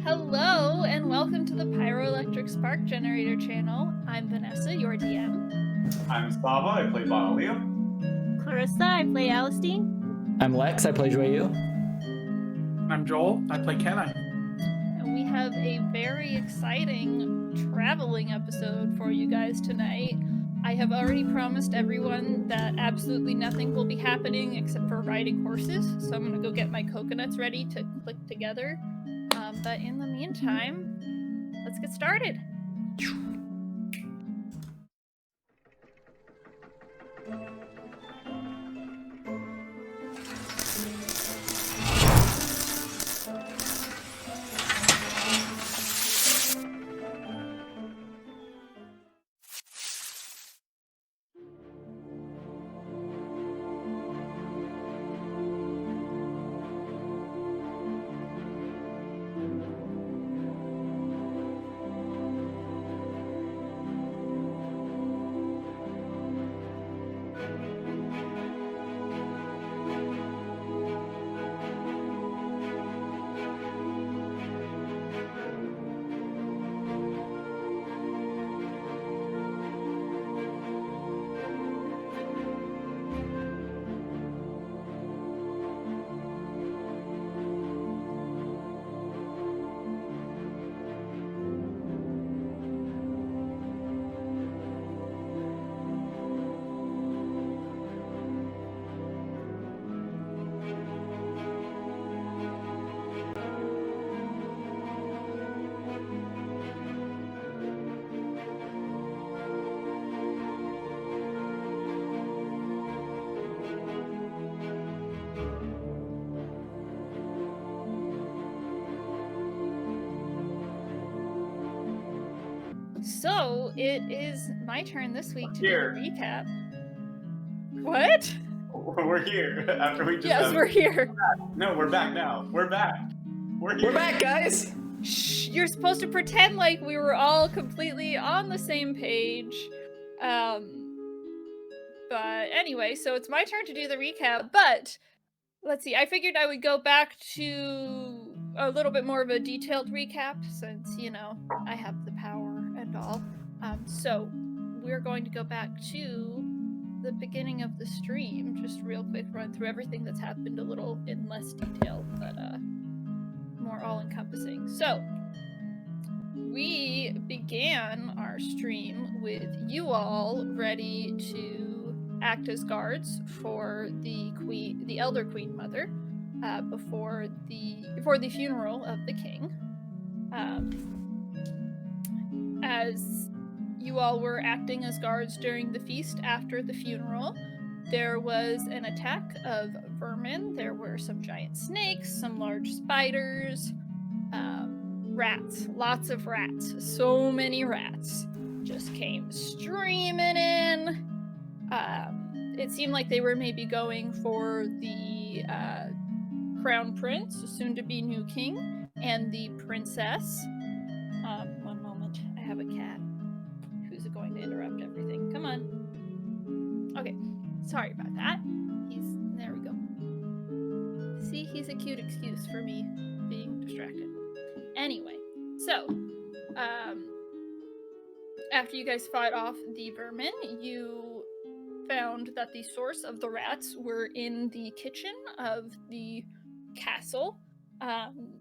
Hello, and welcome to the Pyroelectric Spark Generator channel. I'm Vanessa, your DM. I'm Sava, I play Bonaleo. Clarissa, I play Alistine. I'm Lex, I play Joyu. I'm Joel, I play Kenai. And we have a very exciting traveling episode for you guys tonight. I have already promised everyone that absolutely nothing will be happening except for riding horses, so I'm going to go get my coconuts ready to click together. But in the meantime, let's get started. So, it is my turn this week to do a recap. What? We're here after we just Yes, we're here. No, we're back now. We're back. We're here. We're back, guys! Shh, you're supposed to pretend like we were all completely on the same page. But anyway, so it's my turn to do the recap, but let's see, I figured I would go back to a little bit more of a detailed recap since, you know, I have the power and all. So we're going to go back to the beginning of the stream, just real quick run through everything that's happened a little in less detail, but more all-encompassing. So we began our stream with you all ready to act as guards for the queen, the Elder Queen Mother, before the funeral of the king. As you all were acting as guards during the feast after the funeral, there was an attack of vermin. There were some giant snakes, some large spiders, rats, lots of rats. So many rats just came streaming in. It seemed like they were maybe going for the crown prince, soon-to-be new king, and the princess. One moment, I have a cat who's going to interrupt everything. Come on. Okay, sorry about that. There we go. See, he's a cute excuse for me being distracted. Anyway, so, after you guys fought off the vermin, you found that the source of the rats were in the kitchen of the castle.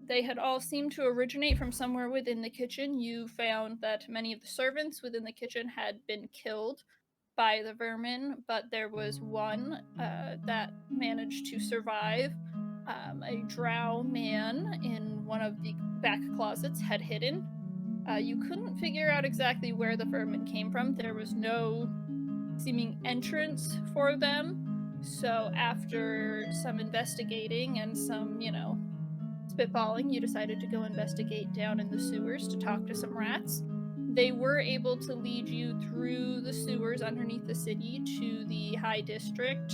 They had all seemed to originate from somewhere within the kitchen. You found that many of the servants within the kitchen had been killed by the vermin, but there was one that managed to survive. A drow man in one of the back closets had hidden. You couldn't figure out exactly where the vermin came from. There was no seeming entrance for them. So after some investigating and some, you know, spitballing, you decided to go investigate down in the sewers to talk to some rats. They were able to lead you through the sewers underneath the city to the High District,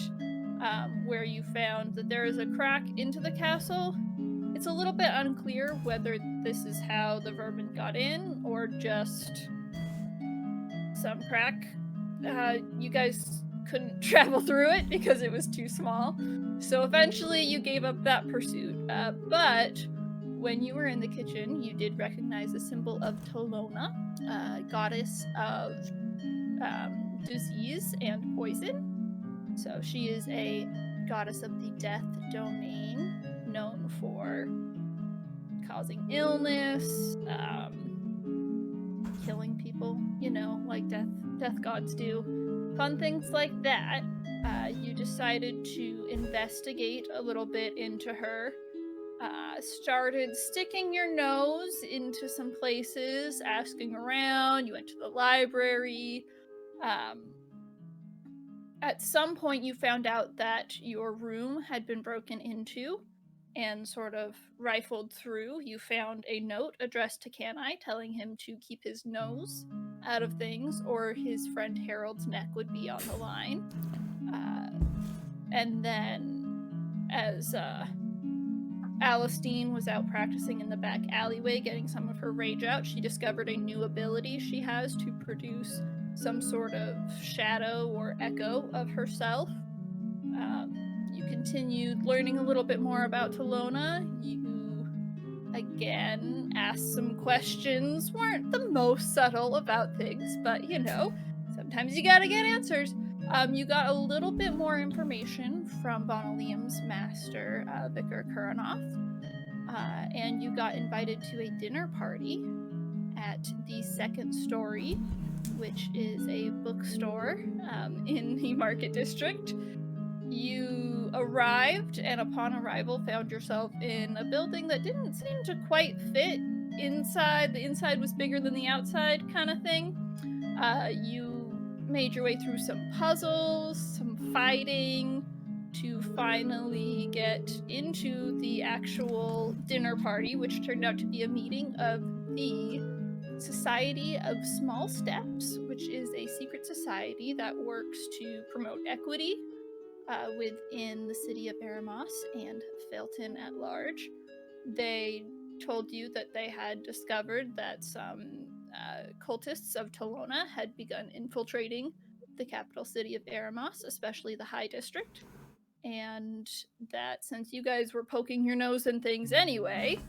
where you found that there is a crack into the castle. It's a little bit unclear whether this is how the vermin got in or just some crack. You guys couldn't travel through it because it was too small. So eventually you gave up that pursuit. But when you were in the kitchen, you did recognize the symbol of Tolona, goddess of disease and poison. So she is a goddess of the death domain, known for causing illness, killing people, like death gods do. Fun things like that. You decided to investigate a little bit into her. Started sticking your nose into some places, asking around. You went to the library. At some point, you found out that your room had been broken into and sort of rifled through. You found a note addressed to Canai telling him to keep his nose out of things or his friend Harold's neck would be on the line. And then as Alistine was out practicing in the back alleyway getting some of her rage out, she discovered a new ability she has to produce some sort of shadow or echo of herself. You continued learning a little bit more about Tolona. You again asked some questions, weren't the most subtle about things, but sometimes you gotta get answers. You got a little bit more information from Bonalium's master, Vicar Kuranoff, and you got invited to a dinner party at the second story, which is a bookstore in the Market District. You arrived, and upon arrival found yourself in a building that didn't seem to quite fit inside. The inside was bigger than the outside kind of thing. You made your way through some puzzles, some fighting, to finally get into the actual dinner party, which turned out to be a meeting of the Society of Small Steps, which is a secret society that works to promote equity within the city of Eremos and Felton at large. They told you that they had discovered that some cultists of Tolona had begun infiltrating the capital city of Eremos, especially the High District, and that since you guys were poking your nose in things anyway,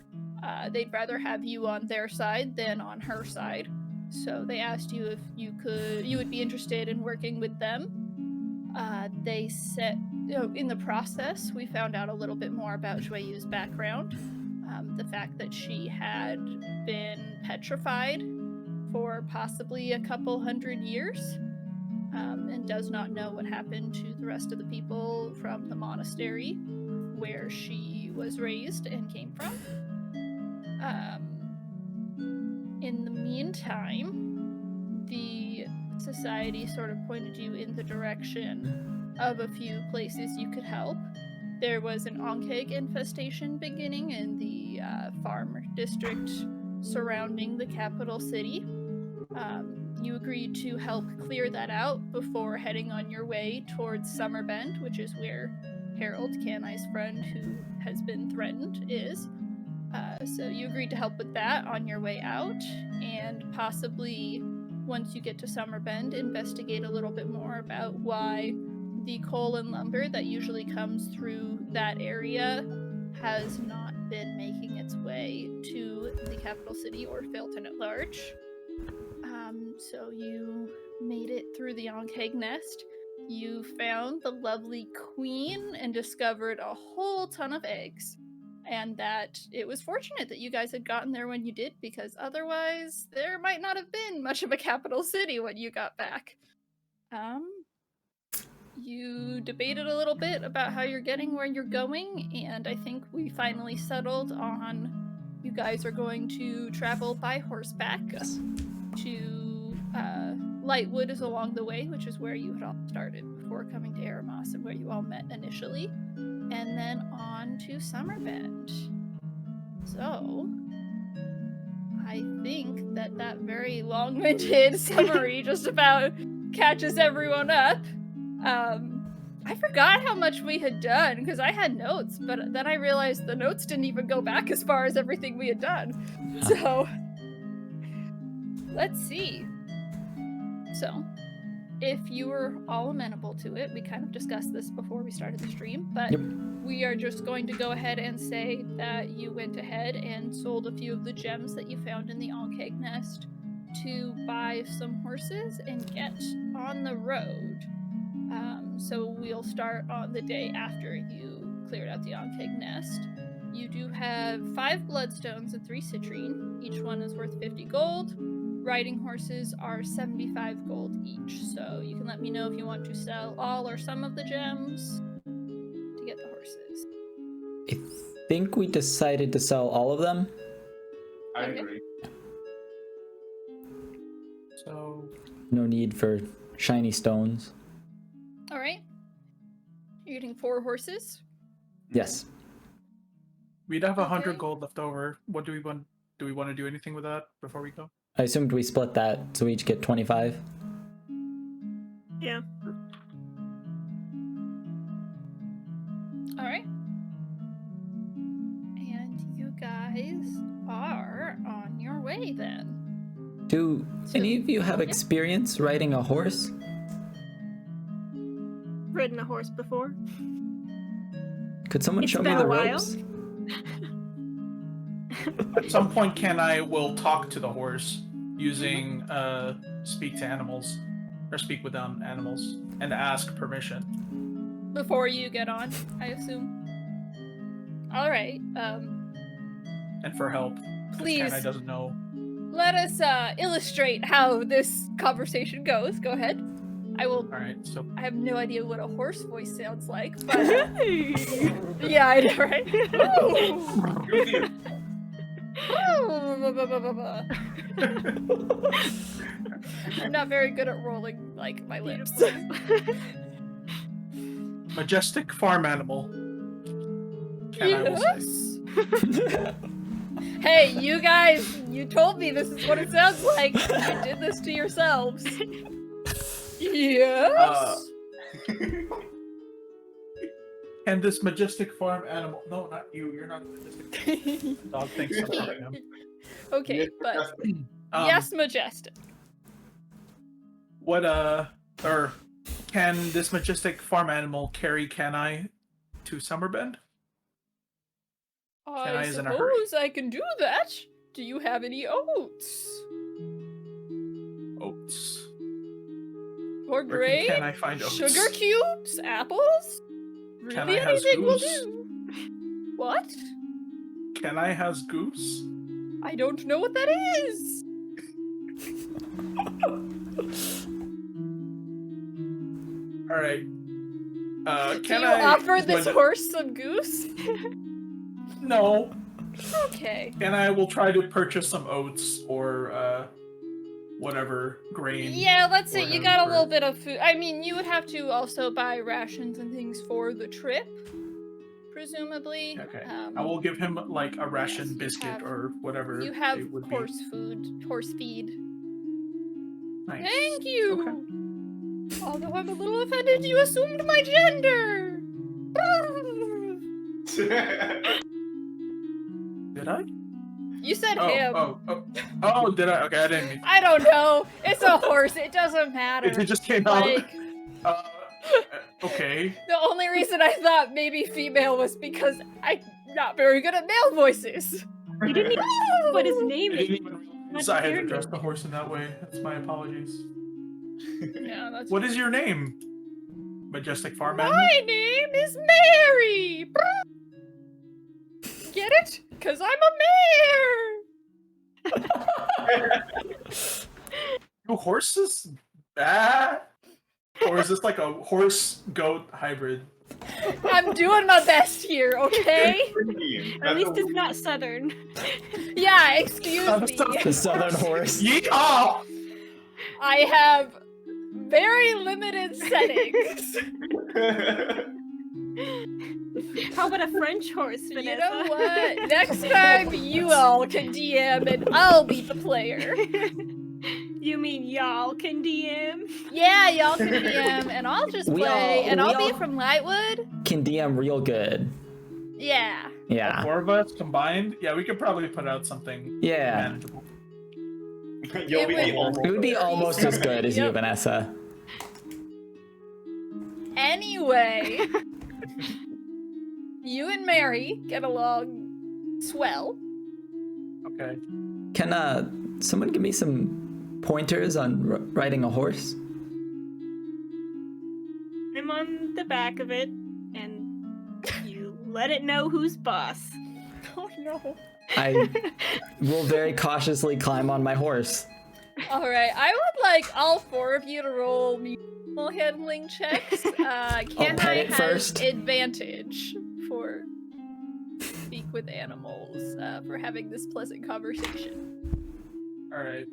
they'd rather have you on their side than on her side. So they asked you if you would be interested in working with them. They said, in the process, we found out a little bit more about Joyeu's background. The fact that she had been petrified for possibly a couple hundred years, and does not know what happened to the rest of the people from the monastery where she was raised and came from. In the meantime, the society sort of pointed you in the direction of a few places you could help. There was an onkeg infestation beginning in the farm district surrounding the capital city. You agreed to help clear that out before heading on your way towards Summerbend, which is where Harold, Canai's friend who has been threatened, is. So you agreed to help with that on your way out, and possibly, once you get to Summerbend, investigate a little bit more about why the coal and lumber that usually comes through that area has not been making its way to the capital city or Felton at large. So you made it through the onkeg nest. You found the lovely queen and discovered a whole ton of eggs. And that it was fortunate that you guys had gotten there when you did, because otherwise there might not have been much of a capital city when you got back. You debated a little bit about how you're getting where you're going, and I think we finally settled on you guys are going to travel by horseback to Lightwood is along the way, which is where you had all started before coming to Eremos and where you all met initially, and then on to Summerbend. So, I think that very long-winded summary just about catches everyone up. I forgot how much we had done, because I had notes, but then I realized the notes didn't even go back as far as everything we had done. So, let's see. So, if you were all amenable to it, we kind of discussed this before we started the stream, but we are just going to go ahead and say that you went ahead and sold a few of the gems that you found in the Ankeg nest to buy some horses and get on the road. So we'll start on the day after you cleared out the Ankeg nest. You do have 5 bloodstones and 3 citrine. Each one is worth 50 gold. Riding horses are 75 gold each. So you can let me know if you want to sell all or some of the gems to get the horses. I think we decided to sell all of them. I Okay. agree. So No need for shiny stones. All right. You're getting 4 horses. Yes. we'd have 100 Okay. gold left over. What do we want? Do we want to do anything with that before we go? I assumed we split that, so we each get 25. Yeah. All right. And you guys are on your way then. Do any of you have Yeah. experience riding a horse? Ridden a horse before. Could someone It's show me been the a while. ropes? At some point, Ken I will talk to the horse using speak to animals, or speak with animals, and ask permission. Before you get on, I assume. All right. And for help. 'Cause Please Ken I doesn't know. let us illustrate how this conversation goes. Go ahead. I will. Alright, so I have no idea what a horse voice sounds like, but yeah, I know, right? Goofy. I'm not very good at rolling like my lips. majestic farm animal. Ken I will say. Yes. Hey, you guys, you told me this is what it sounds like. You did this to yourselves. Yes. And this majestic farm animal. No, not you. You're not a majestic dog thinks something I am. Okay, but Um, yes, majestic. What or can this majestic farm animal carry Ken I to Summerbend? I I is in a hurry. suppose I can do that. Do you have any oats? Oats. Or Where grain? can I find oats? Sugar cubes? Apples? Can Really I has anything will goose? do. What? Ken I has goose? I don't know what that is. Alright. Do Can you I offer this when- horse some goose? No. Okay. And I will try to purchase some oats or whatever grain. Yeah, let's say or you got a for- little bit of food. I mean, you would have to also buy rations and things for the trip, presumably. Okay. I will give him like a ration yes, you biscuit have- or whatever You have it would horse food, horse feed. be. Nice. Thank you. Okay. Although I'm a little offended, you assumed my gender. Did I? You said him. Oh, did I? Okay, I didn't mean. I don't know. It's a horse. It doesn't matter. It just came Like, out. Okay. the only reason I thought maybe female was because I'm not very good at male voices. You didn't even know what his I name didn't is. even realize I had addressed the horse in that way. That's my apologies. Yeah, that's What is your name? Majestic farm animal? My name is Mary. Get it? Cause I'm a mare. Do horses? Ah. Or is this like a horse goat hybrid? I'm doing my best here, okay? At least it's not southern. Yeah, excuse Not a me. southern- The southern horse. Yeehaw! I have very limited settings. How about a French horse, Vanessa? You know what? Next time you all can DM and I'll be the player. You mean y'all can DM? Yeah, y'all can DM and I'll just We play all- and we I'll be all- from Lightwood. Can DM real good. Yeah. Yeah. 4 of us combined? Yeah, we could probably put out something Yeah. manageable. You'll be the It old It would be almost as good as you, Yep. Vanessa. Anyway, You and Mary get along swell. Okay. Can someone give me some pointers on riding a horse? I'm on the back of it, and you let it know who's boss. Oh no. I will very cautiously climb on my horse. Alright, I would like all 4 of you to roll animal handling checks. Can pet I it have first? advantage for speak with animals for having this pleasant conversation? All right.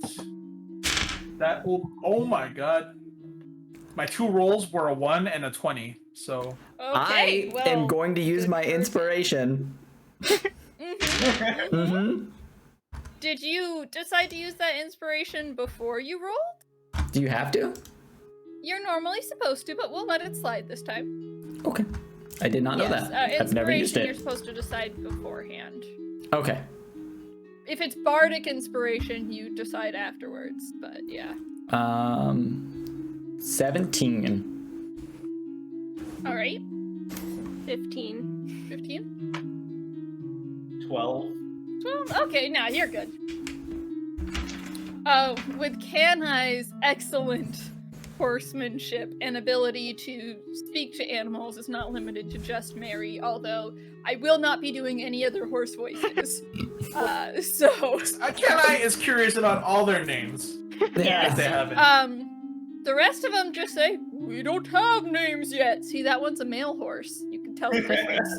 That will. Oh my god. My 2 rolls were a 1 and a 20. So. Okay, I am going to use good my for- inspiration. Mm-hmm. Did you decide to use that inspiration before you rolled? Do you have to? You're normally supposed to, but we'll let it slide this time. Okay. I did not know Yes, that. I've never used inspiration, you're it. supposed to decide beforehand. Okay. If it's bardic inspiration, you decide afterwards, but yeah. 17. Alright, 15. 15? 12. 12? Okay, now you're good. With Canai's excellent horsemanship and ability to speak to animals is not limited to just Mary, although I will not be doing any other horse voices. So Kenai is curious about all their names. Yes. If they have it. The rest of them just say, "We don't have names yet." See, that one's a male horse. You can tell the difference.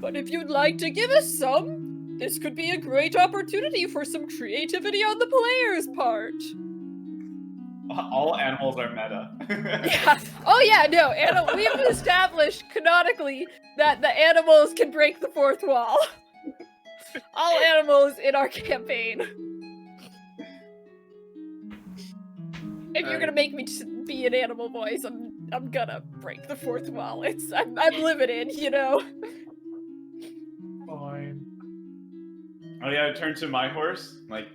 But if you'd like to give us some, this could be a great opportunity for some creativity on the player's part. All animals are meta. Yeah. Oh yeah, no. We've established canonically that the animals can break the fourth wall. All animals in our campaign. If you're gonna make me be an animal voice, I'm gonna break the fourth wall. I'm limited, you know. Fine. Oh yeah, I turn to my horse, like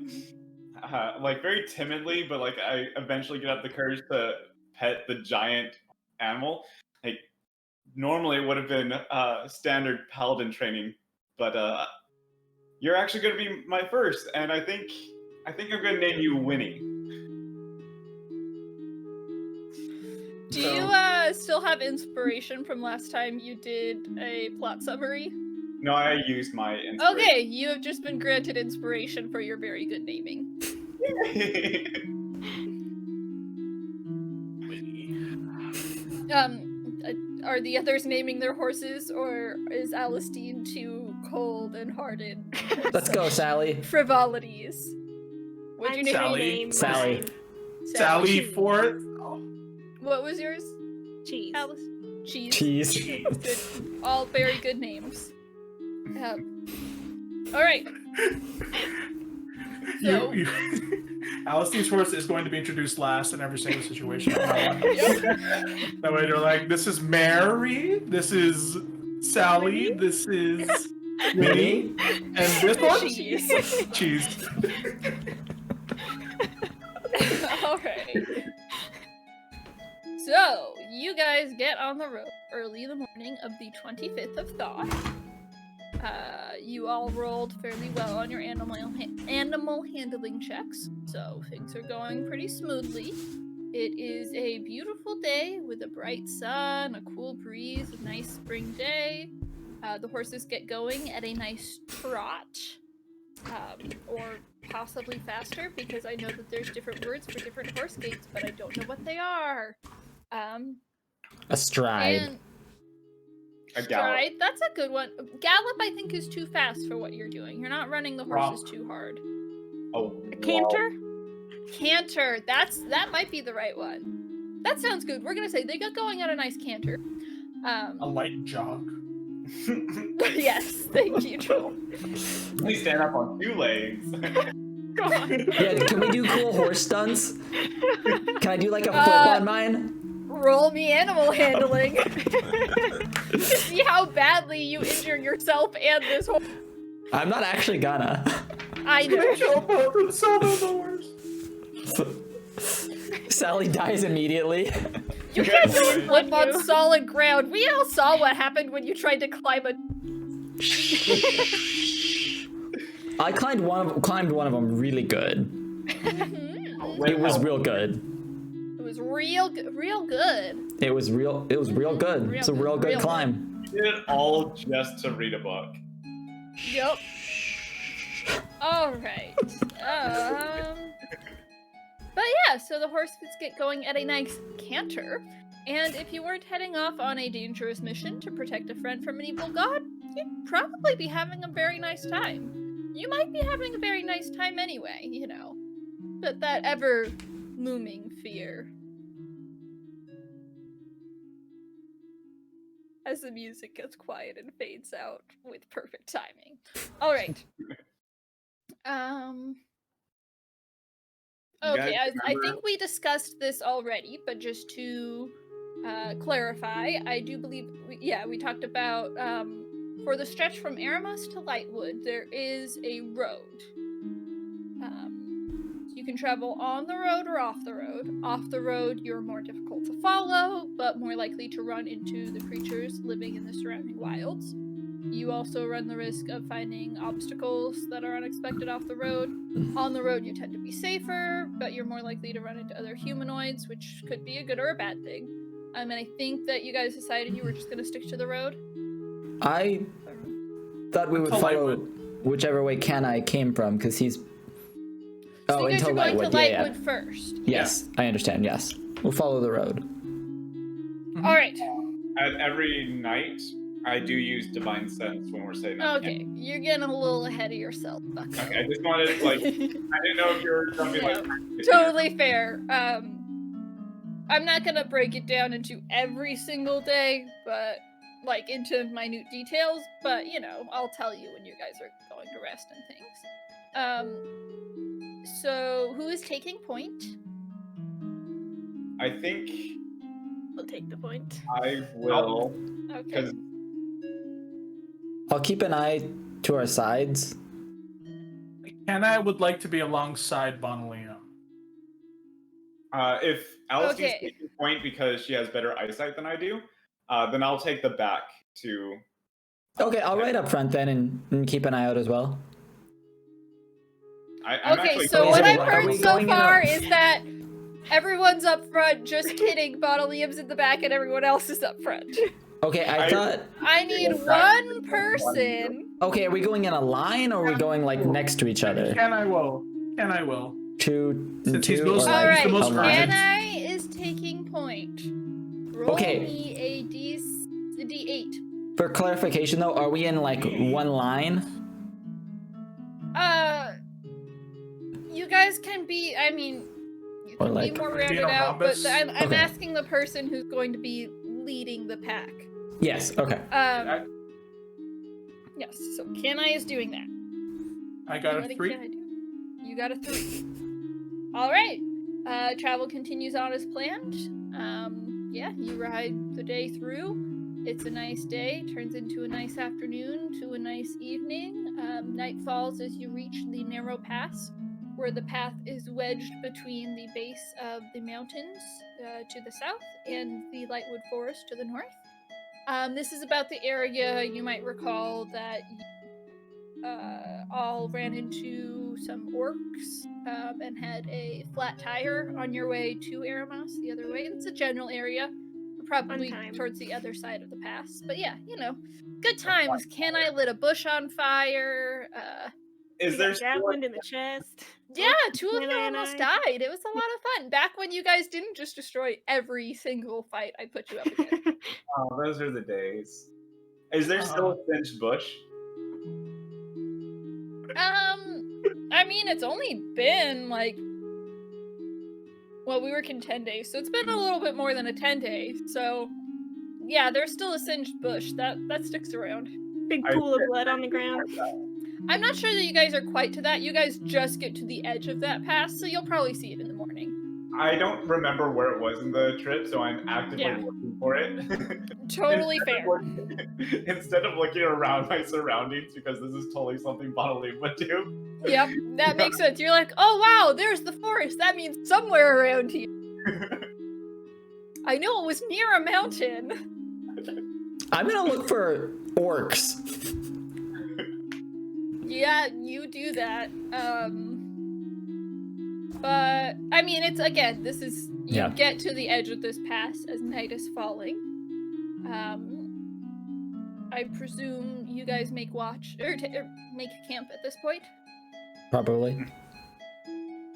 very timidly, but like I eventually get up the courage to pet the giant animal. Like normally it would have been standard paladin training, but you're actually gonna be my first, and I think I'm gonna name you Winnie. Do you still have inspiration from last time you did a plot summary? No, I used my inspiration. Okay, you have just been granted inspiration for your very good naming. Are the others naming their horses, or is Alistine too cold and hardened? Let's go, Sally. Frivolities. What'd you name Sally. Sally. Sally Forth. What was yours? Cheese. Alice? Cheese. Cheese. Good. All very good names. All right. So, Alistair's horse is going to be introduced last in every single situation. Yep. That way they're like, this is Mary, this is Sally, this is Winnie, and this one? Cheese. Cheese. All right. So, you guys get on the road early in the morning of the 25th of Thaw. You all rolled fairly well on your animal handling checks, so things are going pretty smoothly. It is a beautiful day with a bright sun, a cool breeze, a nice spring day. The horses get going at a nice trot, or possibly faster, because I know that there's different words for different horse gaits, but I don't know what they are. A stride. And A gallop. stride, that's a good one. Gallop, I think, is too fast for what you're doing. You're not running the horses too hard. Oh, A canter? Canter, that might be the right one. That sounds good. We're gonna say they got going at a nice canter. A light jog. Yes, thank you, Joel. Please stand up on 2 legs. Go on. Yeah, can we do cool horse stunts? Can I do like a flip on mine? Roll me animal handling. To see how badly you injure yourself and this horse. I'm not actually gonna. I know. Jump up and sell the horse. Sally dies immediately. You can't just Right. slip on solid ground. We all saw what happened when you tried to climb a. I climbed one of them really good. It was real good. It was real good. It was real good. It's a real good real climb. We did it all just to read a book. Yep. All right. But yeah, so the horses get going at a nice canter, and if you weren't heading off on a dangerous mission to protect a friend from an evil god, you'd probably be having a very nice time. You might be having a very nice time anyway, you know. But that ever looming fear. As the music gets quiet and fades out with perfect timing. All right. Okay, I think we discussed this already, but just to clarify, I do believe, we talked about, for the stretch from Eremos to Lightwood, there is a road. So you can travel on the road or off the road. Off the road, you're more difficult to follow, but more likely to run into the creatures living in the surrounding wilds. You also run the risk of finding obstacles that are unexpected off the road. On the road, you tend to be safer, but you're more likely to run into other humanoids, which could be a good or a bad thing. And I think that you guys decided you were just going to stick to the road. I thought we would follow whichever way Kanai came from, because he's... So you guys are going to Lightwood yeah. first. Yes, I understand, yes. We'll follow the road. All right. At every night, I do use Divine Sense when we're saying that. Okay, you're getting a little ahead of yourself, Buck. Okay, I just wanted, like, I didn't know if you were something like... Totally fair. I'm not gonna break it down into every single day, but, like, into minute details, but, you know, I'll tell you when you guys are going to rest and things. So, who is taking point? I think We'll take the point. I will, Okay. because I'll keep an eye to our sides. And I would like to be alongside Bonalina. if Alice is Okay. taking point because she has better eyesight than I do, then I'll take the back to... Okay, I'll ride up front then and keep an eye out as well. I'm Okay, actually so closer what to I've Black heard Widow. so far is that everyone's up front, just kidding, Liam's in the back and everyone else is up front. Okay, I thought... I need one person. Okay, are we going in a line or are we going, like, next to each other? Can I will. Two and Since he's two? most- or, All like, right, the most a line? Anai is taking point. Roll Okay. me a D8. For clarification, though, are we in, like, one line? You guys can be, I mean, you Or can like- be more Be in rounded a out, but rhombus? I'm Okay. asking the person who's going to be leading the pack. Yes, okay. Yes, so Kanai is doing that. I got What a did 3. Kanai do? You got a 3. All right. Travel continues on as planned. Yeah, you ride the day through. It's a nice day, turns into a nice afternoon to a nice evening. Night falls as you reach the narrow pass, where the path is wedged between the base of the mountains to the south and the Lightwood Forest to the north. This is about the area you might recall that you all ran into some orcs and had a flat tire on your way to Eremos the other way. It's a general area, probably Fun time. towards the other side of the pass. But yeah, you know, good times. Kanai lit a bush on fire. Is We there got still javelin in the chest. Yeah, two of you Kanai and almost I. died. It was a lot of fun. Back when you guys didn't just destroy every single fight I put you up against. Oh, those are the days. Is there still a singed bush? I mean, it's only been like, well, we were in 10 days, so it's been a little bit more than a 10 days. So, yeah, there's still a singed bush that sticks around. Big pool of blood on the ground. I'm not sure that you guys are quite to that. You guys just get to the edge of that pass, so you'll probably see it in the morning. I don't remember where it was in the trip, so I'm actively Yeah. looking for it. Totally fair. Instead of looking around my surroundings, because this is totally something Bonalina would do. Yep, that makes sense. You're like, oh wow, there's the forest. That means somewhere around here. I know it was near a mountain. I'm gonna look for orcs. Yeah, you do that. But I mean, it's again, this is you get to the edge of this pass as night is falling. I presume you guys make watch or make camp at this point. Probably.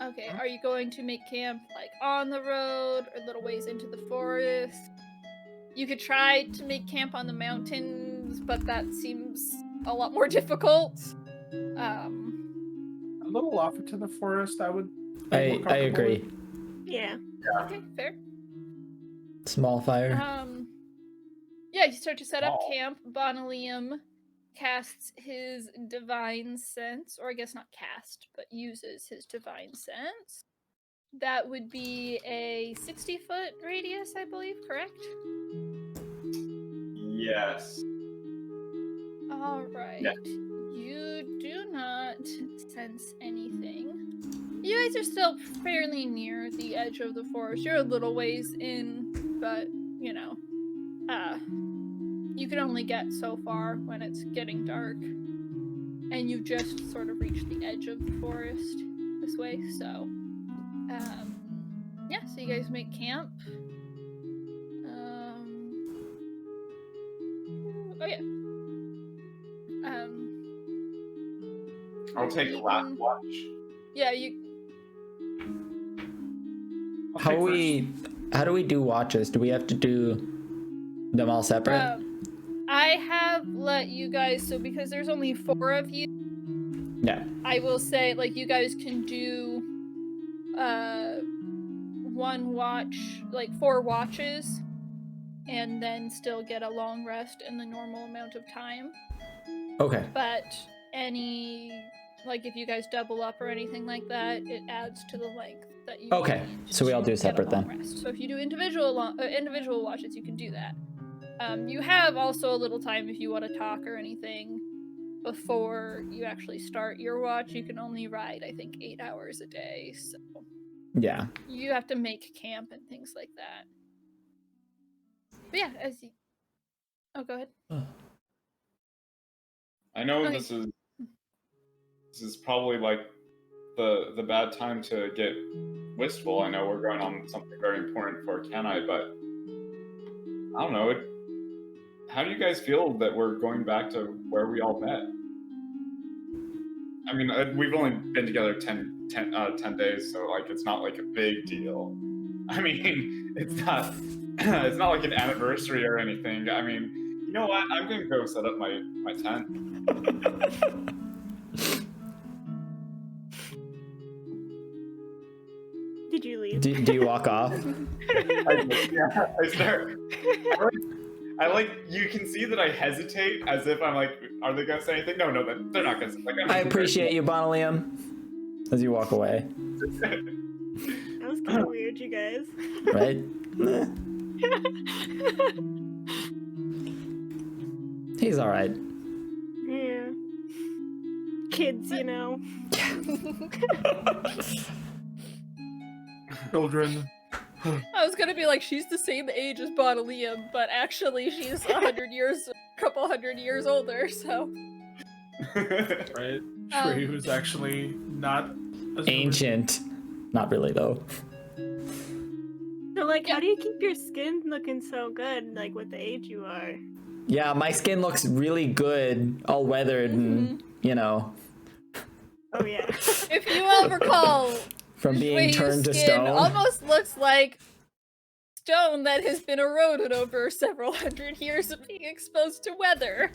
Okay, are you going to make camp like on the road or a little ways into the forest? You could try to make camp on the mountains, but that seems a lot more difficult. A little off into the forest, I would. I agree. Yeah. Okay, fair. Small fire. Yeah, you start to set up camp. Bonalium casts his divine sense, or I guess not cast, but uses his divine sense. That would be a 60-foot radius, I believe, correct? Yes. All right. Yeah. You do not sense anything. You guys are still fairly near the edge of the forest. You're a little ways in, but, you know, you can only get so far when it's getting dark. And you just sort of reached the edge of the forest this way, so... yeah, so you guys make camp. Oh yeah. I'll take last watch. Yeah, you. I'll How take do we do watches? Do we have to do them all separate? I have let you guys, so because there's only 4 of you, Yeah. I will say, like, you guys can do, 1 watch, like 4 watches, and then still get a long rest in the normal amount of time. Okay. But like, if you guys double up or anything like that, it adds to the length that you Okay, need so we all to do get a separate long then. rest. So if you do individual watches, you can do that. You have also a little time if you want to talk or anything before you actually start your watch. You can only ride, I think, 8 hours a day, so Yeah. you have to make camp and things like that. But yeah, oh, go ahead. I know Okay. this is probably like the bad time to get wistful. I know we're going on something very important for Kenai, but I don't know. How do you guys feel that we're going back to where we all met? I mean, we've only been together 10 days, so like it's not like a big deal. I mean, it's not like an anniversary or anything. I mean, you know what? I'm gonna go set up my tent. Did you leave? Do you walk off? I start. I like. You can see that I hesitate, as if I'm like, are they gonna say anything? No, they're not gonna say. Like, I appreciate you, Bonalium. As you walk away. That was kind of weird, you guys. Right? He's alright. Yeah. Kids, you know. Children. I was gonna be like, she's the same age as Bonalium, but actually she's a couple hundred years older, so. Right? Shree, who's actually not as Ancient. Not really, though. So, like, how do you keep your skin looking so good, like, with the age you are? Yeah, my skin looks really good, all weathered and, you know. Oh, yeah. If you all recall, From being turned to skin stone. almost looks like stone that has been eroded over several hundred years of being exposed to weather.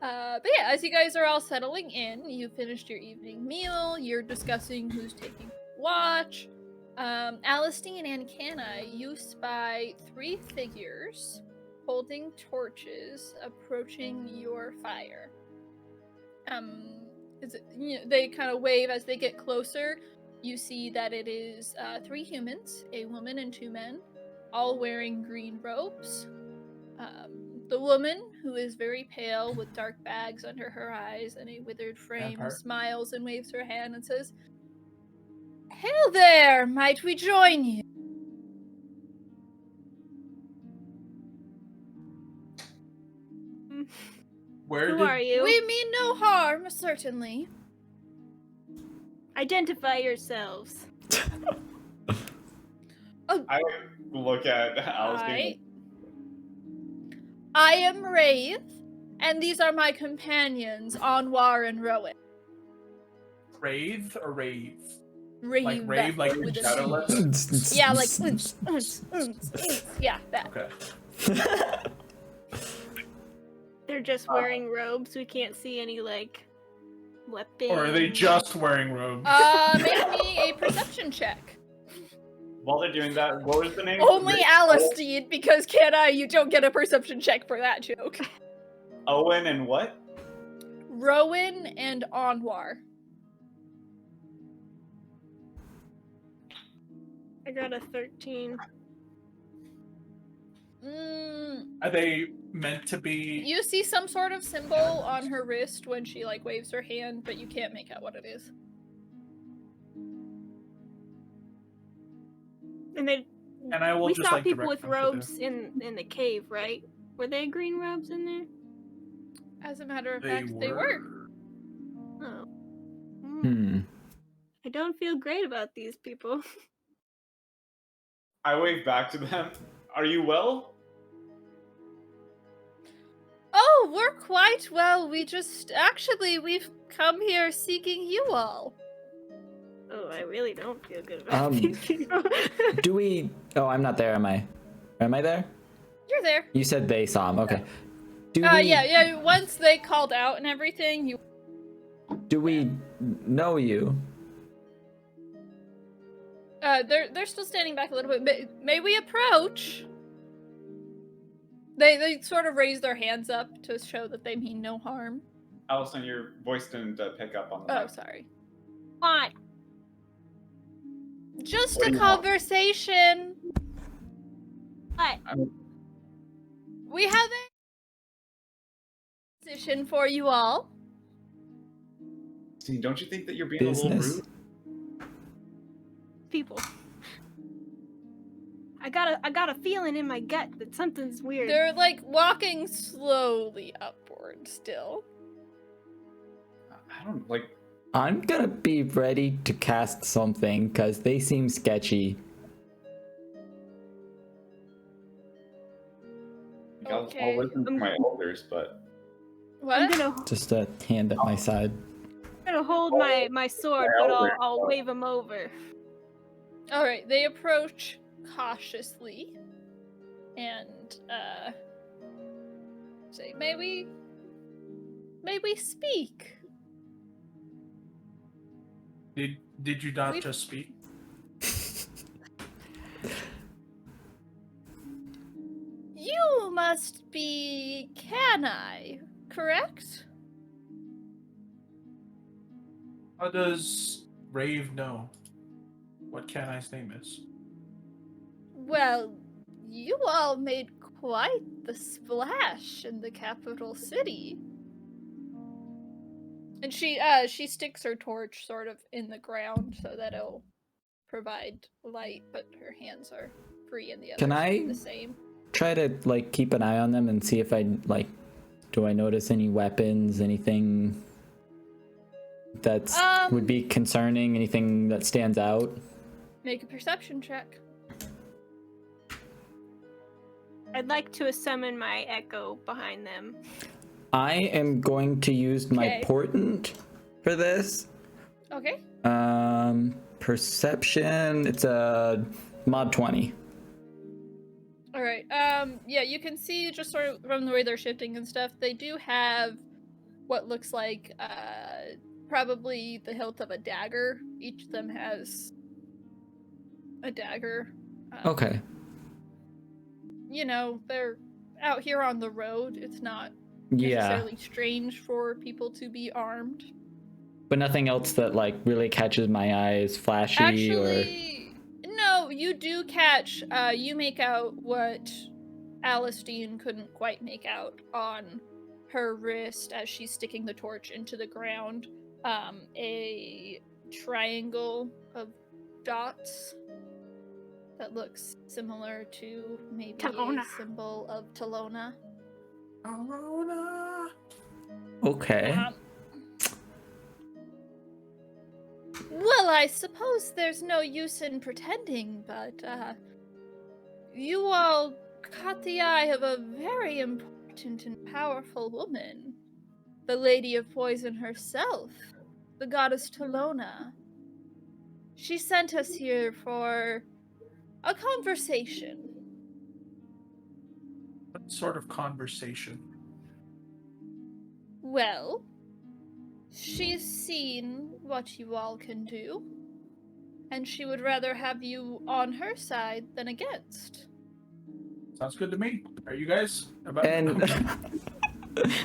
But yeah, as you guys are all settling in, you finished your evening meal, you're discussing who's taking watch. Alistine and Canna, you spy 3 figures holding torches approaching your fire. They kind of wave as they get closer. You see that it is 3 humans, a woman and 2 men, all wearing green robes. The woman, who is very pale with dark bags under her eyes and a withered frame, Vampire. smiles and waves her hand and says, "Hail there! Might we join you?" Where Who did are you? We mean no harm, certainly. Identify yourselves. I look at Alice being I am Wraith, and these are my companions, Anwar and Rowan. Rave or Rave? Rave. Like Rave, like with a Shadowless? C. Yeah, like yeah, that. Okay. They're just wearing robes. We can't see any like weapons. Or are they just wearing robes? Make me a perception check. While they're doing that, what was the name? Only Alice did, because can't I? You don't get a perception check for that joke. Owen and what? Rowan and Anwar. I got a 13. Are they meant to be? You see some sort of symbol on her wrist when she like waves her hand, but you can't make out what it is. And they And I will we just saw like people direct with them to robes in the cave, right? Were they green robes in there? As a matter of They fact, they were. Oh. I don't feel great about these people. I wave back to them. Are you well? Oh, we're quite well. We've come here seeking you all. Oh, I really don't feel good about these people. Do we? Oh, I'm not there. Am I? Am I there? You're there. You said they saw him. Okay. Do we? Yeah. Once they called out and everything, you. Do we know you? They're still standing back a little bit. May we approach? They sort of raise their hands up to show that they mean no harm. Allison, your voice didn't pick up on the Oh, mic. sorry. What? Just What a do you want? conversation. What? We have a position for you all. See, don't you think that you're being a Business. little rude? People. I got a feeling in my gut that something's weird. They're like walking slowly upward still. I don't like. I'm gonna be ready to cast something because they seem sketchy. Okay. I'll listen to my elders, but What? I'm gonna Just a hand at my side. hold my sword, but I'll wave him over. All right, they approach cautiously and say, "May we speak?" Did you not just speak? You must be Canai, correct? How does Rave know what Canai's name is? Well, you all made quite the splash in the capital city. And she sticks her torch sort of in the ground so that it'll provide light, but her hands are free and the others Can I do the same. try to like keep an eye on them and see if I like, do I notice any weapons, anything that's would be concerning, anything that stands out? Make a perception check. I'd like to summon my echo behind them. I am going to use my Okay. portent for this. Okay. Perception, it's a mod 20. All right. Yeah, you can see just sort of from the way they're shifting and stuff, they do have what looks like probably the hilt of a dagger. Each of them has a dagger. Okay. You know, they're out here on the road. It's not Yeah. necessarily strange for people to be armed. But nothing else that like really catches my eyes, flashy or Actually, no, you do catch, you make out what Alistine couldn't quite make out on her wrist as she's sticking the torch into the ground. A triangle of dots that looks similar to maybe Talona. a symbol of Talona. Talona. Okay. Well, I suppose there's no use in pretending, but you all caught the eye of a very important and powerful woman. The Lady of Poison herself, the goddess Tolona. She sent us here for a conversation. What sort of conversation? Well, she's seen what you all can do, and she would rather have you on her side than against. Sounds good to me. Are you guys? And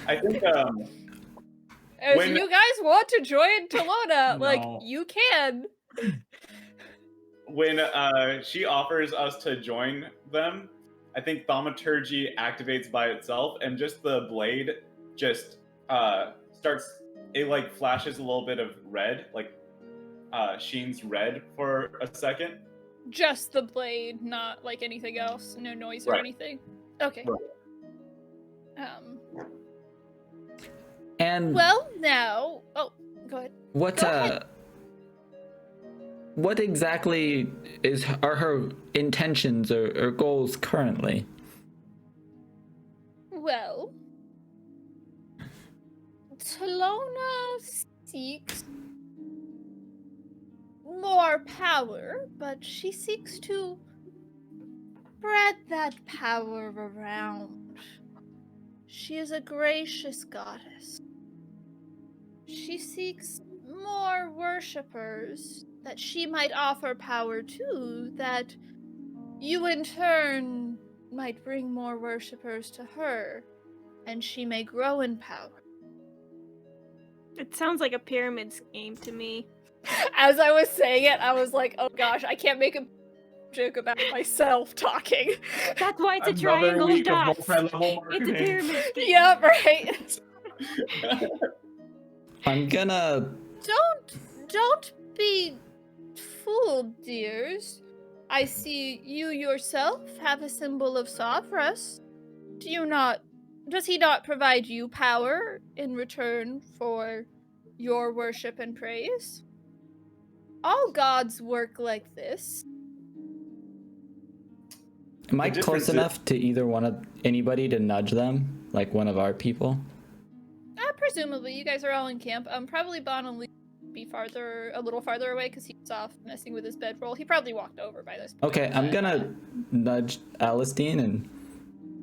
I think If When- you guys want to join Tolona, like, No. you can. when she offers us to join them, I think thaumaturgy activates by itself, and just the blade just starts. It like flashes a little bit of red, like sheens red for a second. Just the blade, not like anything else. No noise or Right. anything. Okay. Right. and Well, now. Oh, go ahead. what go ahead. what exactly are her intentions or goals currently? Well, Tolona seeks more power, but she seeks to spread that power around. She is a gracious goddess. She seeks more worshippers that she might offer power to, that you in turn might bring more worshippers to her, and she may grow in power. It sounds like a pyramid scheme to me. As I was saying it, I was like, oh gosh, I can't make a joke about myself talking. That's why it's a Another triangle of week of dots. multi-level It's a marketing. pyramid scheme. Yeah, right. I'm gonna Don't be fooled, dears. I see you yourself have a symbol of Savras. Does he not provide you power in return for your worship and praise? All gods work like this. am I The close difference is- enough to either one of anybody to nudge them, like one of our people? Presumably, you guys are all in camp. Probably Bon and Lee be a little farther away because he's off messing with his bedroll. He probably walked over by this point. Okay, I'm but, gonna nudge Alistine and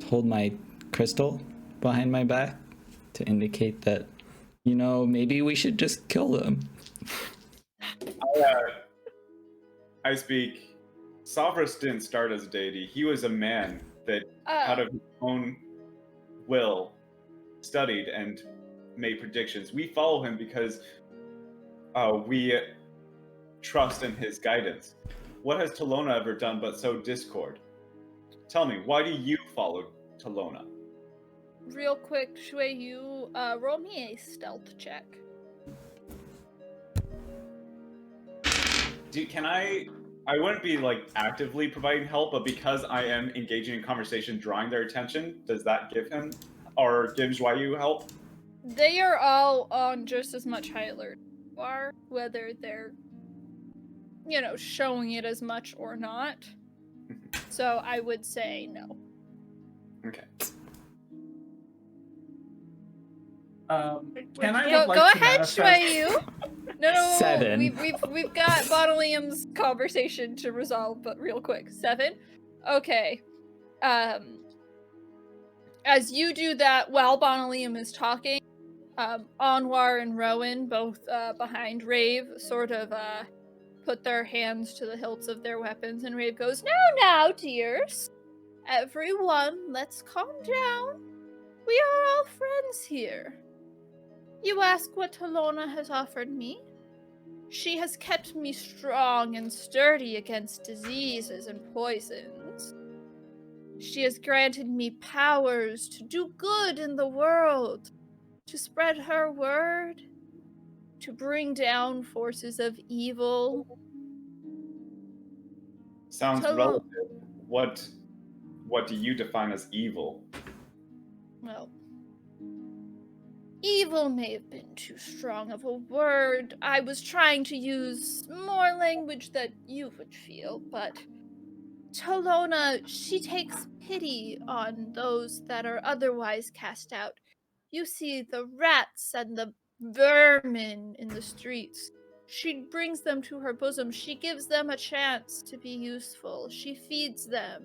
hold my crystal behind my back to indicate that, maybe we should just kill them. I speak. Savras didn't start as a deity. He was a man that, out of his own will, studied and made predictions. We follow him because we trust in his guidance. What has Tolona ever done but sow discord? Tell me, why do you follow Tolona? real quick, Shui, you roll me a stealth check. I wouldn't be like actively providing help, but because I am engaging in conversation, drawing their attention, does that give him or gives Yu help? They are all on just as much high alert as you are, whether they're, showing it as much or not. So I would say no. Okay. Can I Go would like go to ahead, manifest- Shwayu. No. 7. We've got Bonalium's conversation to resolve, but real quick. 7. Okay. As you do that while Bonalium is talking, Anwar and Rowan, both behind Rave, sort of put their hands to the hilts of their weapons, and Rave goes, Now, dears. Everyone, let's calm down. We are all friends here. You ask what Tolona has offered me? She has kept me strong and sturdy against diseases and poisons. She has granted me powers to do good in the world, to spread her word, to bring down forces of evil. Sounds Tolo- relative. What do you define as evil? Well, evil may have been too strong of a word. I was trying to use more language that you would feel, but Tolona, she takes pity on those that are otherwise cast out. You see the rats and the vermin in the streets. She brings them to her bosom. She gives them a chance to be useful. She feeds them.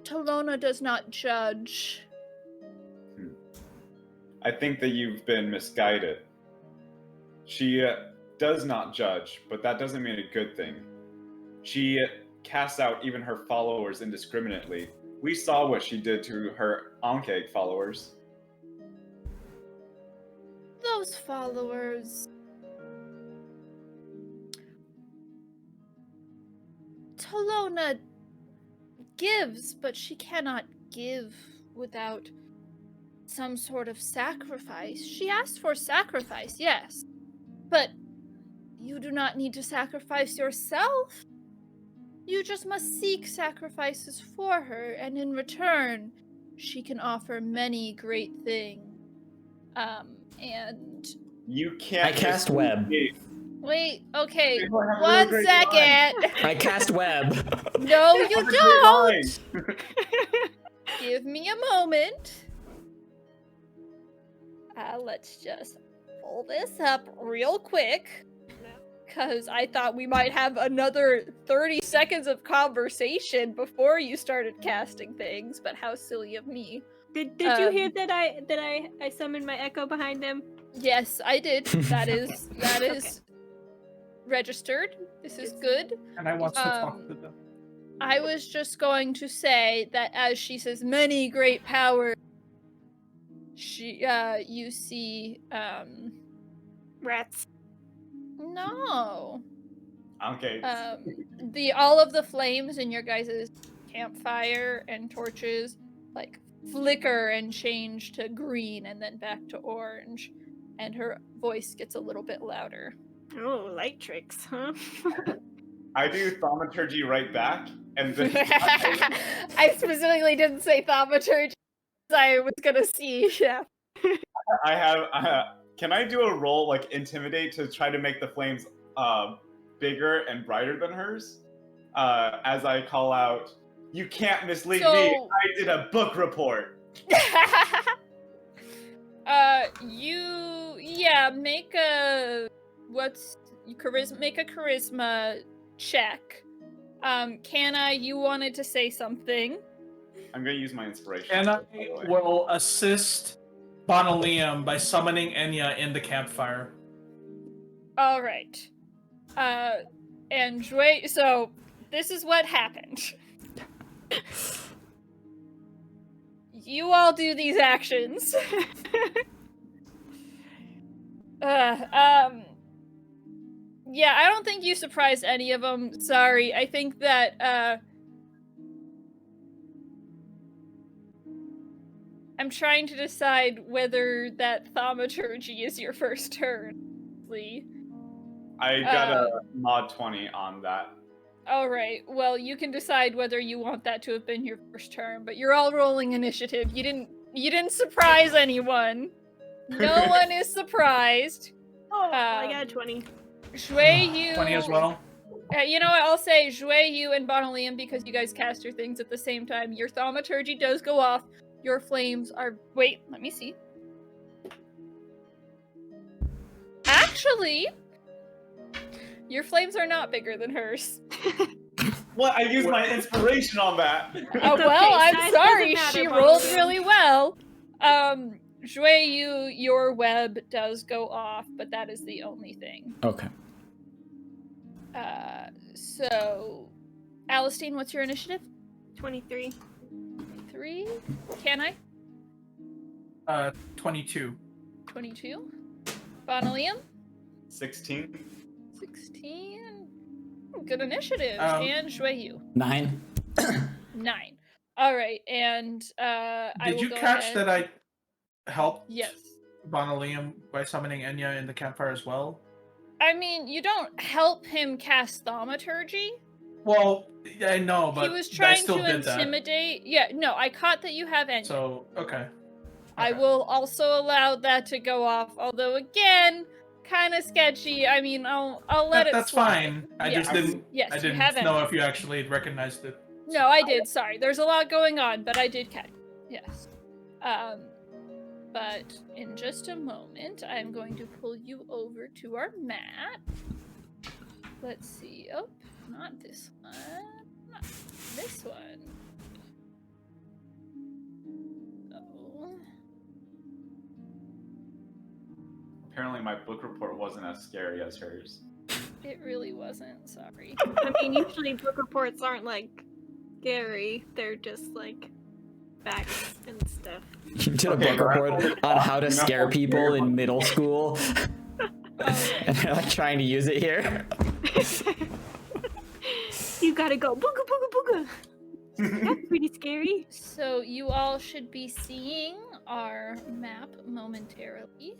Tolona does not judge. I think that you've been misguided. She does not judge, but that doesn't mean a good thing. She casts out even her followers indiscriminately. We saw what she did to her Ankh followers. Those followers... Tolona gives, but she cannot give without some sort of sacrifice. She asked for sacrifice, yes, but you do not need to sacrifice yourself. You just must seek sacrifices for her, and in return, she can offer many great things. And... You can't... I cast web. Wait, okay, People have one really great second. I cast web. No, you Have a great don't! line. Give me a moment. Let's just pull this up real quick. Because I thought we might have another 30 seconds of conversation before you started casting things, but how silly of me. Did you hear that I summoned my echo behind them? Yes, I did. That is okay. Registered. This is good. And I want to talk to them. I was just going to say that as she says many great powers, she you see Rats. no. Okay. All of the flames in your guys' campfire and torches like flicker and change to green and then back to orange, and her voice gets a little bit louder. Oh, light tricks, huh? I do thaumaturgy right back, and then I specifically didn't say thaumaturgy. I was gonna see, yeah. I have. Can I do a roll like intimidate to try to make the flames bigger and brighter than hers? As I call out, "You can't mislead me. I did a book report." Make a make a charisma check. Canna, you wanted to say something. I'm gonna use my inspiration. And I will assist Bonalium by summoning Enya in the campfire. All right. And so this is what happened. You all do these actions. Yeah, I don't think you surprised any of them. Sorry. I think that, I'm trying to decide whether that thaumaturgy is your first turn. I got a mod 20 on that. Alright, well, you can decide whether you want that to have been your first turn, but you're all rolling initiative. You didn't surprise anyone. No one is surprised. Oh, I got a 20. Shui, you... 20 as well? You know what, I'll say Shui, you, and Bonalium, because you guys cast your things at the same time. Your thaumaturgy does go off. Your flames are... Wait, let me see. Actually, your flames are not bigger than hers. What? I used my inspiration on that. Oh, okay, well, I'm size sorry. doesn't She matter, rolled Bonalium. really well. Shui, your web does go off, but that is the only thing. Okay. So, Alistine, what's your initiative? 23. 3? Can I? 22. 22. Bonalium? 16. 16. Good initiative. And Shui, 9. 9. All right, and I Did will you go catch ahead. that I helped Yes. Bonalium by summoning Enya in the campfire as well? I mean, you don't help him cast thaumaturgy. Well, I know, but He was I trying still to did that. intimidate. Yeah, no, I caught that you have Enya. So, okay. I Okay. will also allow that to go off, although again, kind of sketchy. I mean, I'll let it That's slide. fine. I just Yes. didn't. Yes, I you didn't haven't. know if you actually recognized it. No, I did. Sorry, there's a lot going on, but I did catch. Yes. But in just a moment, I'm going to pull you over to our map. Let's see. Oh, not this one. Not this one. Oh. Apparently, my book report wasn't as scary as hers. It really wasn't. Sorry. I mean, usually book reports aren't like scary. They're just like facts and stuff. You did a Okay, book report on how to No, scare people you're- in middle school, and you're like trying to use it here. You gotta go booga booga booga. That's pretty scary. So you all should be seeing our map momentarily.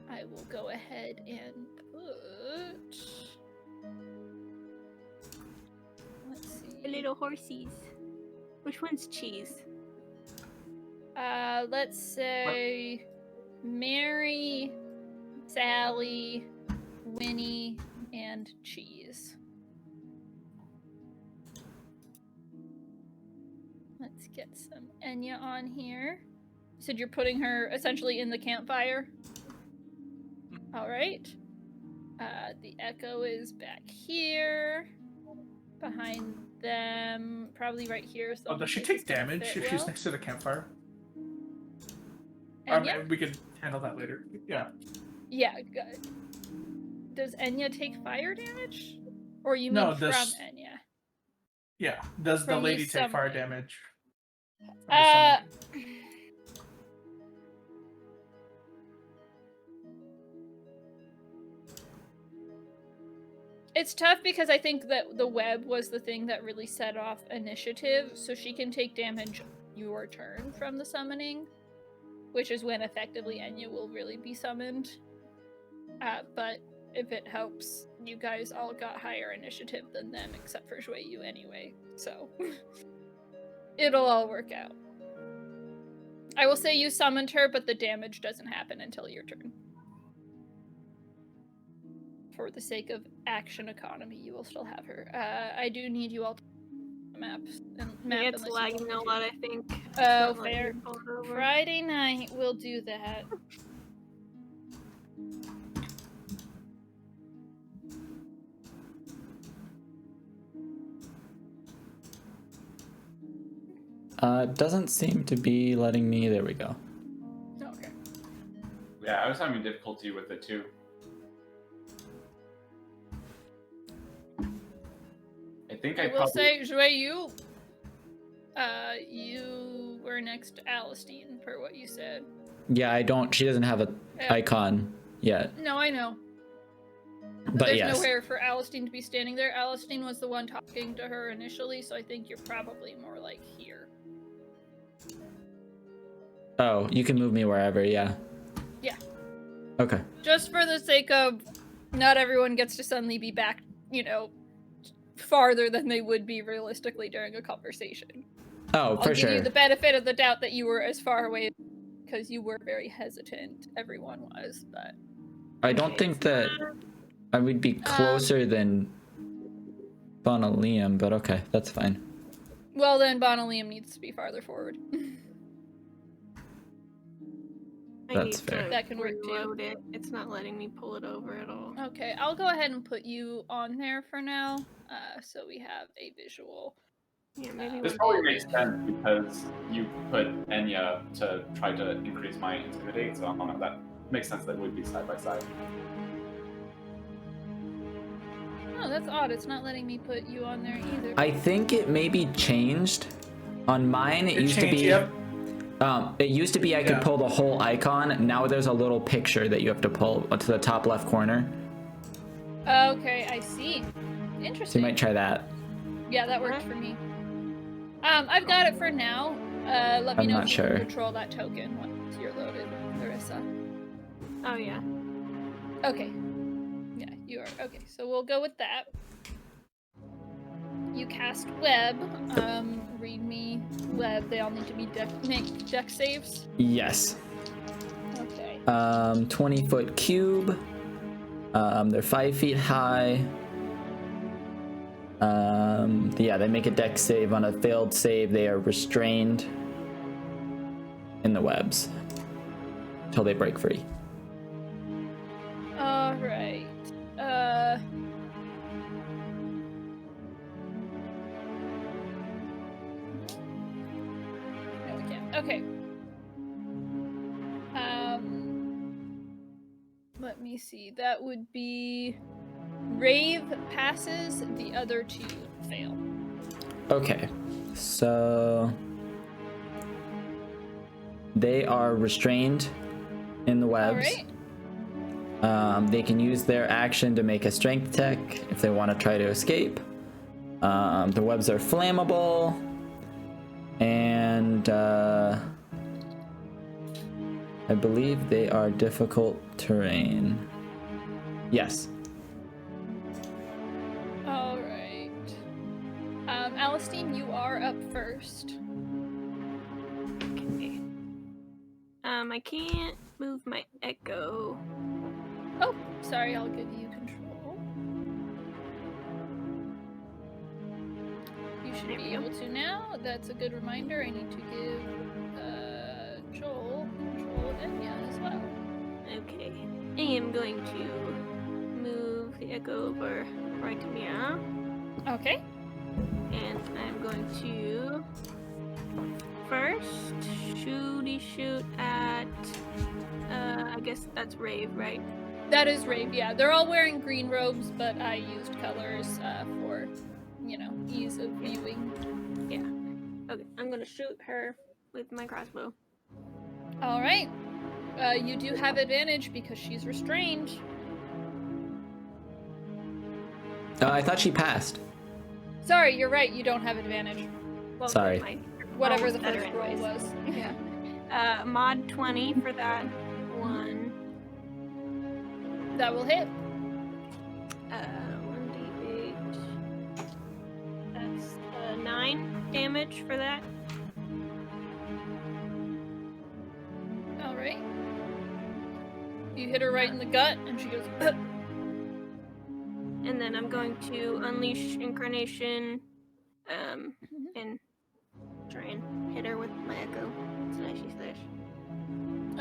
I will go ahead and put. Let's see. The little horsies. Which one's cheese? Let's say Mary, Sally, Winnie, and Cheese. Let's get some Enya on here. You said you're putting her essentially in the campfire? Alright. The Echo is back here. Behind them, probably right here. So Oh, does she take damage if she's next to the campfire? Enya? We could handle that later. Yeah. Yeah, good. Does Enya take fire damage? Or you No, mean from does- Enya? Yeah. Does the From the lady take fire summoning. damage? From the summoning? It's tough because I think that the web was the thing that really set off initiative, so she can take damage your turn from the summoning, which is when effectively Enya will really be summoned. But if it helps, you guys all got higher initiative than them, except for Shui Yu anyway, so it'll all work out. I will say you summoned her, but the damage doesn't happen until your turn. For the sake of action economy, you will still have her. I do need you all to maps and map. Yeah, it's unless you lagging want a me lot, to. I think. It's Oh, not letting fair. me pull it over. Friday night, we'll do that. Doesn't seem to be letting me. There we go. Okay. Yeah, I was having difficulty with it too. I think I I will probably... say, Shui Yu, you were next to Alistine for what you said. Yeah, I don't. She doesn't have a Yeah. icon yet. No, I know. But There's yes. nowhere for Alistine to be standing there. Alistine was the one talking to her initially, so I think you're probably more like here. Oh, you can move me wherever. Yeah. Yeah. Okay. Just for the sake of not everyone gets to suddenly be back, farther than they would be realistically during a conversation. Oh, I'll for give sure. you the benefit of the doubt that you were as far away because you were very hesitant. Everyone was, but I don't think that I would be closer than Bonalium, but okay, that's fine. well then Bonalium needs to be farther forward. I That's need fair. to That can work too. reload it. It's not letting me pull it over at all. Okay, I'll go ahead and put you on there for now, so we have a visual. Yeah, maybe This one probably day. makes sense because you put Enya to try to increase my intimidate, so I don't know, that makes sense that it would be side by side. Oh, that's odd. It's not letting me put you on there either. I think it maybe changed. On mine, it used to changed, be. yep. It used to be I could Yeah. pull the whole icon. Now there's a little picture that you have to pull to the top left corner. Okay, I see. So you Interesting. might try that. Yeah, that worked for me. I've got it for now. Let me I'm know not if you sure. can control that token once you're loaded, Larissa. Oh yeah. Okay. Yeah, you are. Okay, so we'll go with that. You cast web. Read me web. They all need to be make deck saves. Yes. Okay. 20-foot cube. They're 5 feet high. Yeah, they make a deck save. On a failed save, they are restrained in the webs until they break free. All right. No, we can't. Okay. Let me see. That would be Rave passes, the other two fail. Okay, so they are restrained in the webs. All right. They can use their action to make a strength check if they want to try to escape. The webs are flammable, and I believe they are difficult terrain. Yes. All right. Alistine, you are up first. Okay. I can't move my echo. Oh, sorry, I'll give you control. You should There be we go. able to now. That's a good reminder. I need to give Joel control of Enya as well. Okay. I am going to move the echo over right here. Okay. And I'm going to first shoot at I guess that's Rave, right? That is Rave, yeah. They're all wearing green robes, but I used colors for, ease of viewing. Okay, I'm gonna shoot her with my crossbow. All right. You do have advantage because she's restrained. I thought she passed. Sorry, you're right. You don't have advantage. Well, Sorry. my Whatever roll the was better first roll anyways. was. Yeah. Mod 20 for that one. That will hit. 1d8. That's 9 damage for that. All right. You hit her right in the gut, and she goes. And then I'm going to unleash incarnation, and try and hit her with my echo. Slashy slash.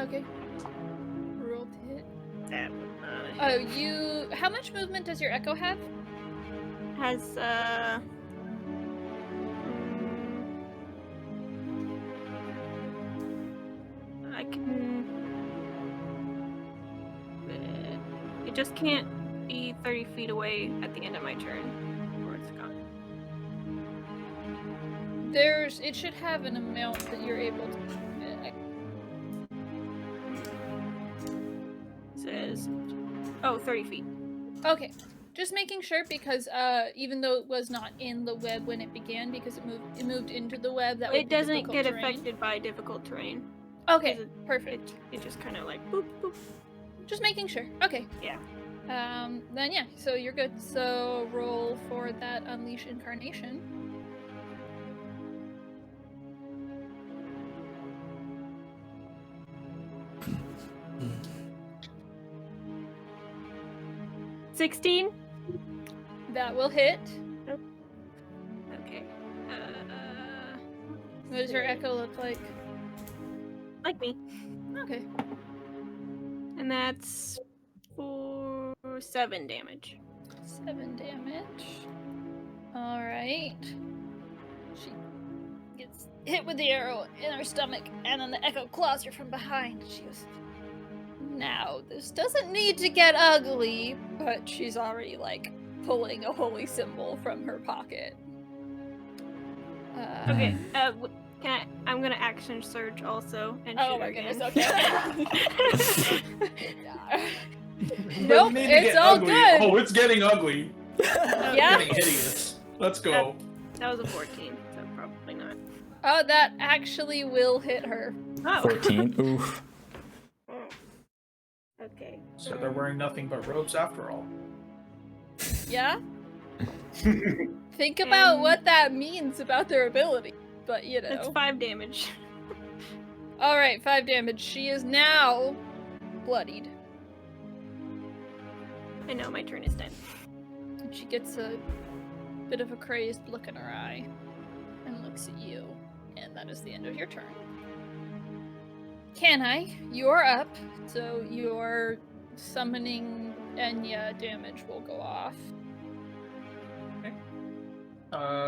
Okay. Roll to hit. That Oh, you. How much movement does your echo have? has I can. It just can't be 30 feet away at the end of my turn, or it's gone. It should have an amount that you're able to. It says, 30 feet. Okay. Just making sure because even though it was not in the web when it began, because it moved into the web, that would It be doesn't difficult get terrain. affected by difficult terrain. Okay, 'cause perfect. It just kind of like boop boop. Just making sure. Okay. Yeah. Then yeah, so you're good. So roll for that unleash incarnation. Mm. 16. That will hit. Okay. What does your echo look like? Like me. Okay. And that's for 7 damage. 7 damage. Alright. She gets hit with the arrow in her stomach, and then the echo claws her from behind. She goes, now, this doesn't need to get ugly, but she's already, pulling a holy symbol from her pocket. Okay. I'm gonna action surge also and shoot Oh my again. goodness, okay. Doesn't Nope, need to it's get all ugly. good. Oh, it's getting ugly. Yeah. Getting hideous. Let's go. That was a 14, so probably not. Oh, that actually will hit her. Oh. 14. Oof. Okay. So they're wearing nothing but robes after all. Yeah? Think about And- what that means about their ability. But, you know. That's 5 damage. Alright, 5 damage. She is now bloodied. I know, my turn is done. And she gets a bit of a crazed look in her eye and looks at you. And that is the end of your turn. You're up, so your summoning Enya damage will go off.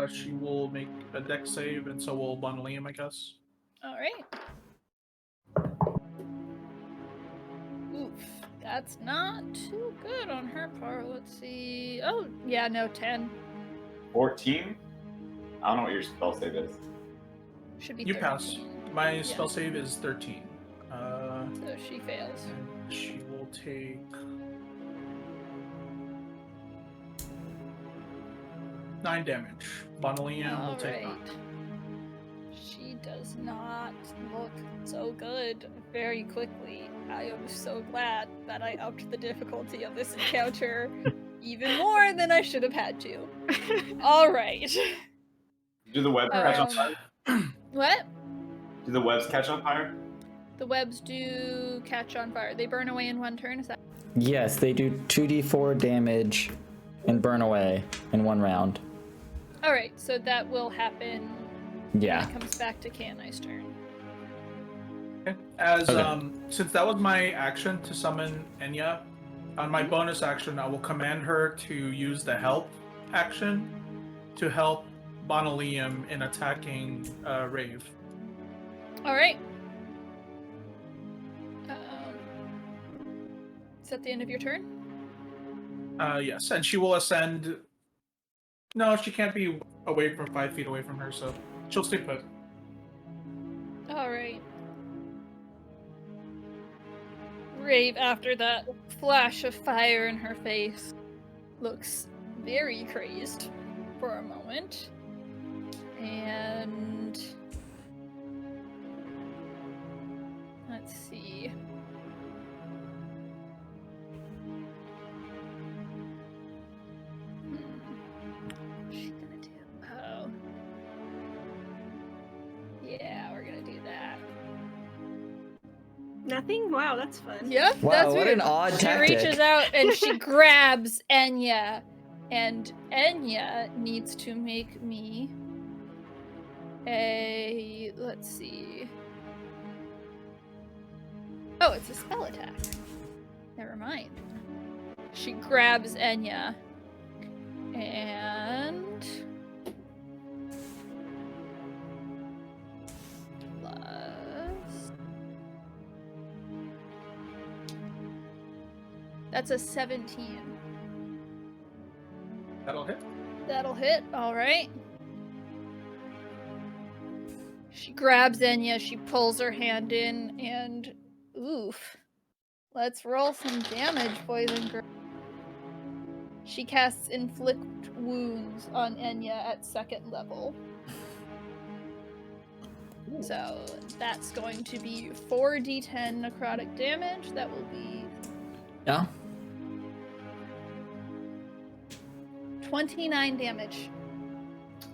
She will make a dex save, and so will Bonalium, I guess. Alright. Oof. That's not too good on her part. Let's see. Oh, yeah, no, 10. 14? I don't know what your spell save is. Should be You 13. pass. My Yeah. spell save is 13. So she fails. And she will take 9 damage. Bonalium will take 9. Alright. She does not look so good very quickly. I am so glad that I upped the difficulty of this encounter even more than I should have had to. Alright. Do the webs catch on fire? What? Do the webs catch on fire? The webs do catch on fire. They burn away in one turn, is that? Yes, they do 2d4 damage and burn away in 1 round. Alright, so that will happen Yeah. when it comes back to Kanai's turn. Okay. As Okay. Since that was my action to summon Enya, on my bonus action, I will command her to use the help action to help Bonalium in attacking Rave. Alright. Is that the end of your turn? Yes, and she will ascend. No, she can't be away from 5 feet away from her, so she'll stay put. Alright. Rave, after that flash of fire in her face, looks very crazed for a moment. And let's see. What's she gonna do? Oh. Yeah, we're gonna do that. Nothing? Wow, that's fun. Yep, Wow, that's what weird. an odd She tactic. reaches out and she grabs Enya, and Enya needs to make me a, let's see. Oh, it's a spell attack. Never mind. She grabs Enya and plus, that's a 17. That'll hit. That'll hit, alright. She grabs Enya, she pulls her hand in, and oof. Let's roll some damage, boys and girls. She casts Inflict Wounds on Enya at 2nd level. So that's going to be 4d10 necrotic damage. That will be Yeah. 29 damage.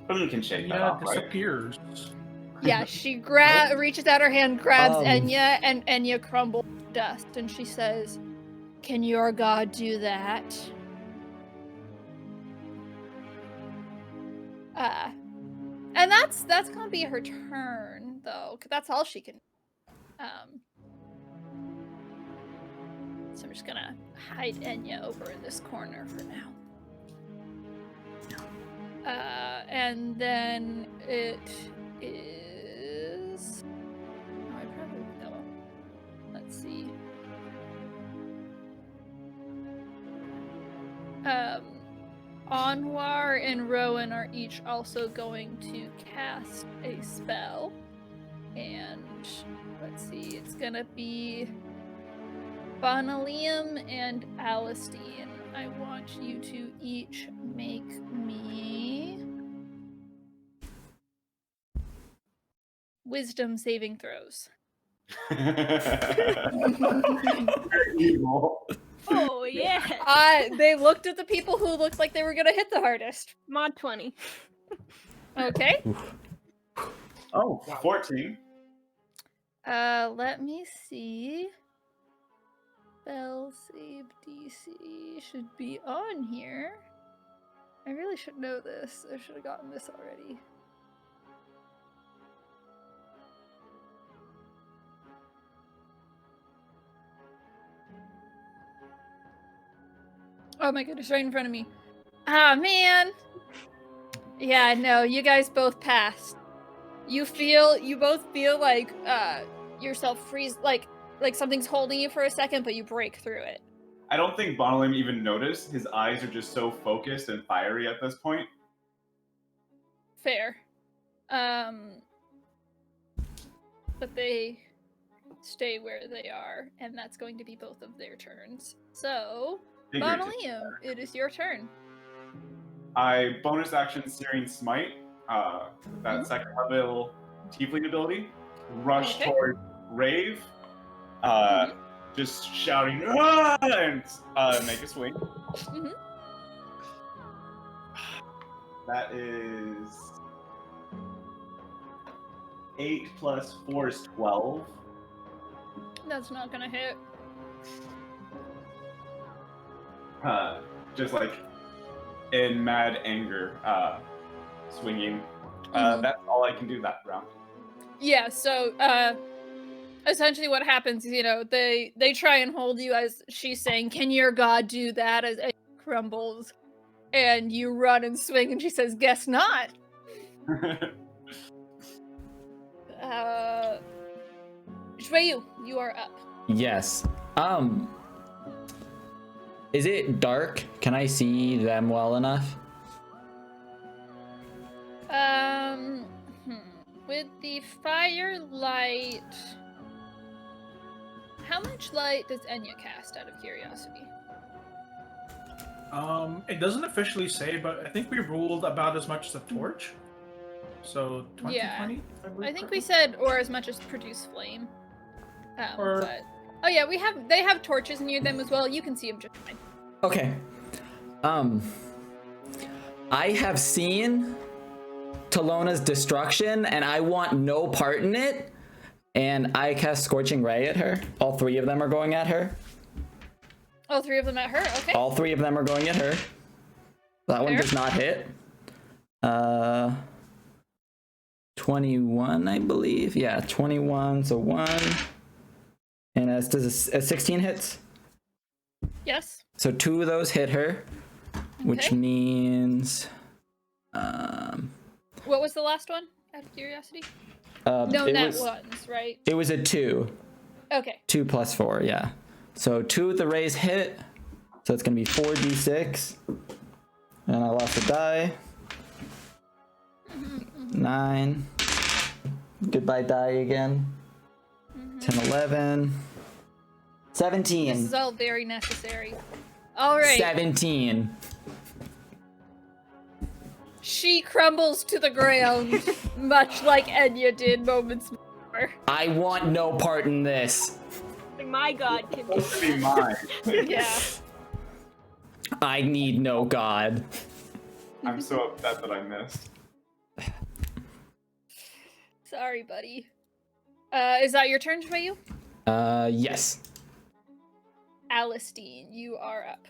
Boom can shake that Enya off, right? disappears. Yeah, she reaches out her hand, grabs Um. Enya, and Enya crumbles to dust, and she says, "Can your god do that?" And that's gonna be her turn, though, 'cause that's all she can. So I'm just gonna hide Enya over in this corner for now. And then it is. Oh, I probably no. Let's see. Anwar and Rowan are each also going to cast a spell. And let's see, it's gonna be Bonalium and Alistine. I want you to each make me wisdom saving throws. Very evil. Oh yeah. They looked at the people who looked like they were gonna hit the hardest. Mod 20. Okay. Oh, 14. Let me see. Spell save DC should be on here. I really should know this. I should have gotten this already. Oh my goodness, right in front of me. Ah, man. Yeah, no, you guys both passed. You both feel like, yourself freeze, like something's holding you for a second, but you break through it. I don't think Bonalim even noticed. His eyes are just so focused and fiery at this point. Fair. But they stay where they are, and that's going to be both of their turns. So, Bonalium, it is your turn. I bonus action Searing Smite, that second level Tiefling ability, rush toward Rave, just shouting, "Ah!" and make a swing. That is 8 plus 4 is 12. That's not gonna hit. Just like in mad anger, swinging. That's all I can do that round. Yeah, so essentially what happens is, they try and hold you as she's saying, "Can your god do that?" as it crumbles, and you run and swing, and she says, "Guess not." Shreyu, you are up. Yes. Is it dark? Can I see them well enough? With the firelight, how much light does Enya cast, out of curiosity? It doesn't officially say, but I think we ruled about as much as a torch. So 20, Yeah. 20? I think we said, or as much as produce flame. Or- But oh yeah, they have torches near them as well. You can see them just fine. Okay. I have seen Talona's destruction, and I want no part in it. And I cast Scorching Ray at her. All three of them are going at her. All three of them at her. Okay. All three of them are going at her. That one Fair. does not hit. 21, I believe. Yeah, 21. So 1. And does a 16 hits? Yes. So 2 of those hit her, which Okay. means What was the last one, out of curiosity? No, it net was, ones, right? it was a 2. Okay. 2 plus 4, yeah. So 2 with the raise hit. So it's gonna be 4d6. And I lost a die. 9. Goodbye die again. 10, 11. 17. This is all very necessary. All right. 17. She crumbles to the ground, much like Enya did moments before. I want no part in this. My god can do Supposed to be mine. Yeah. I need no god. I'm so upset that I missed. Sorry, buddy. Is that your turn, Shreyu? Yes. Alistine, you are up.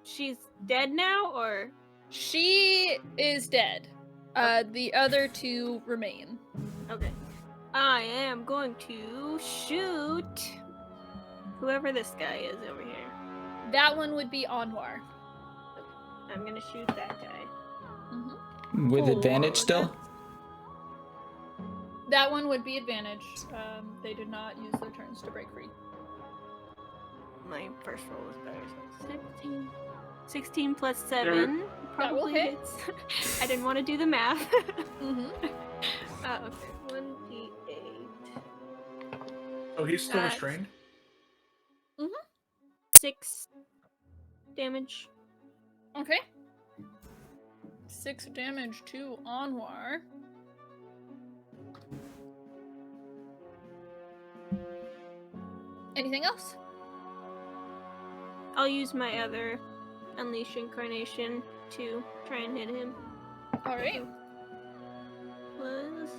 She's dead now, or? She is dead. The other two remain. Okay. I am going to shoot whoever this guy is over here. That one would be Anwar. I'm gonna shoot that guy. With advantage still? That one would be advantage. They did not use their turns to break free. My first roll was better, so 16. 16 plus 7 That will probably hit. hits. I didn't want to do the math. Mm-hmm. Okay, 1d8. So he's still restrained? 6 damage. Okay. 6 damage to Anwar. Anything else? I'll use my other Unleash Incarnation to try and hit him. All right. Was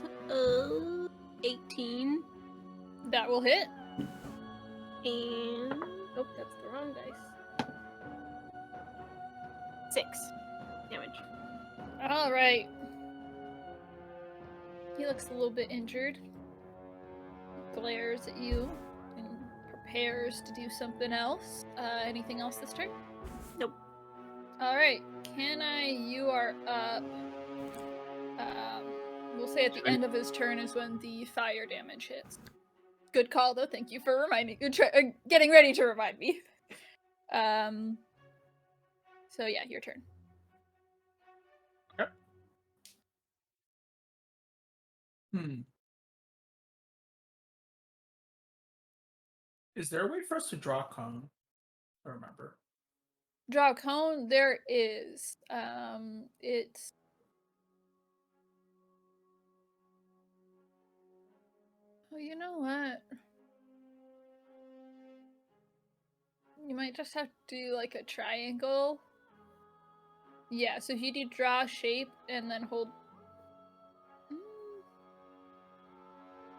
18 That will hit. and oh, that's the wrong dice. 6 damage. All right. He looks a little bit injured. Glares at you and prepares to do something else. Anything else this turn? Nope. All right. You are up. We'll say at the end of his turn is when the fire damage hits. Good call, though. Thank you for getting ready to remind me. So yeah, your turn. Is there a way for us to draw a cone? I remember. Draw a cone. There is. It's. Oh, you know what? You might just have to do like a triangle. Yeah, so if you do draw shape and then hold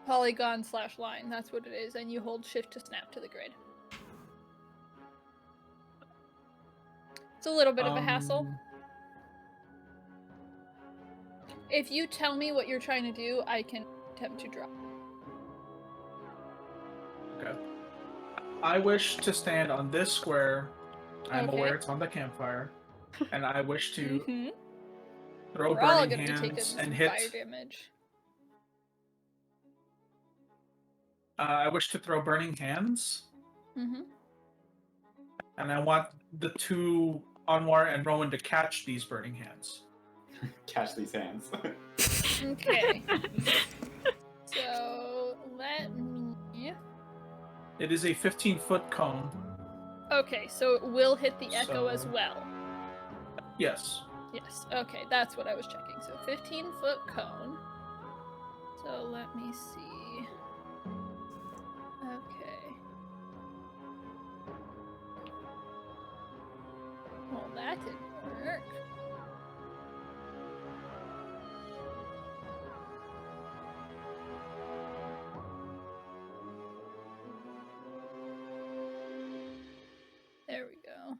polygon/line, that's what it is, and you hold shift to snap to the grid. It's a little bit of a hassle. If you tell me what you're trying to do, I can attempt to draw. Okay. I wish to stand on this square. I'm Okay. aware it's on the campfire. And I wish to Mm-hmm. throw We're all burning going to be taking hands some and hit. fire damage. I wish to throw burning hands. Mm-hmm. And I want the two Anwar and Rowan to catch these burning hands. Catch these hands. Okay. So let me. It is a 15-foot cone. Okay, so it will hit the echo as So- well. Yes. Yes. Okay, that's what I was checking. So 15-foot cone. So let me see. Okay. Well, that didn't work. There we go.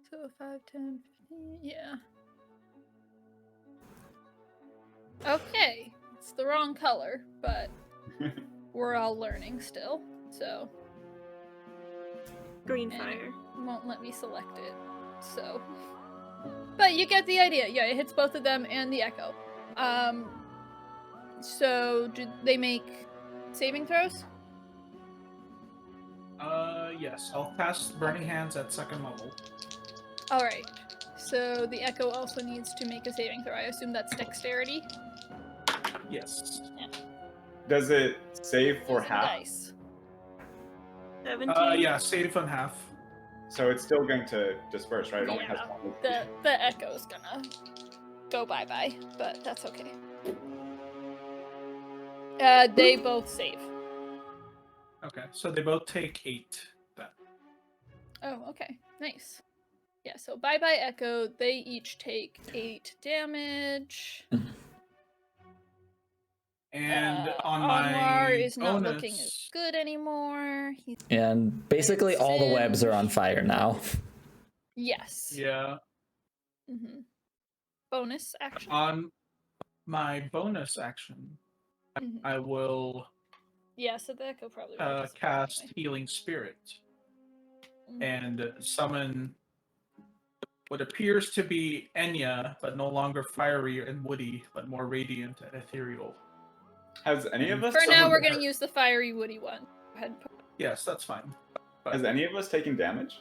So 5, 10, 15, yeah. Okay, it's the wrong color, but we're all learning still, so Green And- fire. won't let me select it. So, but you get the idea. Yeah, it hits both of them and the echo. So do they make saving throws? Yes. I'll cast burning hands at second level. All right. So the echo also needs to make a saving throw. I assume that's dexterity. Yes. Does it save for Using half? dice. 17. Yeah, save on half. So it's still going to disperse, right? It only has Yeah, one. the echo's gonna go bye-bye, but that's okay. They both save. Okay, so they both take 8 then. Oh, okay. Nice. Yeah, so bye-bye echo. They each take 8 damage. And on my Anwar is not bonus, looking as good anymore. He's... And basically all the webs are on fire now. Yes. yeah, Mm-hmm. Bonus action. on my bonus action, Mhm. I will Yeah, so the echo probably won't disappear cast anyway. Healing Spirit Mhm. and summon what appears to be Enya, but no longer fiery and woody, but more radiant and ethereal. Has any of us? For now, Someone we're hurt. going to use the fiery woody one. Go ahead. Yes, that's fine. Has any of us taken damage?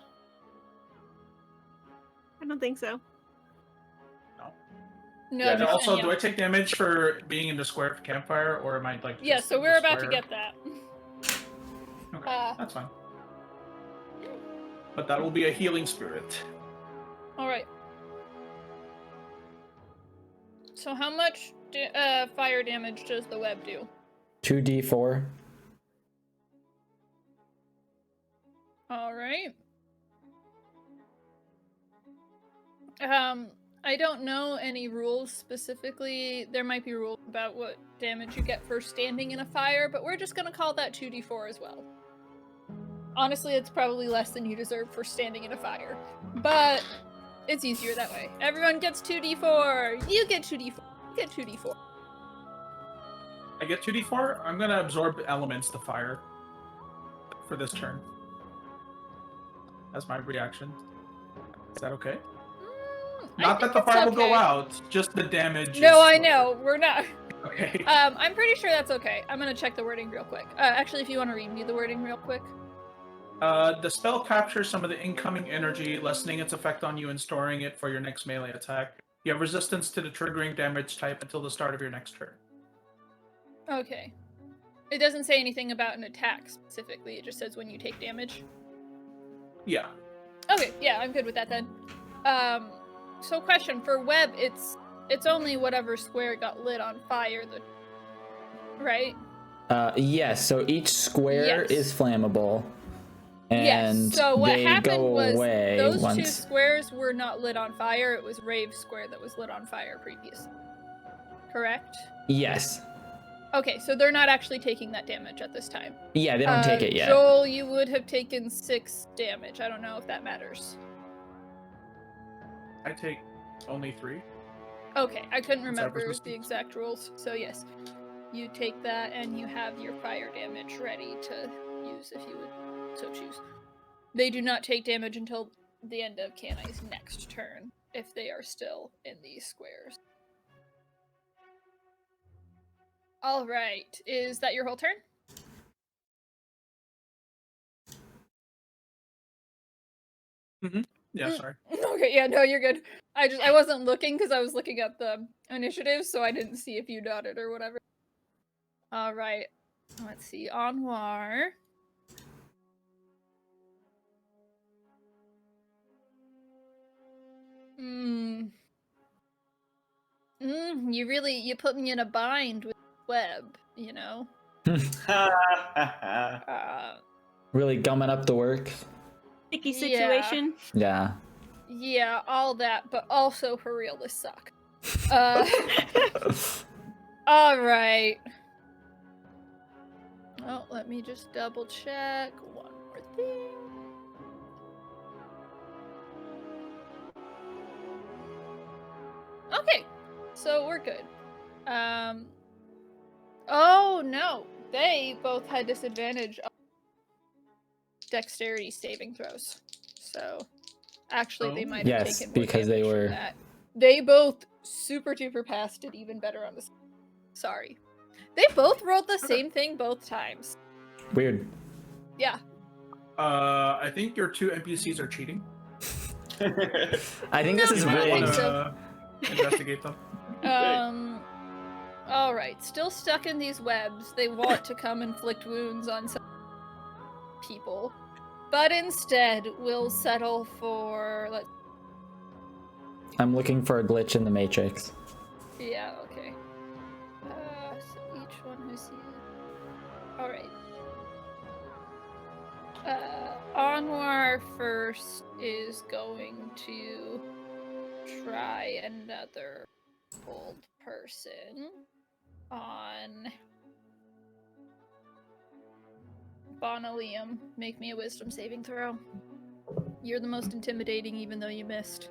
I don't think so. No, Yeah, And just also, Enya. do I take damage for being in the square of campfire, or am I like? Yeah, just so in we're the about to square? get that. Okay, that's fine. But that will be a healing spirit. All right. So how much fire damage does the web do? 2d4. All right. I don't know any rules specifically. There might be rules about what damage you get for standing in a fire, but we're just gonna call that 2d4 as well. Honestly, it's probably less than you deserve for standing in a fire, but it's easier that way. Everyone gets 2d4. You get 2d4. You get 2d4. I get 2d4. I'm gonna absorb elements to fire for this turn. That's my reaction. Is that okay? Not that the fire will go out, just the damage. No, I know. We're not. Okay. I'm pretty sure that's okay. I'm gonna check the wording real quick. Actually, if you want to read me the wording real quick. The spell captures some of the incoming energy, lessening its effect on you and storing it for your next melee attack. You have resistance to the triggering damage type until the start of your next turn. Okay. It doesn't say anything about an attack specifically. It just says when you take damage. Yeah. Okay, yeah, I'm good with that then. So question for web, it's only whatever square got lit on fire, right? Yes. So each square is flammable. And yes. So what happened was those once... 2 squares were not lit on fire. It was Rave's square that was lit on fire previously. Correct? Yes. Okay, so they're not actually taking that damage at this time. Yeah, they don't take it yet. Joel, you would have taken 6 damage. I don't know if that matters. I take only 3. Okay, I couldn't remember the exact rules. So yes, you take that and you have your fire damage ready to use if you would so choose. They do not take damage until the end of Kanai's next turn if they are still in these squares. All right, is that your whole turn? Mm-hmm. Yeah, sorry. Okay, yeah, no, you're good. I wasn't looking because I was looking at the initiative, so I didn't see if you nodded or whatever. All right, let's see, Anwar. You put me in a bind with web, you know? Really gumming up the work. Sticky situation. Yeah. Yeah, all that, but also for real, this sucks. All right. Oh, let me just double check one more thing. Okay, so we're good. Oh no, they both had disadvantage on dexterity saving throws. So, actually, they might have taken more because they damage were. from that. They both super duper passed it even better on this. Sorry, they both rolled the same thing both times. Weird. Yeah. I think your 2 NPCs are cheating. I think this is rigged. Investigate them. All right, still stuck in these webs. They want to come inflict wounds on some people, but instead will settle for. I'm looking for a glitch in the matrix. Yeah. Okay. So each one who sees. All right. Anwar first is going to try another bold person on Bonalium. Make me a wisdom saving throw. You're the most intimidating even though you missed.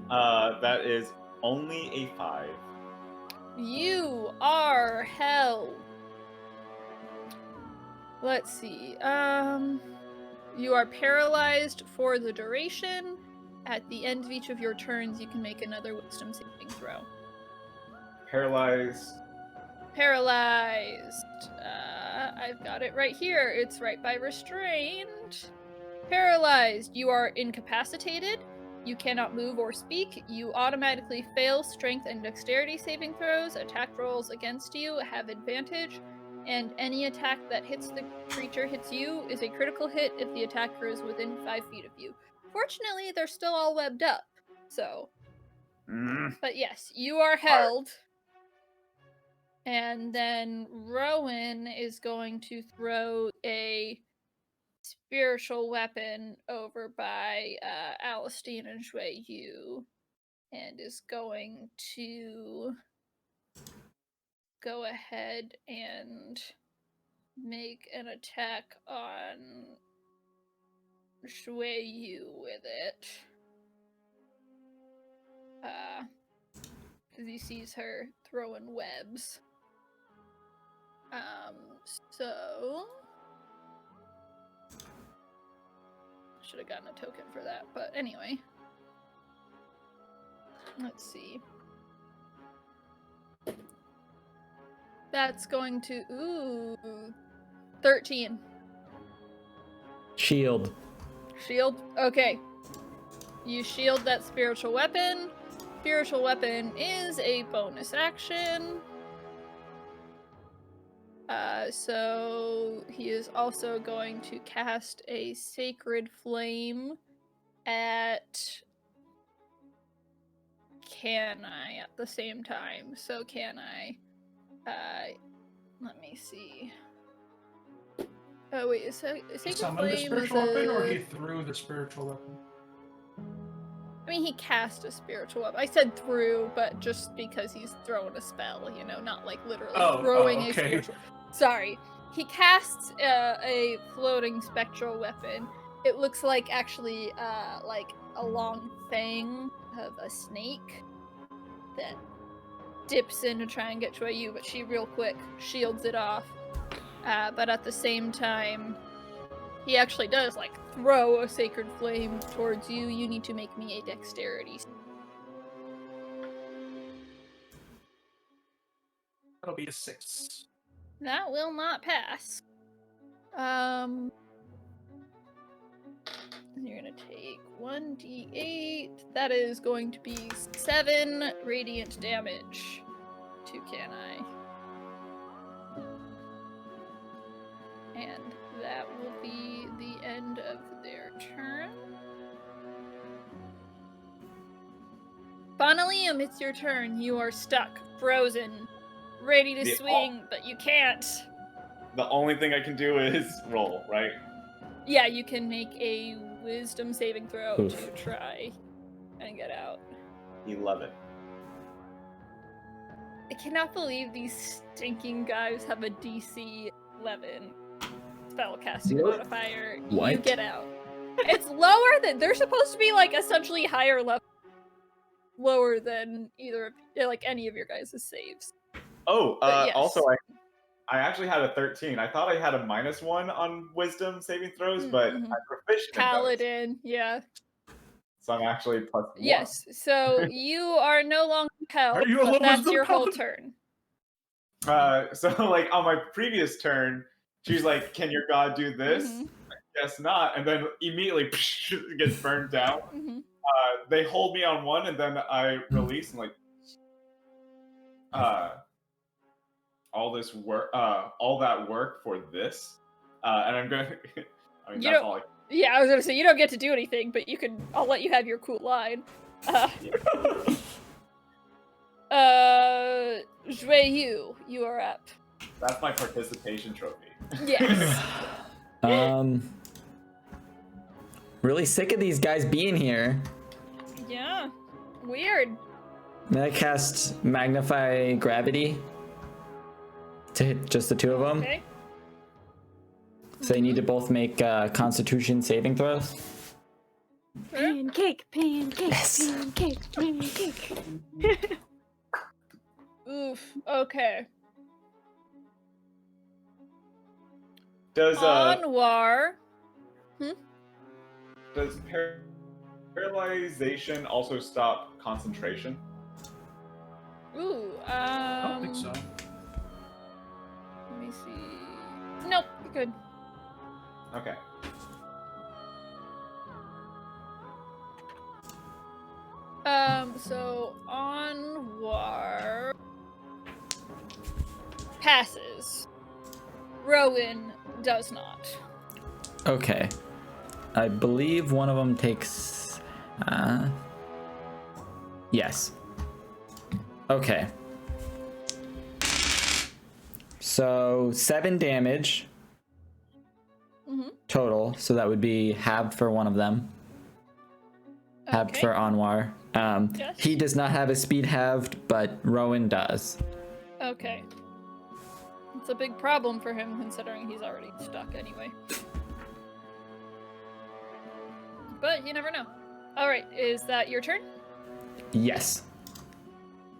That is only a 5. You are hell. Let's see. You are paralyzed for the duration. At the end of each of your turns, you can make another wisdom saving throw. Paralyzed. I've got it right here. It's right by restrained. Paralyzed. You are incapacitated. You cannot move or speak. You automatically fail strength and dexterity saving throws. Attack rolls against you have advantage. And any attack that hits the creature hits you is a critical hit if the attacker is within 5 feet of you. Fortunately, they're still all webbed up, so. But yes, you are held. And then Rowan is going to throw a spiritual weapon over by Alistine and Shui Yu, and is going to go ahead and make an attack on Shui Yu with it. Because he sees her throwing webs. So should have gotten a token for that, but anyway. Let's see. That's going to 13. Shield. Shield? Okay. You shield that spiritual weapon. Spiritual weapon is a bonus action. So he is also going to cast a sacred flame at Canai at the same time. So Canai, let me see. Oh wait, is sacred He summoned the flame spiritual is weapon, or he threw the spiritual weapon? I mean, he cast a spiritual weapon. I said through, but just because he's throwing a spell, you know, not like literally throwing a okay. spiritual. Sorry. He casts a floating spectral weapon. It looks like actually like a long fang of a snake that dips in to try and get to you, but she real quick shields it off. But at the same time, he actually does like throw a sacred flame towards you. You need to make me a dexterity. That'll be a 6. That will not pass. You're gonna take 1d8. That is going to be 7 radiant damage to Canai. And that will be the end of their turn. Bonalium, it's your turn. You are stuck, frozen, ready to swing, but you can't. The only thing I can do is roll, right? Yeah, you can make a wisdom saving throw Oof. to try and get out. 11. I cannot believe these stinking guys have a DC 11 spellcasting What? modifier. What? You get out. It's lower than they're supposed to be, like essentially higher level, lower than either of like any of your guys' saves. Oh, But yes. also I actually had a 13. I thought I had a -1 on wisdom saving throws, but Mhm. I'm proficient in those. Paladin, yeah. So I'm actually +1. Yes, so you are no longer held, Are you a but low that's wisdom your whole paladin? turn. So like on my previous turn, she's like, "Can your god do this?" Mhm. I guess not, and then immediately gets burned down. Mhm. They hold me on one, and then I release and like all this work, all that work for this, and I'm gonna. I mean, You that's don't- all. Yeah, I was gonna say you don't get to do anything, but you can. I'll let you have your cool line. Jueyu, you are up. That's my participation trophy. Yes. Really sick of these guys being here. Yeah. Weird. I'm gonna cast Magnify Gravity to hit just the two of them. Okay. So they need to both make Constitution saving throws. Pancake, pancake, Yes. pancake, pancake. Oof. Okay. Does Anwar. does paralyzation also stop concentration? Ooh. I don't think so. Let me see. Nope. You're good. Okay. So Anwar passes. Rowan does not. Okay. I believe one of them takes. Yes. Okay. So 7 damage. total. So that would be halved for one of them. Halved Okay. for Anwar. Yes. He does not have his speed halved, but Rowan does. Okay. It's a big problem for him considering he's already stuck anyway. But you never know. Alright, is that your turn? Yes.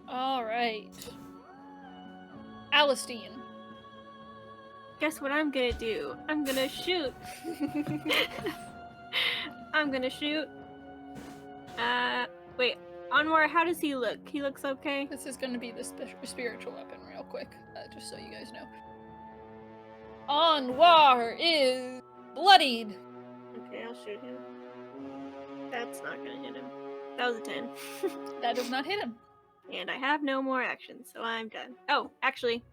Alright. Alistine. Guess what I'm gonna do? I'm gonna shoot. I'm gonna shoot. Wait. Anwar, how does he look? He looks okay? This is gonna be the spiritual weapon real quick, just so you guys know. Anwar is bloodied. Okay, I'll shoot him. That's not gonna hit him. That was a 10. That does not hit him. And I have no more actions, so I'm done. Oh, actually,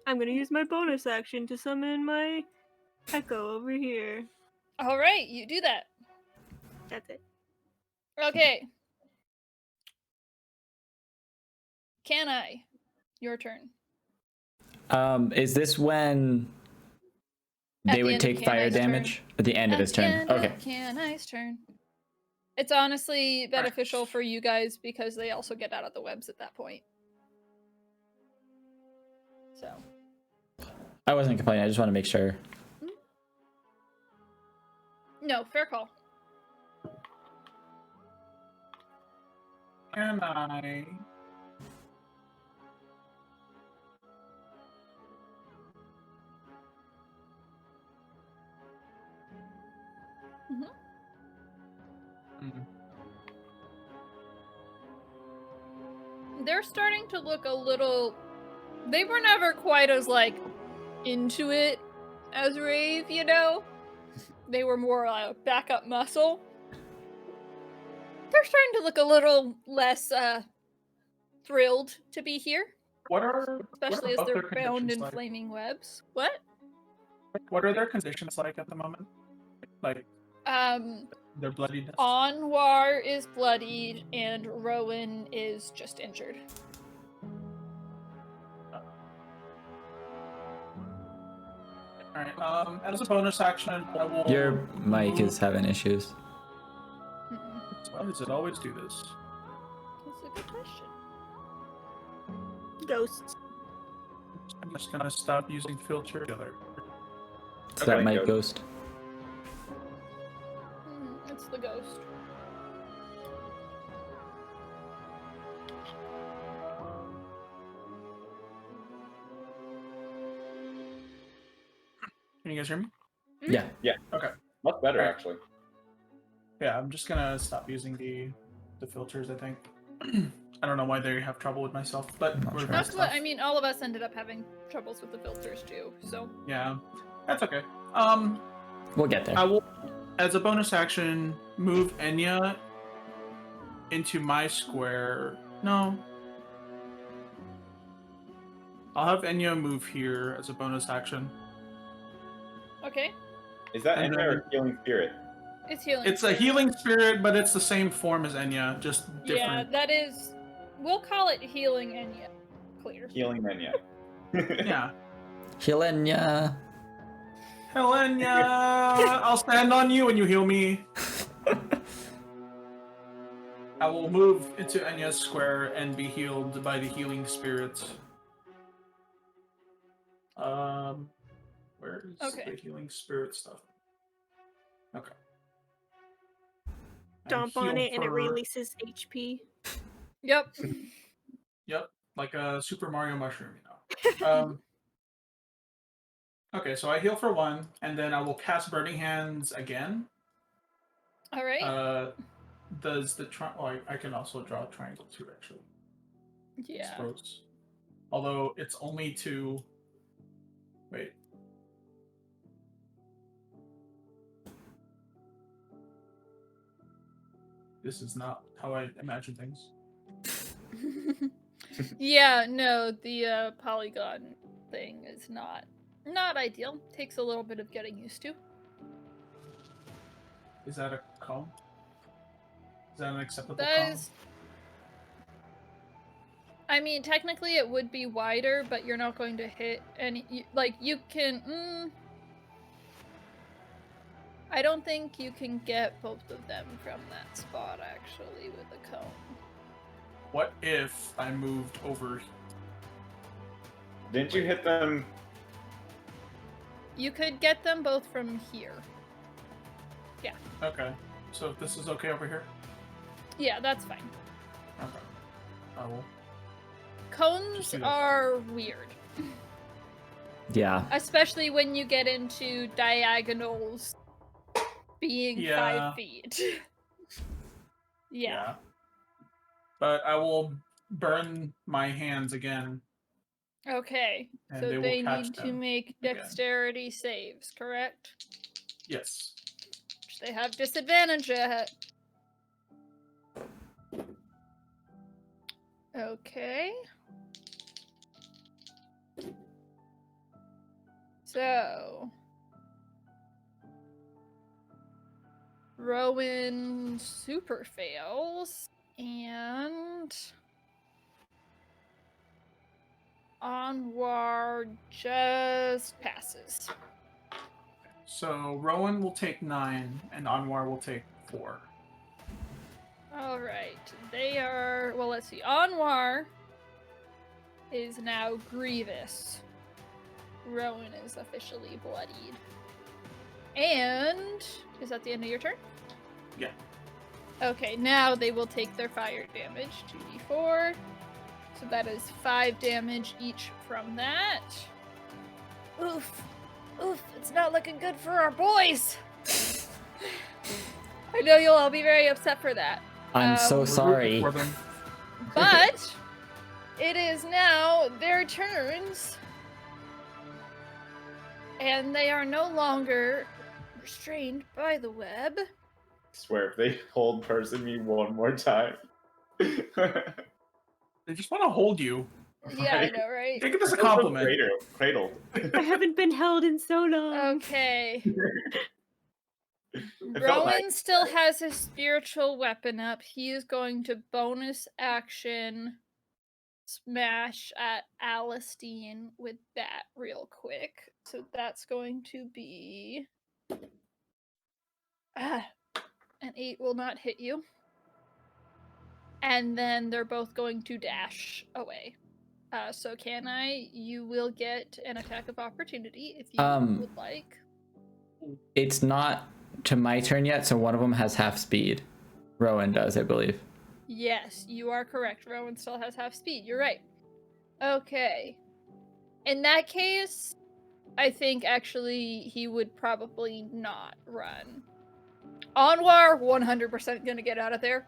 I'm gonna use my bonus action to summon my echo over here. Alright, you do that. That's it. Okay. Can I? Your turn. Is this when At they the would end of take fire Can-I's turn. damage? At the end of his turn. End of Okay. Can-I's turn. It's honestly beneficial for you guys because they also get out of the webs at that point. So. I wasn't complaining. I just want to make sure. No, fair call. Can I? They're starting to look a little... They were never quite as, like, into it as Rave, you know? They were more backup muscle. They're starting to look a little less, thrilled to be here. Especially as they're bound in flaming webs. What? What are their conditions like at the moment? Like, their bloodiness? Anwar is bloodied and Rowan is just injured. Alright, as a bonus action, I will... Your mic is having issues. Why does it always do this? That's a good question. Ghosts. I'm just gonna stop using filter. It's that mic ghost. It's the ghost. Can you guys hear me? Yeah. Yeah. Okay. Much better, Alright. actually. Yeah, I'm just gonna stop using the filters, I think. I don't know why they have trouble with myself, but Not we're sure. gonna That's what stop. I mean. All of us ended up having troubles with the filters too. So Yeah, that's okay. We'll get there. I will, as a bonus action, move Enya into my square. No. I'll have Enya move here as a bonus action. okay, Is that And Enya then- or Healing Spirit? it's healing. It's a healing spirit, but it's the same form as Enya, just Yeah, different. that is. We'll call it healing Enya. Clear. Healing Enya. Yeah. Helena. Helena, I'll stand on you when you heal me. I will move into Enya's square and be healed by the healing spirits. Where is Okay. the healing spirit stuff? Okay. I'm Stomp on healed it and it for- releases HP. Yep. Yep, like a Super Mario mushroom, you know. Okay, so I heal for 1, and then I will cast Burning Hands again. All right. Does the I can also draw a triangle too, actually. I Yeah. suppose. Although it's only to... Wait. This is not how I imagine things. Yeah. No, the polygon thing is not ideal. Takes a little bit of getting used to. Is that a cone? Is that an acceptable That cone? is. I mean, technically it would be wider, but you're not going to hit any. Like, you can. I don't think you can get both of them from that spot, actually, with a cone. What if I moved over? Didn't you hit them? You could get them both from here. Okay. So this is okay over here? Yeah, that's fine. Okay. I will. Cones do that. are weird. Yeah. Especially when you get into diagonals being Yeah. 5 feet. Yeah. Yeah. But I will burn my hands again. Okay. And So they will they catch need to them make again. dexterity saves, correct? Yes. Which they have disadvantage at. Okay. So Rowan super fails, and Anwar just passes. So Rowan will take 9, and Anwar will take 4. All right, they are. Well, let's see. Anwar is now grievous. Rowan is officially bloodied. And is that the end of your turn? Yeah. Okay, now they will take their fire damage, 2d4. So that is 5 damage each from that. Oof. Oof, it's not looking good for our boys. I know you'll all be very upset for that. I'm so We're rooting sorry. for them. But it is now their turns. And they are no longer restrained by the web. I swear, if they hold person me one more time. They just want to hold you. Yeah, I know, right? Take it as a compliment. Cradled. I haven't been held in so long. Okay. It felt Rowan nice. still has his spiritual weapon up. He is going to bonus action smash at Alistine with that real quick. So that's going to be... an 8 will not hit you. And then they're both going to dash away. So you will get an attack of opportunity if you would like. It's not to my turn yet, so one of them has half speed. Rowan does, I believe. Yes, you are correct. Rowan still has half speed. You're right. Okay. In that case, I think actually he would probably not run. Anwar, 100% gonna get out of there.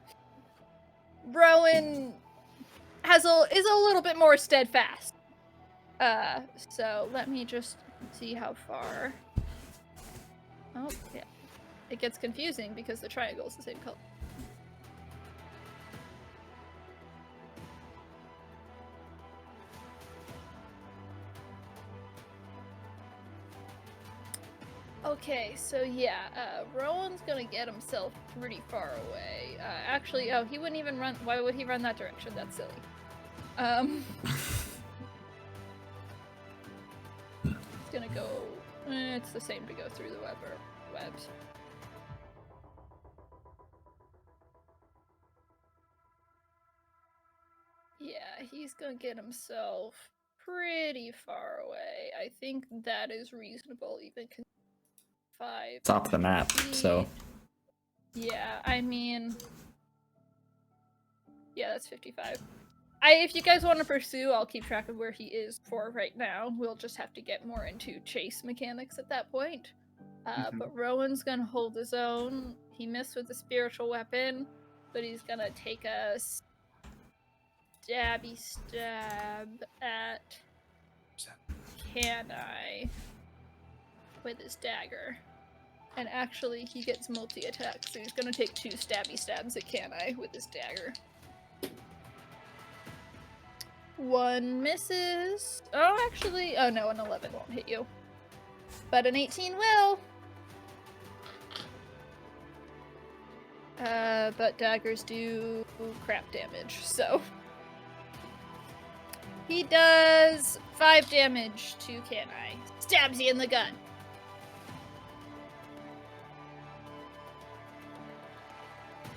Rowan is a little bit more steadfast. So let me just see how far. Oh, yeah. It gets confusing because the triangle is the same color. Okay, so yeah, Rowan's gonna get himself pretty far away. Actually, oh, he wouldn't even run. Why would he run that direction? That's silly. It's gonna go. It's the same to go through the webs. Yeah, he's gonna get himself pretty far away. I think that is reasonable, even 5. It's off the map, so. Yeah, I mean, yeah, that's 55. If you guys want to pursue, I'll keep track of where he is for right now. We'll just have to get more into chase mechanics at that point. But Rowan's gonna hold his own. He missed with the spiritual weapon, but he's gonna take a stabby stab at Canai with his dagger. And actually, he gets multi-attack, so he's gonna take 2 stabby stabs at Canai with his dagger. 1 misses. Oh, actually, oh no, an 11 won't hit you. But an 18 will. But daggers do crap damage, so. He does 5 damage to Canai. Stabs you in the gun.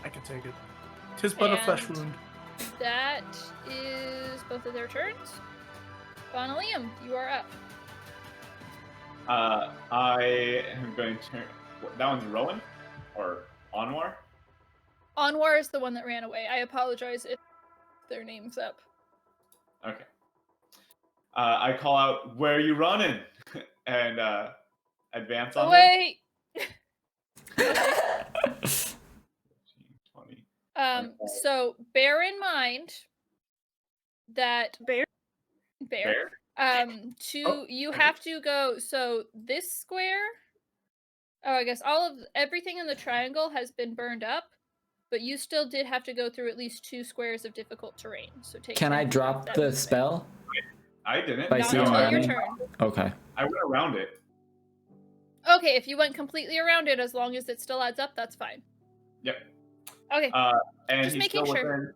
I can take it. 'Tis but a flesh And- wound. That is both of their turns. Bonalium, you are up. I am going to. That one's Rowan or Anwar. Anwar is the one that ran away. I apologize if their name's up. Okay. I call out, "Where are you running?" and advance on them. Wait. 20. So bear in mind that Bear. you have to go. So this square. Oh, I guess everything in the triangle has been burned up, but you still did have to go through at least 2 squares of difficult terrain. So take. Can I 10 drop that the movement. spell? I didn't. By Not seeing until your running? turn. Okay. I went around it. Okay, if you went completely around it, as long as it still adds up, that's fine. Yep. Okay. And Just he's making still sure.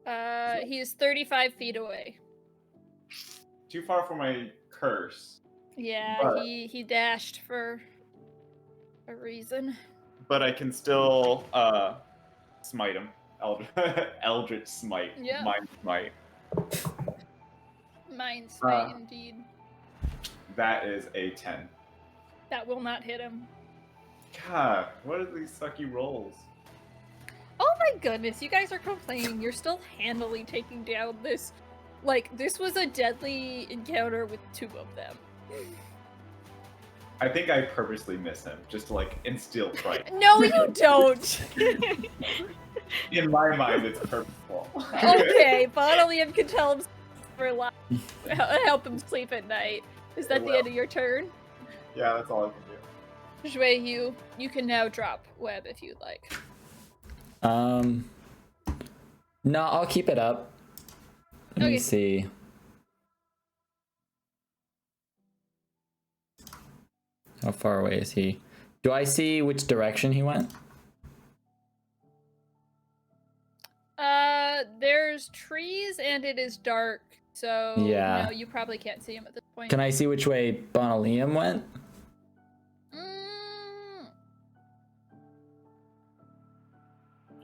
within He is 35 feet away. too far for my curse, Yeah, But- he dashed for a reason. but I can still smite him. Eldritch smite. Yeah. Mind smite. Mind smite, indeed. That is a 10. That will not hit him. God, what are these sucky rolls? Oh my goodness, you guys are complaining. You're still handily taking down this. Like, this was a deadly encounter with 2 of them. I think I purposely miss him just to like instill fright. No, you don't! In my mind, it's purposeful. Okay, Bonalium can tell him for life. Help him sleep at night. Is that the end of your turn? Yeah, that's all I can do. Zhui, you can now drop web if you'd like. No, I'll keep it up. Let me Okay. see. How far away is he? Do I see which direction he went? There's trees and it is dark, so Yeah. no, you probably can't see him at this point. Can I see which way Bonalium went?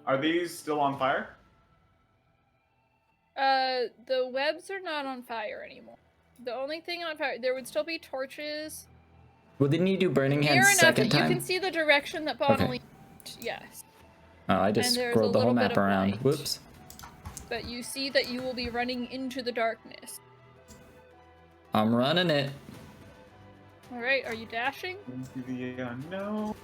Are these still on fire? The webs are not on fire anymore. The only thing on fire, there would still be torches. Well, didn't you do Burning Near Hands enough second that you time? can see the direction that Bonalium. Yes, Oh, I just and there's scrolled a the whole little bit map of around. light. Whoops. but you see that you will be running into the darkness. I'm running it. All right, are you dashing? Into the unknown.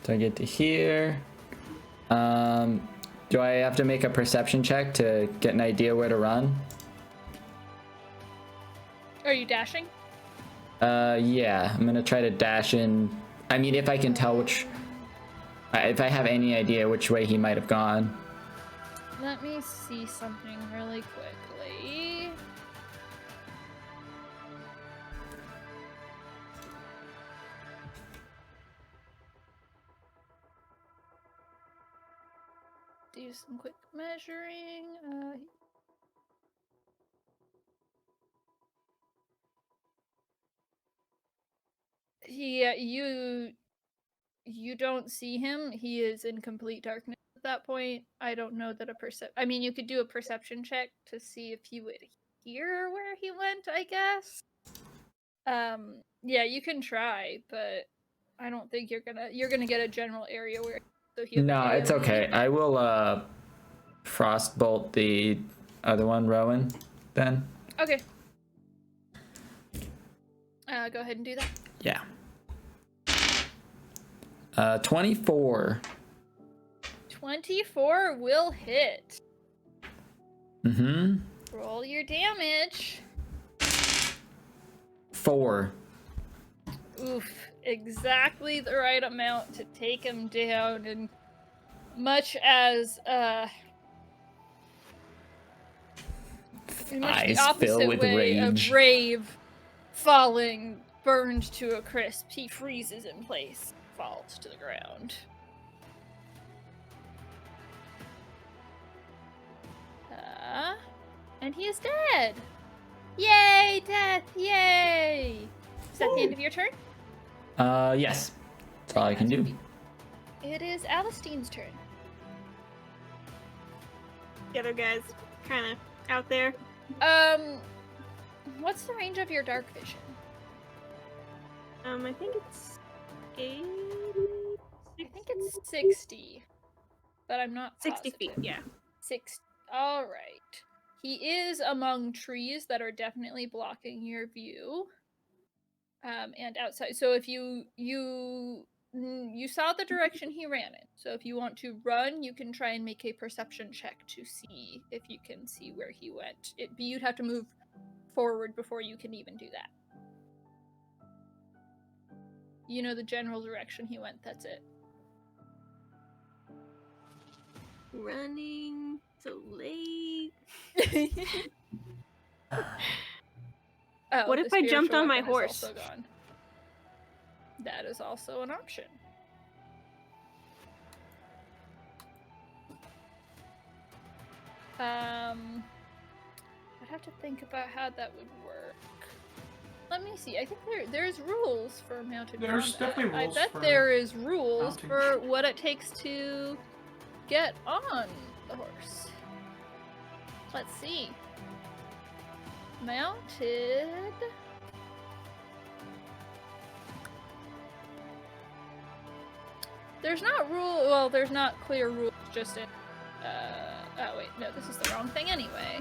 So I get to here. Do I have to make a perception check to get an idea where to run? Are you dashing? Yeah, I'm gonna try to dash in. I mean, if I can tell which, if I have any idea which way he might have gone. Let me see something really quickly. Do some quick measuring. You don't see him. He is in complete darkness at that point. I don't know that I mean, you could do a perception check to see if you would hear where he went, I guess. Yeah, you can try, but I don't think you're gonna get a general area where. So No, it's okay. I will frostbolt the other one, Rowan. Then. Okay. Go ahead and do that. Yeah. 24. 24 will hit. Mm-hmm. Roll your damage. 4. Oof, exactly the right amount to take him down, and much as in much the Eyes fill opposite with way rage. of Rave falling burned to a crisp, he freezes in place, falls to the ground. And he is dead. Yay, death! Yay! Is that the end of your turn? Yes. That's all I can do. It is Alistine's turn. The other guy's kind of out there. What's the range of your dark vision? I think it's 80. I think it's 60, but I'm not 60 feet, positive. yeah. 60. All right. He is among trees that are definitely blocking your view. And outside. So if you saw the direction he ran in. So if you want to run, you can try and make a perception check to see if you can see where he went. You'd have to move forward before you can even do that. You know the general direction he went, that's it. Running so late. Oh, What the if I jumped spiritual on my weapon is horse? also gone. That is also an option. I'd have to think about how that would work. Let me see. I think there's rules for mounted There's combat. definitely rules I bet for there is rules mounting. for what it takes to get on the horse. Let's see. Mounted. There's not there's not clear rules just in oh wait, no, this is the wrong thing anyway.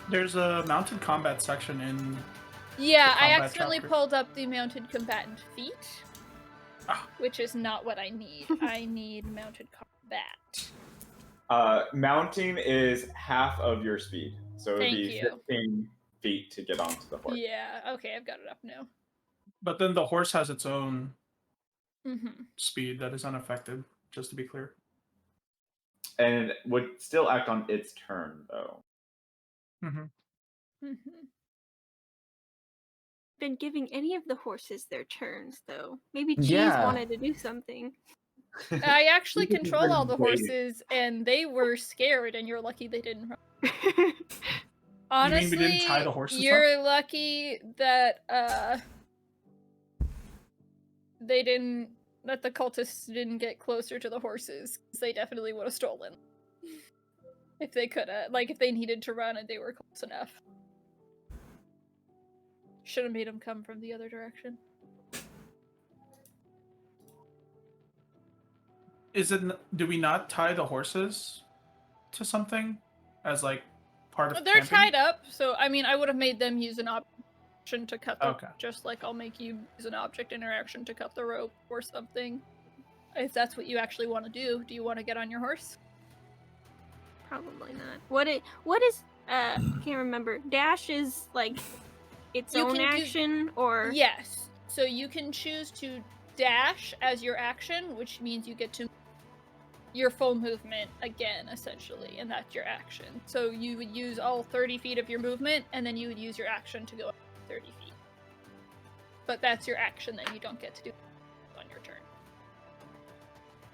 There's a mounted combat section in. Yeah, I combat accidentally chapter. pulled up the mounted combatant feat, Ah. which is not what I need. I need mounted combat. Mounting is half of your speed, so it would Thank be you. 15 feet to get onto the horse. Yeah, okay, I've got it up now. But then the horse has its own Mm-hmm. speed that is unaffected, just to be clear. And would still act on its turn, though. Mm-hmm. Mm-hmm. Been giving any of the horses their turns, though. Maybe Cheese Yeah. wanted to do something. I actually You can control bring all the waiting. horses, and they were scared, and you're lucky they didn't run. You Honestly, mean we didn't tie the horses up? you're lucky that that the cultists didn't get closer to the horses, because they definitely would have stolen. If they could have, like, if they needed to run and they were close enough. Should have made them come from the other direction. Do we not tie the horses to something as like part of They're camping? tied up, so I mean, I would have made them use an option to cut the Okay. just like I'll make you use an object interaction to cut the rope or something. If that's what you actually want to do. Do you want to get on your horse? Probably not. What is can't remember. Dash is like its You own can do- action or Yes. So you can choose to dash as your action, which means you get to your full movement again, essentially, and that's your action. So you would use all 30 feet of your movement, and then you would use your action to go up 30 feet. But that's your action that you don't get to do on your turn.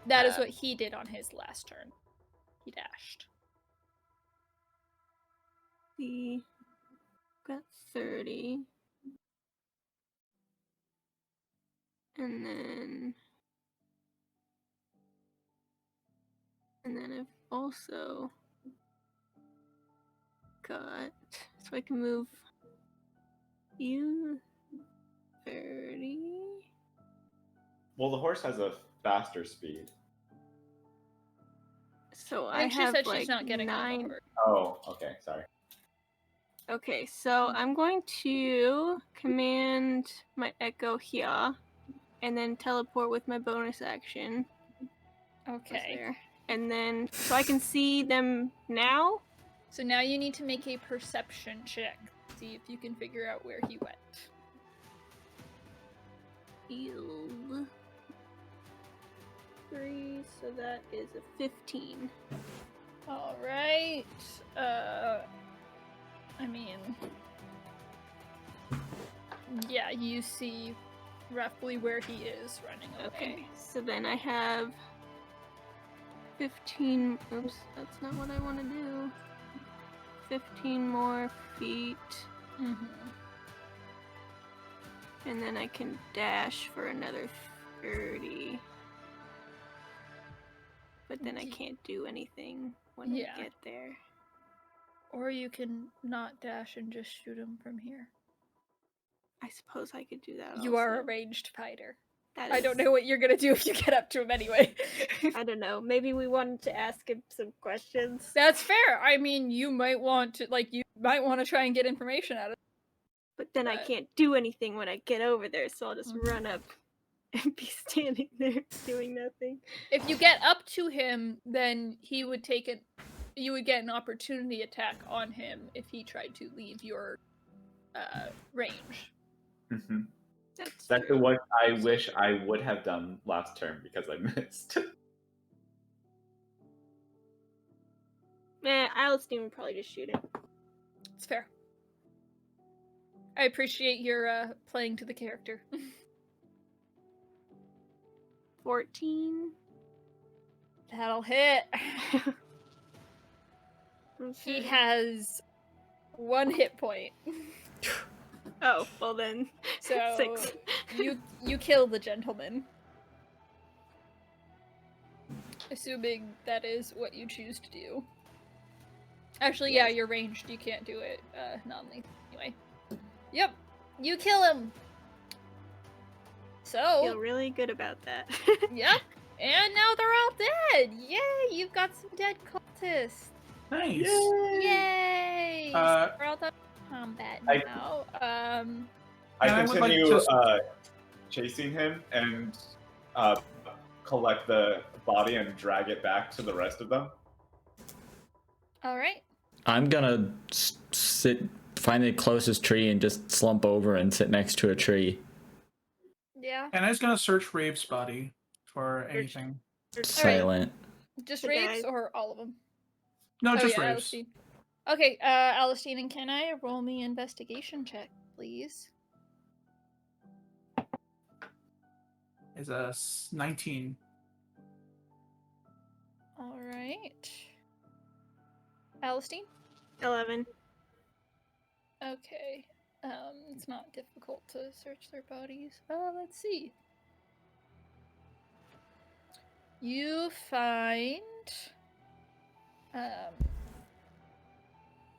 That is what he did on his last turn. He dashed. the got 30. And then I've also got, so I can move you 30. Well, the horse has a faster speed. So I think she have said like she's not getting on the 9. horse. Oh, okay, sorry. Okay, so I'm going to command my Echo here, and then teleport with my bonus action. Okay. There. And then, so I can see them now? So now you need to make a perception check. See if you can figure out where he went. Ew. 3, so that is a 15. Alright. I mean... Yeah, you see roughly where he is running away. Okay, so then I have 15. Oops, that's not what I want to do. 15 more feet. Mm-hmm. And then I can dash for another 30. But then I can't do anything when I get there. Or you can not dash and just shoot him from here. I suppose I could do that. You are a ranged fighter. I don't know what you're gonna do if you get up to him anyway. I don't know. Maybe we wanted to ask him some questions. That's fair. I mean, you might want to try and get information out of it. But then I can't do anything when I get over there, so I'll just run up and be standing there doing nothing. If you get up to him, then you would get an opportunity attack on him if he tried to leave your range. Mm-hmm. That's what I wish I would have done last turn because I missed. Alistair would probably just shoot him. It's fair. I appreciate your playing to the character. 14. That'll hit. Okay. He has 1 hit point. Oh, well then. So 6. you kill the gentleman. Assuming that is what you choose to do. Actually, yeah, you're ranged. You can't do it non-lethal anyway. Yep, you kill him. So I feel really good about that. yep, and now they're all dead. Yay! You've got some dead cultists. Nice. Yay! So we're all done with combat now. I would continue like to- chasing him and collect the body and drag it back to the rest of them. All right. I'm gonna find the closest tree and just slump over and sit next to a tree. Yeah. And I was gonna search Rave's body for anything. Silent. Just The Raves guys. or all of them? No, just yeah, Raves. Alistine. Okay, Alistine and Kenai, roll me investigation check, please. Is a 19. All right. Alistine? 11. Okay. It's not difficult to search their bodies. Let's see. You find...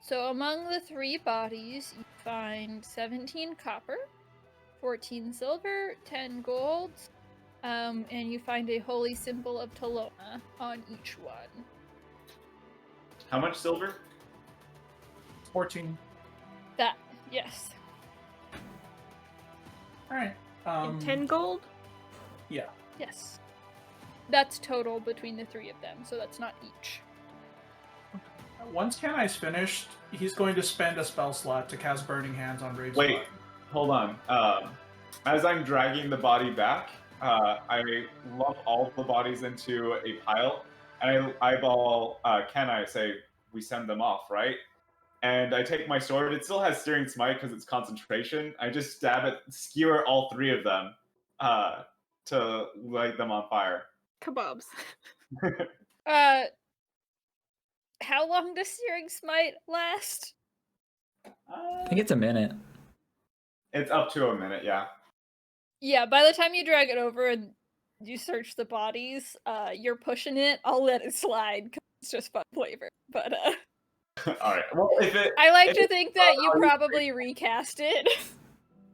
So among the 3 bodies, you find 17 copper, 14 silver, 10 gold, and you find a holy symbol of Talona on each one. How much silver? 14. Yes. Alright. And 10 gold? Yeah. Yes. That's total between the 3 of them, so that's not each. Once Kenai's finished, he's going to spend a spell slot to cast Burning Hands on Rave's Wait, body. hold on. As I'm dragging the body back, I lump all the bodies into a pile, and I eyeball Kenai, say, we send them off, right? And I take my sword. It still has Searing Smite because it's concentration. I just skewer all 3 of them to light them on fire. Kebabs. How long does Searing Smite last? I think it's a minute. It's up to a minute, yeah. Yeah, by the time you drag it over and you search the bodies, you're pushing it. I'll let it slide because it's just fun flavor. But All right. Well, I like to think that you probably recast it.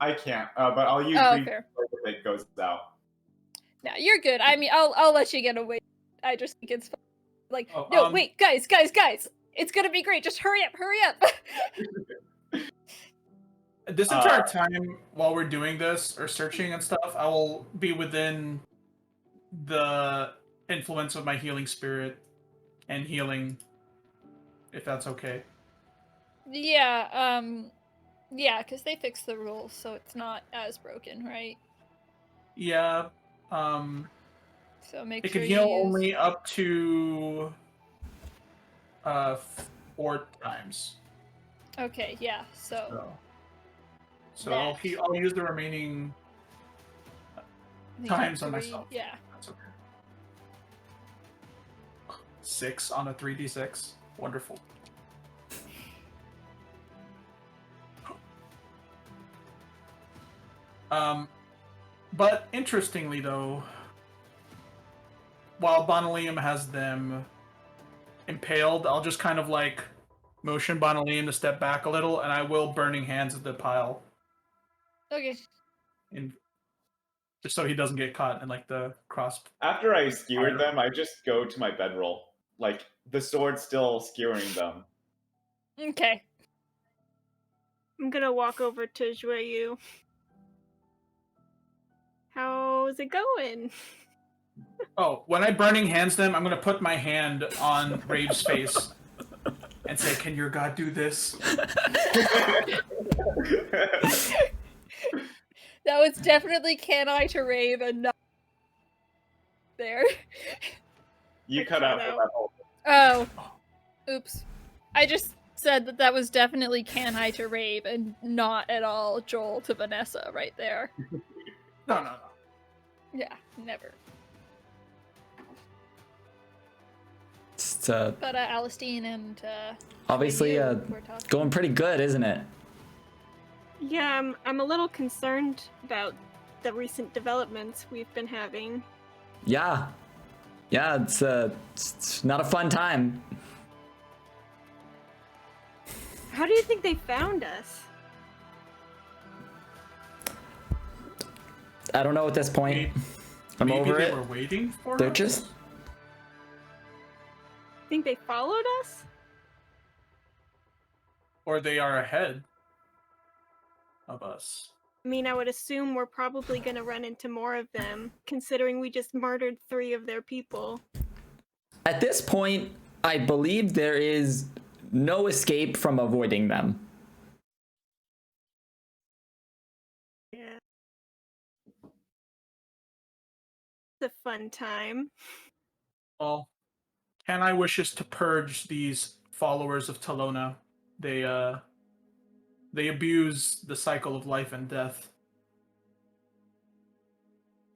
I can't, but I'll use Fair. if it goes out. No, you're good. I mean, I'll let you get away. I just think it's fun. Like, Oh, no, wait, guys! It's gonna be great. Just hurry up! This entire time while we're doing this or searching and stuff, I will be within the influence of my healing spirit and healing, if that's okay. Yeah, because they fixed the rules, so it's not as broken, right? Yeah. So make It sure can you heal use... only up to 4 times. Okay, yeah. So So I'll use the remaining I think times on 3, myself. Yeah. That's okay. 6 on a 3d6. Wonderful. But interestingly, though, while Bonalium has them impaled, I'll just kind of like motion Bonalium to step back a little, and I will Burning Hands at the pile, Okay. just so he doesn't get caught in like the cross. After I skewered them, I just go to my bedroll. Like, the sword's still skewering them. Okay. I'm gonna walk over to Joyeux. How's it going? Oh, when I Burning Hands them, I'm gonna put my hand on Rave's face and say, "Can your god do this?" That was definitely can I to Rave and not there. You cut out for that whole thing. Oh. Oops. I just said that was definitely can I to Rave and not at all Joel to Vanessa right there. No. Yeah, never. It's But Alistine and obviously we're talking. going pretty good, isn't it? Yeah, I'm a little concerned about the recent developments we've been having. Yeah, it's not a fun time. How do you think they found us? I don't know at this point. I'm Maybe over they it. were waiting for They're us? just Think they followed us? Or they are ahead of us. I mean, I would assume we're probably gonna run into more of them, considering we just murdered 3 of their people. at this point. I believe there is no escape from avoiding them. Yeah. It's a fun time. Well, Can I wishes to purge these followers of Talona. They abuse the cycle of life and death.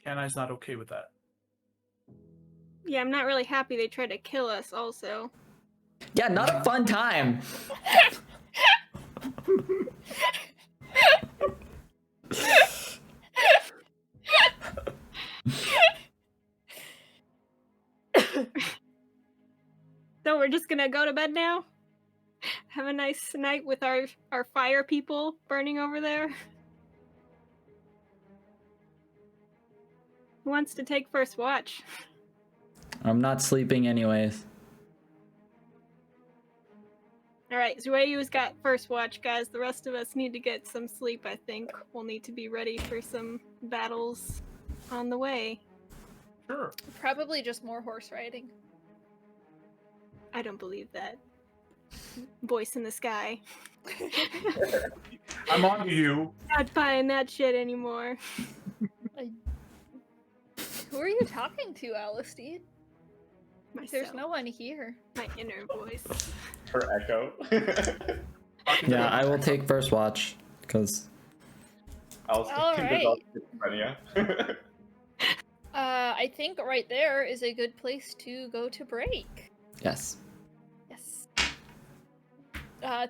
Can I's not okay with that. Yeah, I'm not really happy they tried to kill us also. Yeah, not a fun time. So we're just gonna go to bed now? Have a nice night with our fire people burning over there? Who wants to take first watch? I'm not sleeping anyways. Alright, Zueyu's got first watch, guys. The rest of us need to get some sleep, I think. We'll need to be ready for some battles on the way. Sure. Probably just more horse riding. I don't believe that. Voice in the sky. I'm on to you. Not buying that shit anymore. Who are you talking to, Alistine? Myself. There's no one here. My inner voice. Her echo. Yeah, I will take first watch because I'll All develop schizophrenia. I think right there is a good place to go to break. yes. Yes.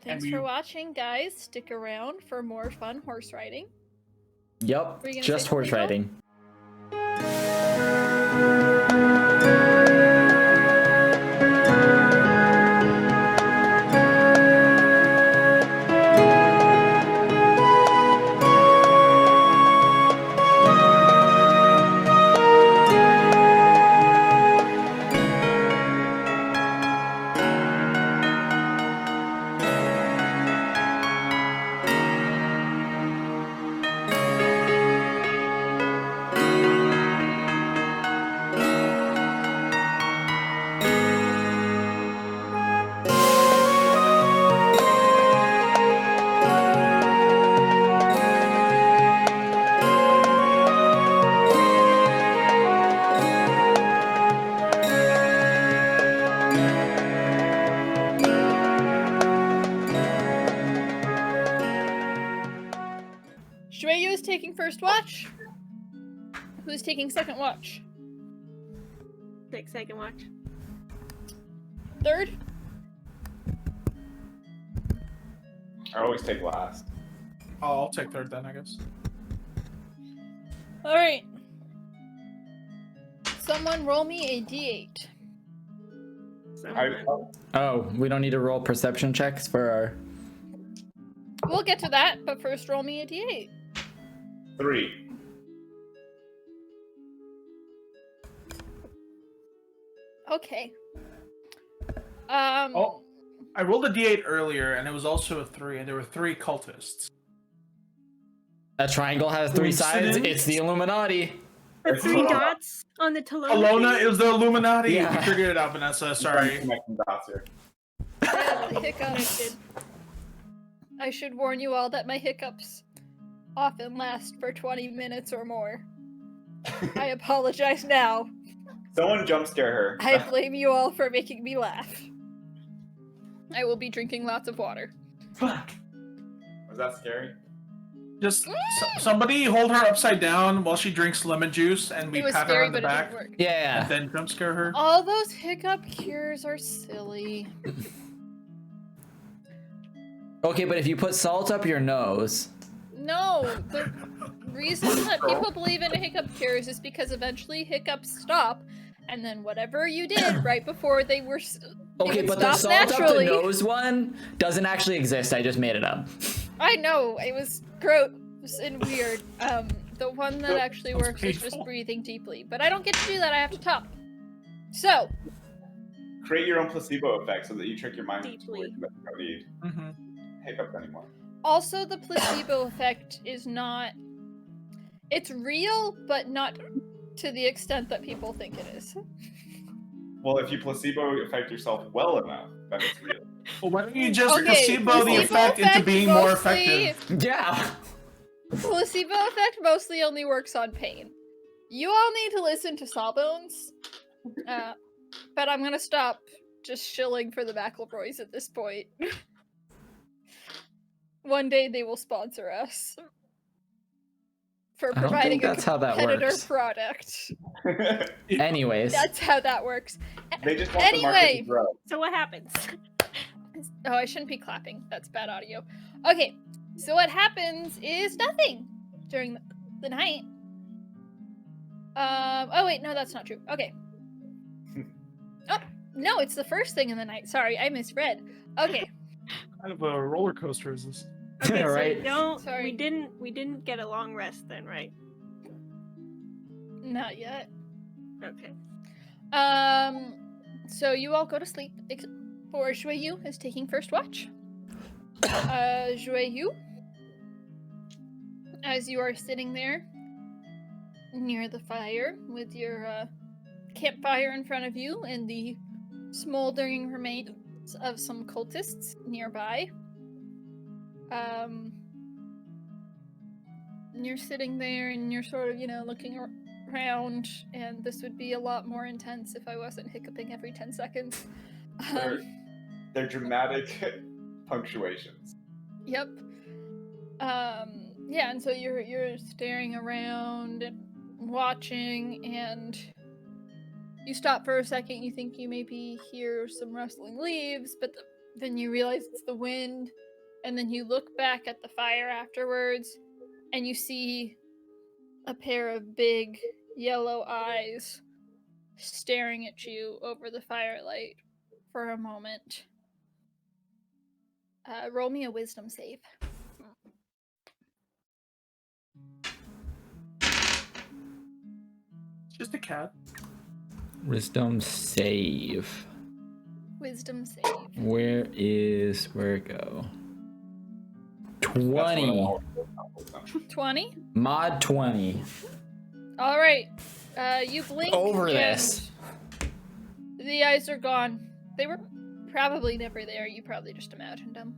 Thanks we- for watching, guys. Stick around for more fun horse riding. Yep. Were you gonna Just say horse something, riding. Shreyu is taking first watch. Who's taking second watch? Take second watch. Third? I always take last. Oh, I'll take third then, I guess. All right. Someone roll me a d8. Oh, we don't need to roll perception checks for our. We'll get to that, but first roll me a d8. 3. Okay. Oh, I rolled a d8 earlier, and it was also a 3, and there were 3 cultists. A triangle has 3 sides. Coincidence? It's the Illuminati. The 3 dots on the Talona. Alona is the Illuminati. Yeah. We figured it out, Vanessa. Sorry. Connecting dots here. The hiccups. I should warn you all that my hiccups often last for 20 minutes or more. I apologize now. Someone jump scare her. I blame you all for making me laugh. I will be drinking lots of water. Fuck. Was that scary? Just somebody hold her upside down while she drinks lemon juice, and we It was pat her scary, on the but it back, didn't work. Yeah. and then jump scare her. All those hiccup cures are silly. Okay, but if you put salt up your nose. No, the reason that people believe in hiccup cures is because eventually hiccups stop, and then whatever you did right before they were Okay, but the salt naturally. up the nose one doesn't actually exist. I just made it up. I know, it was gross and weird. The one that actually works is just breathing deeply, but I don't get to do that. I have to talk. So, Create your own placebo effect so that you trick your mind into Deeply. believing that you don't need hiccups anymore. also the placebo effect is not. It's real, but not to the extent that people think it is. Well, if you placebo affect yourself well enough, then it's real. Well, why don't you just Okay, placebo the effect into being more effective? Yeah. Placebo effect mostly only works on pain. You all need to listen to Sawbones, but I'm gonna stop just shilling for the McElroys at this point. One day they will sponsor us for I don't providing think that's a how that competitor works. product. Anyways. That's how that works. They just want the market Anyway, to grow. So what happens? oh, I shouldn't be clapping. That's bad audio. Okay, so what happens is nothing during the night. Oh wait, no, that's not true. Okay. Oh, no, it's the first thing in the night. Sorry, I misread. Okay. Kind of a roller coaster is this? Okay, Right. so don't. Sorry. We didn't get a long rest then, right? Not yet. Okay. So you all go to sleep, except for Joyeux is taking first watch. Joyeux, as you are sitting there near the fire with your campfire in front of you and the smoldering remains of some cultists nearby. You're sitting there and you're sort of, looking around, and this would be a lot more intense if I wasn't hiccuping every 10 seconds. They're dramatic punctuations. Yep. Yeah, and so you're staring around and watching, and you stop for a second. You think you maybe hear some rustling leaves, but then you realize it's the wind, and then you look back at the fire afterwards, and you see a pair of big yellow eyes staring at you over the firelight for a moment. Roll me a wisdom save. Just a cat. Wisdom save. Wisdom save. Where it go? 20. 20? Mod 20. All right. You blink. Over and this. The eyes are gone. They were probably never there. You probably just imagined them.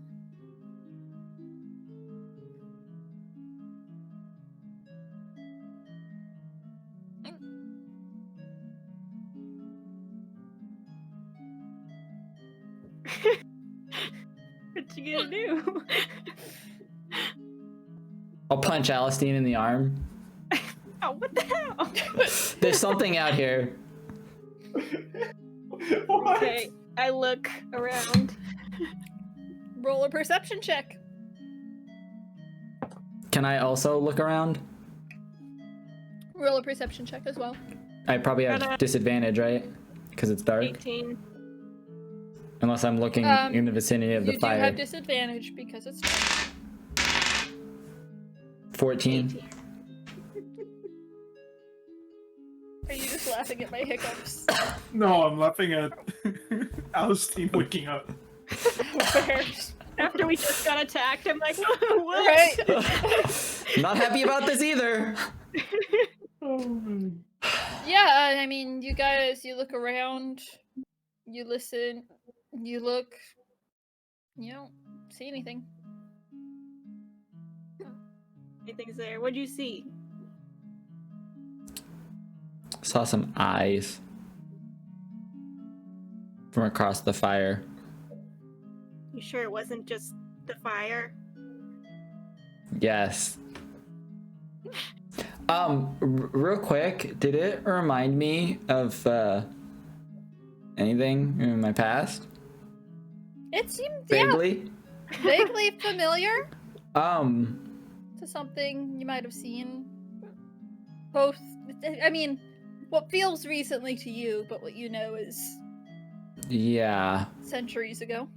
What you gonna do? I'll punch Alistine in the arm. Oh, what the hell? There's something out here. What? Okay, I look around. Roll a perception check. Can I also look around? Roll a perception check as well. I probably have disadvantage, right? Because it's dark. 18. Unless I'm looking in the vicinity of the You do fire. have disadvantage because it's dark. 14. Are you just laughing at my hiccups? No, I'm laughing at Alistine waking up. Fair. After we just got attacked, I'm like, what? Right? Not happy about this either. Yeah, I mean, you guys, you look around, you listen, you look, you don't see anything. Anything's there. What'd you see? Saw some eyes from across the fire. You sure it wasn't just the fire? Yes. Real quick, did it remind me of anything in my past? It seemed Vaguely? Yeah, vaguely familiar Um, to something you might have seen. Both, I mean, what feels recently to you, but what you know is yeah. centuries ago.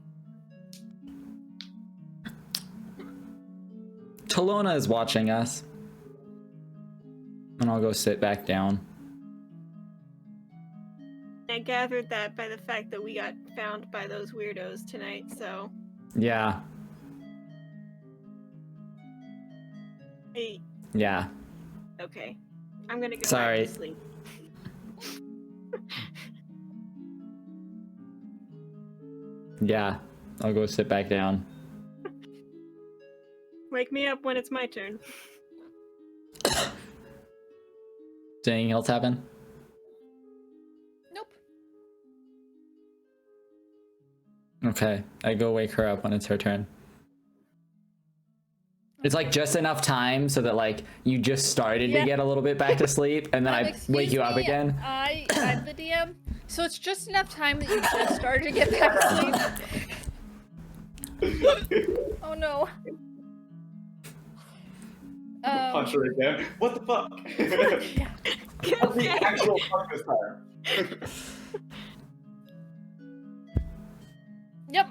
Talona is watching us. And I'll go sit back down. I gathered that by the fact that we got found by those weirdos tonight, so... Yeah. Hey, Yeah. okay. I'm gonna go Sorry. back to sleep. Yeah. I'll go sit back down. Wake me up when it's my turn. Did anything else happen? Nope. Okay. I go wake her up when it's her turn. It's like just enough time so that like you just started to get a little bit back to sleep and then I Excuse wake you up me, again. I'm the DM, so it's just enough time that you just started to get back to sleep. Oh no. Punch her again. What the fuck? Yeah. What's the actual fuck this time? Yep.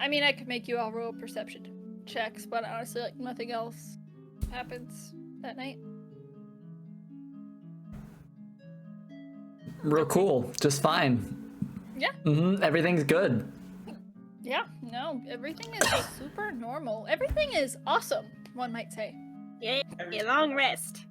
I mean, I could make you all roll perception checks, but honestly, like, nothing else happens that night. Real cool. Just fine. Yeah. Everything's good. Yeah, no, everything is super normal. Everything is awesome, one might say. Yay, a long rest.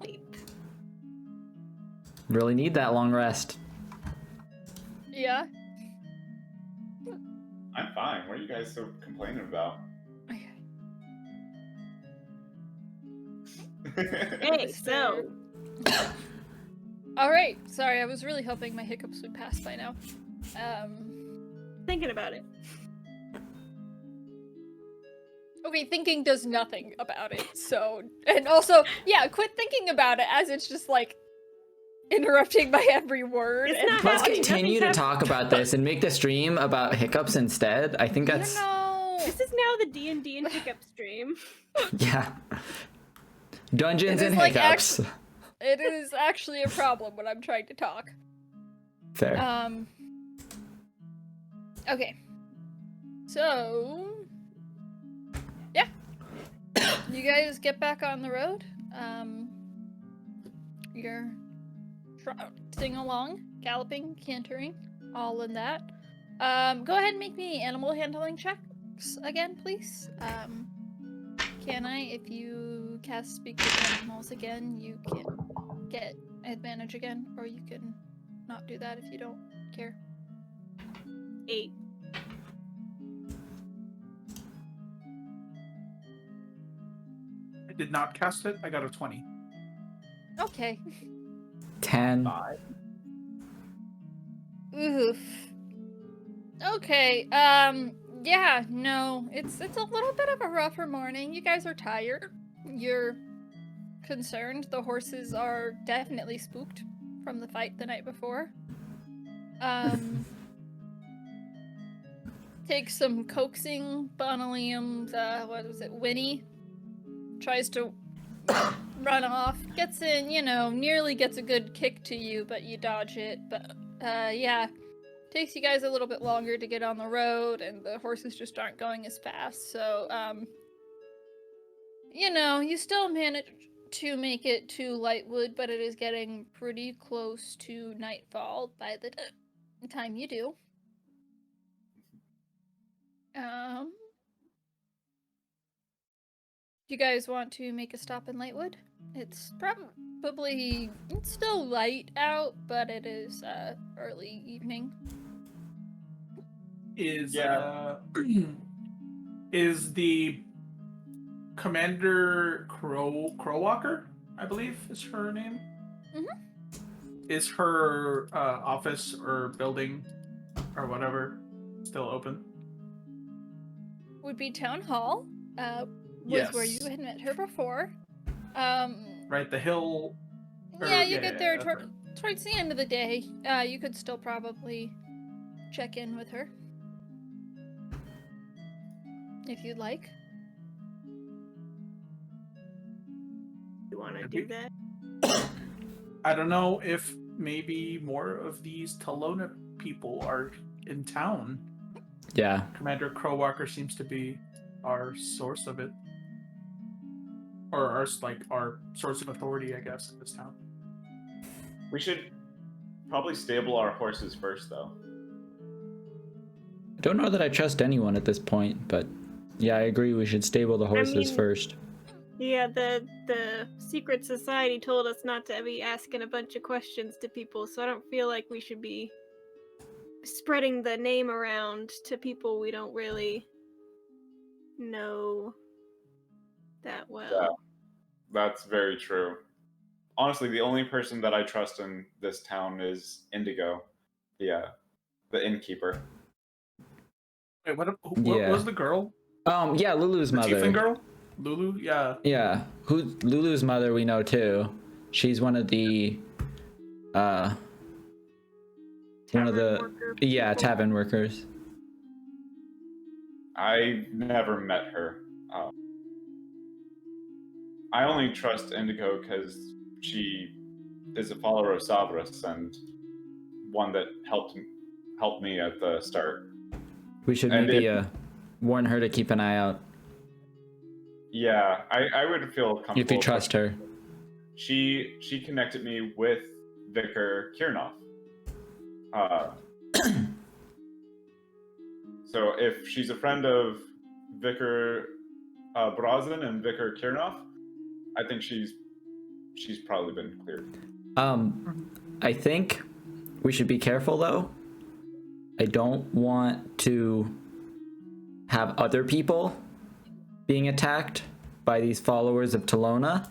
Sleep. Really need that long rest. Yeah. I'm fine. What are you guys so complaining about? Hey, so... Alright, sorry, I was really hoping my hiccups would pass by now. Thinking about it. Okay, thinking does nothing about it, so... And also, yeah, quit thinking about it as it's just, like, interrupting my every word. It's And not Let's happening. continue to Nothing's talk about this and make the stream about hiccups instead. I think that's... You know... This is now the D&D and hiccup stream. Yeah. Dungeons It and is, like, hiccups. It is actually a problem when I'm trying to talk. Fair. Okay. So... Yeah. You guys get back on the road. You're trotting along, galloping, cantering, all in that. Go ahead and make me animal handling checks again, please. Can I, if you cast Speak with Animals again, you can get advantage again, or you can not do that if you don't care. 8. I did not cast it. I got a 20. Okay. 10. Oof. Okay, yeah, no, it's a little bit of a rougher morning. You guys are tired. You're concerned. The horses are definitely spooked from the fight the night before. Takes some coaxing. Bonalium's, what was it, Winnie? Tries to run off. Gets in, nearly gets a good kick to you, but you dodge it. But, yeah. Takes you guys a little bit longer to get on the road, and the horses just aren't going as fast. So, you still manage to make it to Lightwood, but it is getting pretty close to nightfall by the time you do. Do you guys want to make a stop in Lightwood? It's it's still light out, but it is early evening. Is the Commander Crowwalker, I believe is her name? Mm-hmm. Is her office or building or whatever still open? Would be Town Hall. Was where you had met her before. Right, the hill. Yeah, you get there towards the end of the day. You could still probably check in with her. If you'd like. You want to do that? I don't know if maybe more of these Talona people are in town. Yeah. Commander Crowwalker seems to be our source of it. Or our source of authority, I guess, in this town. We should probably stable our horses first, though. I don't know that I trust anyone at this point, but yeah, I agree we should stable the horses first. Yeah, the secret society told us not to be asking a bunch of questions to people, so I don't feel like we should be spreading the name around to people we don't really know that well. Yeah, that's very true. Honestly, the only person that I trust in this town is Indigo, the innkeeper. Wait, what was the girl? Yeah, Lulu's mother. The tiefling girl? Lulu? Yeah. Yeah. Lulu's mother we know too. She's one of the tavern workers. I never met her. I only trust Indigo because she is a follower of Savras and one that helped me at the start. We should maybe warn her to keep an eye out. Yeah, I would feel comfortable if you trust her. She connected me with Vicar Kirnoff. So if she's a friend of Vicar Brazin and Vicar Kirnoff, I think she's probably been cleared. I think we should be careful though. I don't want to have other people being attacked by these followers of Talona.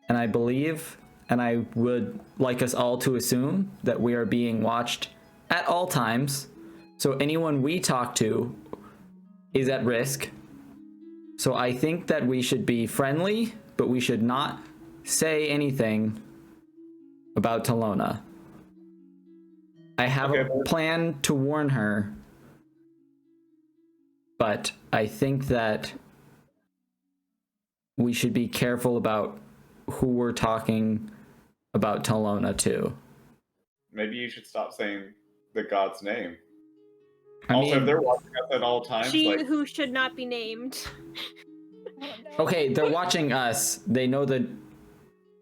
And I believe, and I would like us all to assume, that we are being watched at all times. So anyone we talk to is at risk. So I think that we should be friendly, but we should not say anything about Talona. I have a plan to warn her, but I think that we should be careful about who we're talking about Talona to. Maybe you should stop saying the god's name. I also, mean, if they're watching us at all times, who should not be named. Okay, they're watching us. They know that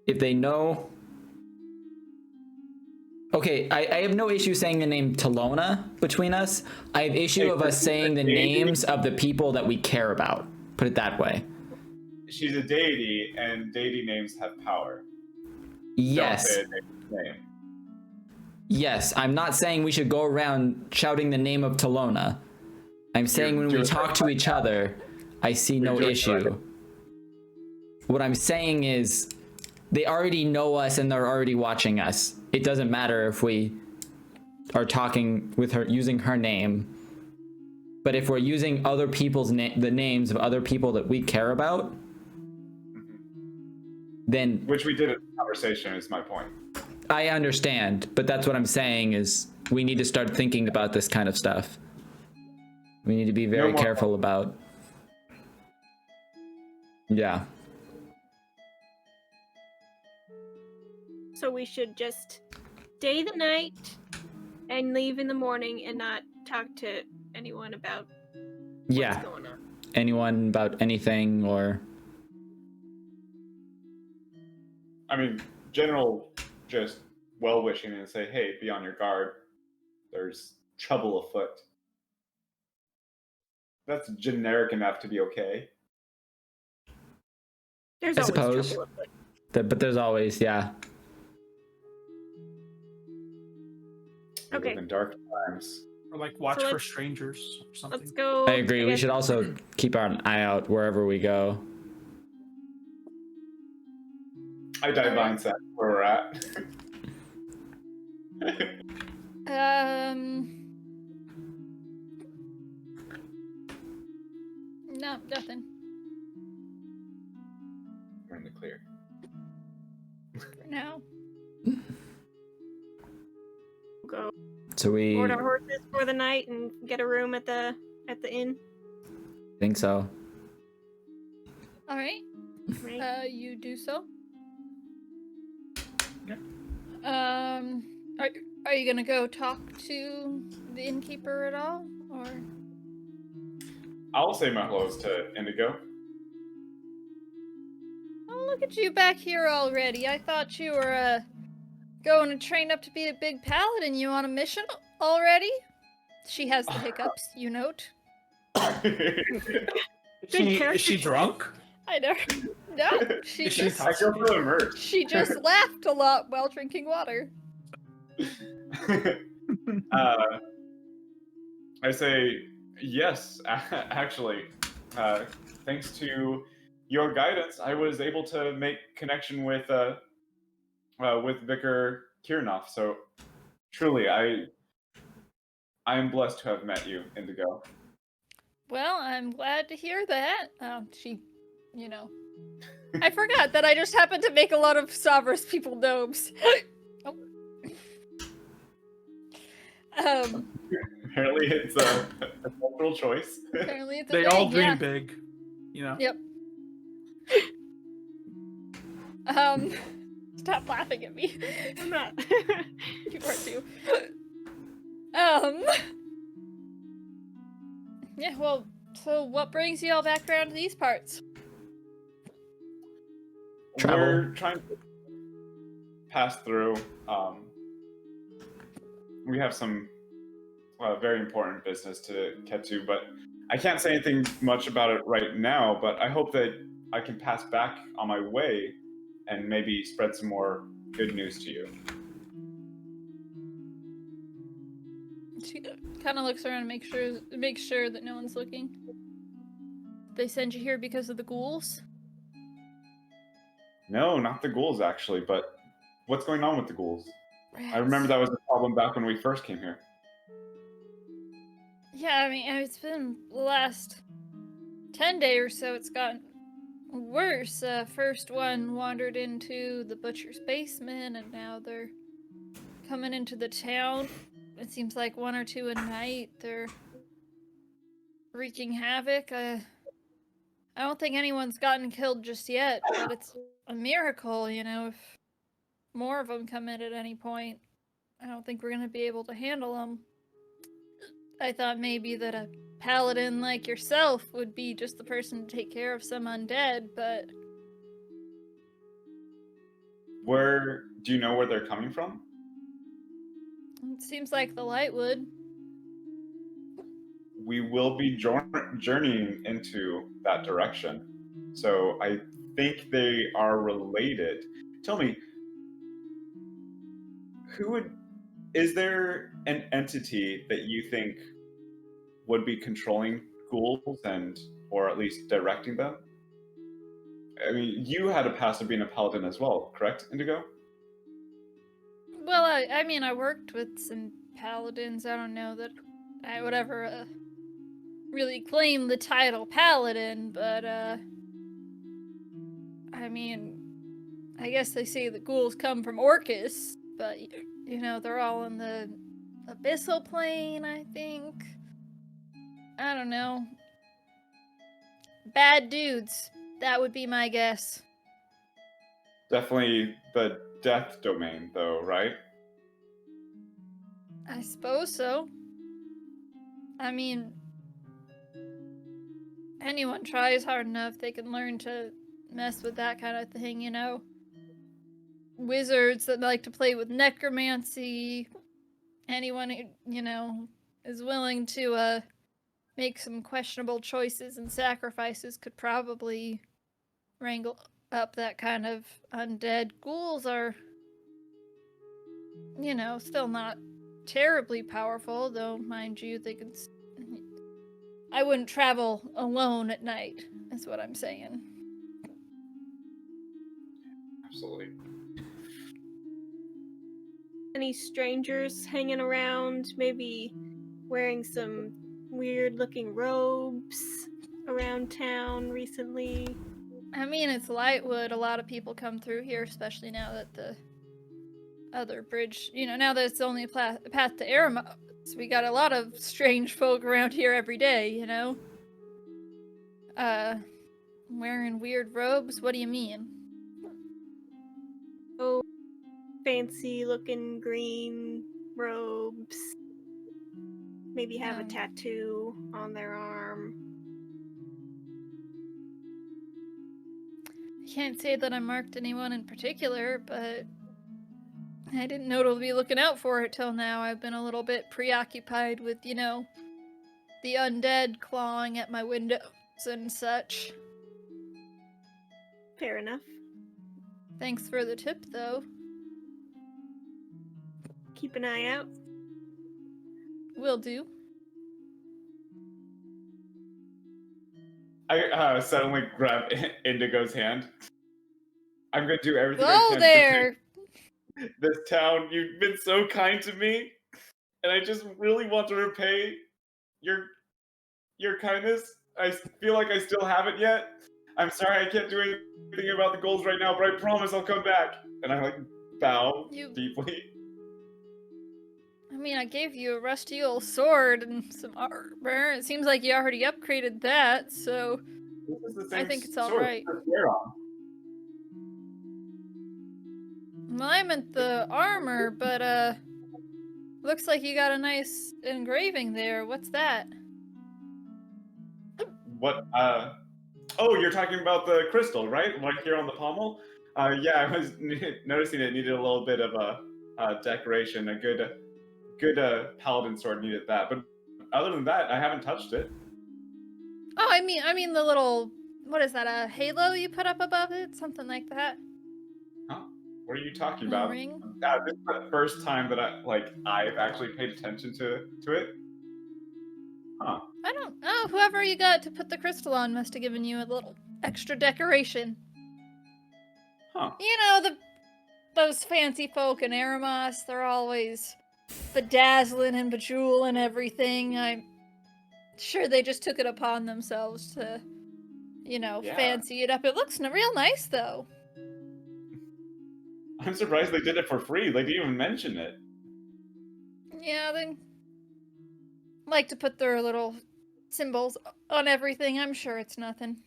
if they know. Okay, I have no issue saying the name Talona between us. I have issue of us saying the names of the people that we care about. Put it that way. She's a deity, and deity names have power. Yes. Don't say a name. Yes, I'm not saying we should go around shouting the name of Talona. I'm saying when we talk to each other, I see no issue. What I'm saying is, they already know us and they're already watching us. It doesn't matter if we are talking with her using her name. But if we're using other people's the names of other people that we care about, then... Which we did in the conversation, is my point. I understand, but that's what I'm saying is we need to start thinking about this kind of stuff. We need to be very careful about. Yeah. So we should just stay the night and leave in the morning and not talk to anyone about what's going on. Anyone about anything or. I mean, general just well-wishing and say, hey, be on your guard. There's trouble afoot. That's generic enough to be okay. There's I always suppose. trouble afoot. But there's always, yeah. We Okay. live in dark times. Or like watch So for let's- strangers or something. Let's go. I agree. We guess- should also keep an eye out wherever we go. I divine sense where we're at. No, nothing. We're in the clear. For now. Go So we board our horses for the night and get a room at the inn. think so. All right. Right? You do so. Yeah. Are you gonna go talk to the innkeeper at all, or? I'll say my hellos to Indigo. Oh, look at you back here already. I thought you were going to train up to be a big paladin. You on a mission already? She has the hiccups, you note. Is she drunk? I know. No, she Is she just I feel so immersed. she just laughed a lot while drinking water. I say yes. Actually, thanks to your guidance, I was able to make connection with Vicar Kirnoff. So, truly, I am blessed to have met you, Indigo. Well, I'm glad to hear that. She, you know, I forgot that I just happened to make a lot of Savras people gnomes. Oh. Apparently, it's a cultural choice. Apparently it's a They thing, all dream yeah. big, you know. Yep. Stop laughing at me. I'm not. You are too. Yeah, well, so what brings you all back around to these parts? Travel. We're trying to pass through. We have some very important business to get to, but I can't say anything much about it right now. But I hope that I can pass back on my way and maybe spread some more good news to you. She kind of looks around and makes sure that no one's looking. They send you here because of the ghouls? No, not the ghouls actually, but what's going on with the ghouls? Rats. I remember that was a problem back when we first came here. Yeah, I mean, it's been the last 10 days or so, it's gotten worse. First one wandered into the butcher's basement, and now they're coming into the town. It seems like one or two a night. They're wreaking havoc. I don't think anyone's gotten killed just yet, but it's a miracle, you know, if more of them come in at any point. I don't think we're gonna be able to handle them. I thought maybe that a paladin like yourself would be just the person to take care of some undead, but Do you know where they're coming from? it seems like the light would. We will be journeying into that direction. So I think they are related. Tell me, is there an entity that you think would be controlling ghouls or at least directing them? I mean, you had a past of being a paladin as well, correct, Indigo? Well, I mean, I worked with some paladins. I don't know that I would ever really claim the title paladin, but I mean, I guess they say the ghouls come from Orcus, but you know, they're all in the abyssal plane, I think. I don't know. Bad dudes. That would be my guess. Definitely the death domain, though, right? I suppose so. I mean, anyone tries hard enough, they can learn to mess with that kind of thing, you know? Wizards that like to play with necromancy, anyone who, you know, is willing to make some questionable choices and sacrifices could probably wrangle up that kind of undead. Ghouls are, you know, still not terribly powerful, though, mind you, they can. I wouldn't travel alone at night, is what I'm saying. Absolutely. Any strangers hanging around, maybe wearing some weird looking robes around town recently? I mean, it's Lightwood. A lot of people come through here, especially now that the other bridge, you know, now that it's only a path to Eremos. We got a lot of strange folk around here every day, you know? Wearing weird robes? What do you mean? Oh, fancy looking green robes. Maybe have a tattoo on their arm. I can't say that I marked anyone in particular, but I didn't know to be looking out for it till now. I've been a little bit preoccupied with, you know, the undead clawing at my windows and such. Fair enough. Thanks for the tip, though. Keep an eye out. Will do. I suddenly grab Indigo's hand. I'm gonna do everything I Whoa can there! to save this town. You've been so kind to me, and I just really want to repay your kindness. I feel like I still haven't yet. I'm sorry I can't do anything about the goals right now, but I promise I'll come back. And I like bow deeply. I mean, I gave you a rusty old sword and some armor. It seems like you already upgraded that, so This is the same I think it's sword alright. I swear on. Well, I meant the armor, but looks like you got a nice engraving there. What's that? What? Oh, you're talking about the crystal, right? Right here on the pommel. Yeah, I was noticing it needed a little bit of a decoration. A good paladin sword needed that, but other than that, I haven't touched it. Oh, I mean the little, what is that? A halo you put up above it, something like that. Huh? What are you talking A about? ring? This is the first time that I've actually paid attention to it. Huh? I don't know. Whoever you got to put the crystal on must have given you a little extra decoration. Huh? You know, those fancy folk in Eremos, they're always bedazzling and bejeweling everything. I'm sure they just took it upon themselves to, you know, Yeah. fancy it up. It looks real nice, though. I'm surprised they did it for free. They didn't even mention it. Yeah, they like to put their little symbols on everything. I'm sure it's nothing.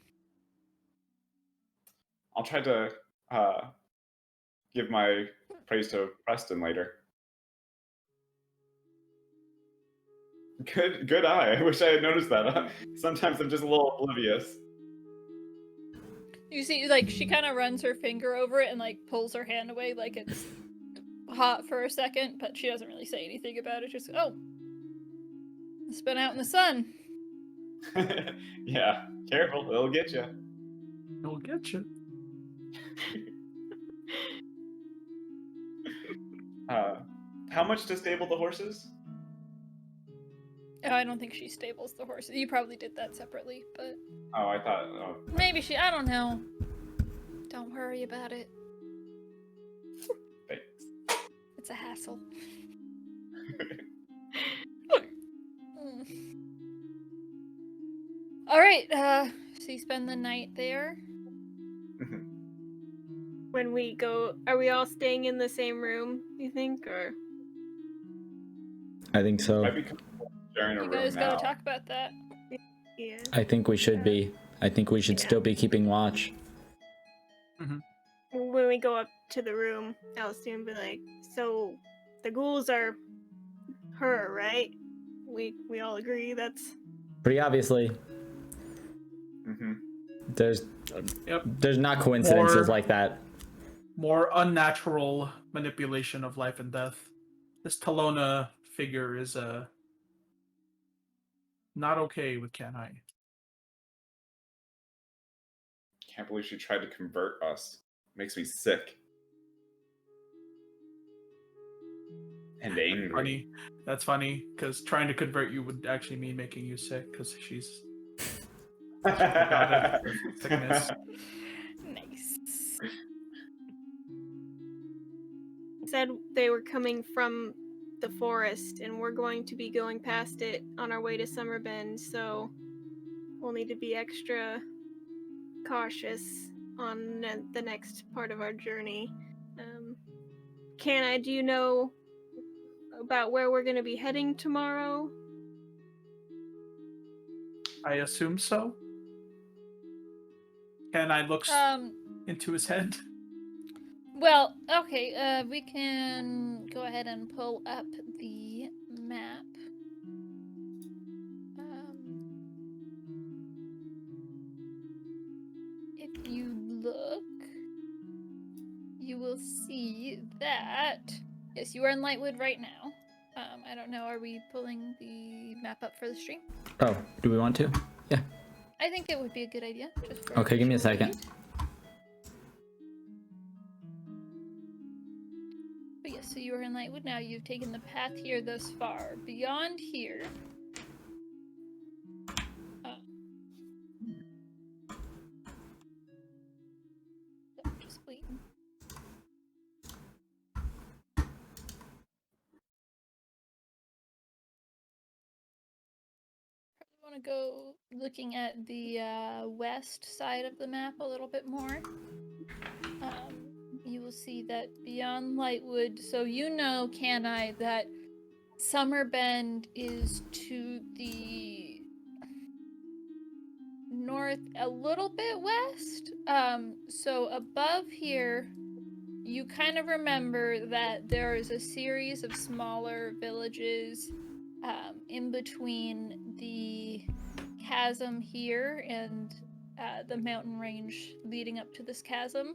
I'll try to give my praise to Preston later. Good eye. I wish I had noticed that. Sometimes I'm just a little oblivious. You see, like, she kind of runs her finger over it and, like, pulls her hand away like it's hot for a second, but she doesn't really say anything about it. Just, oh, it's been out in the sun. Yeah, careful. It'll get you. It'll get you. How much to stable the horses? Oh, I don't think she stables the horses. You probably did that separately, but... Oh, I thought... Oh. Maybe she... I don't know. Don't worry about it. Thanks. It's a hassle. Alright, so you spend the night there? When we go, are we all staying in the same room, you think, or? I think so. Might be comfortable sharing a You room guys now. gotta talk about that. Yeah. I think we should be. I think we should Yeah. still be keeping watch. When we go up to the room, I'll soon be like, so the ghouls are her, right? We all agree that's Pretty obviously, Mm-hmm. there's Yep. not coincidences Or- like that. More unnatural manipulation of life and death. This Talona figure is not okay with Kanai. Can't believe she tried to convert us. Makes me sick. And angry. Funny. That's funny, because trying to convert you would actually mean making you sick, because she's got sickness. Nice. said they were coming from the forest, and we're going to be going past it on our way to Summer Bend, so we'll need to be extra cautious on the next part of our journey. Do you know about where we're going to be heading tomorrow? I assume so. Kanai looks into his head. Well, okay, we can go ahead and pull up the map. If you look, you will see that, yes, you are in Lightwood right now. I don't know, are we pulling the map up for the stream? Oh, do we want to? Yeah. I think it would be a good idea. Just for Okay, give me a visual second. aid. But yes, so you are in Lightwood now. You've taken the path here thus far. Beyond here, just waiting. Want to go looking at the west side of the map a little bit more. You will see that beyond Lightwood, so you know, Kanai, that Summer Bend is to the north, a little bit west. So above here, you kind of remember that there is a series of smaller villages in between the chasm here and the mountain range leading up to this chasm,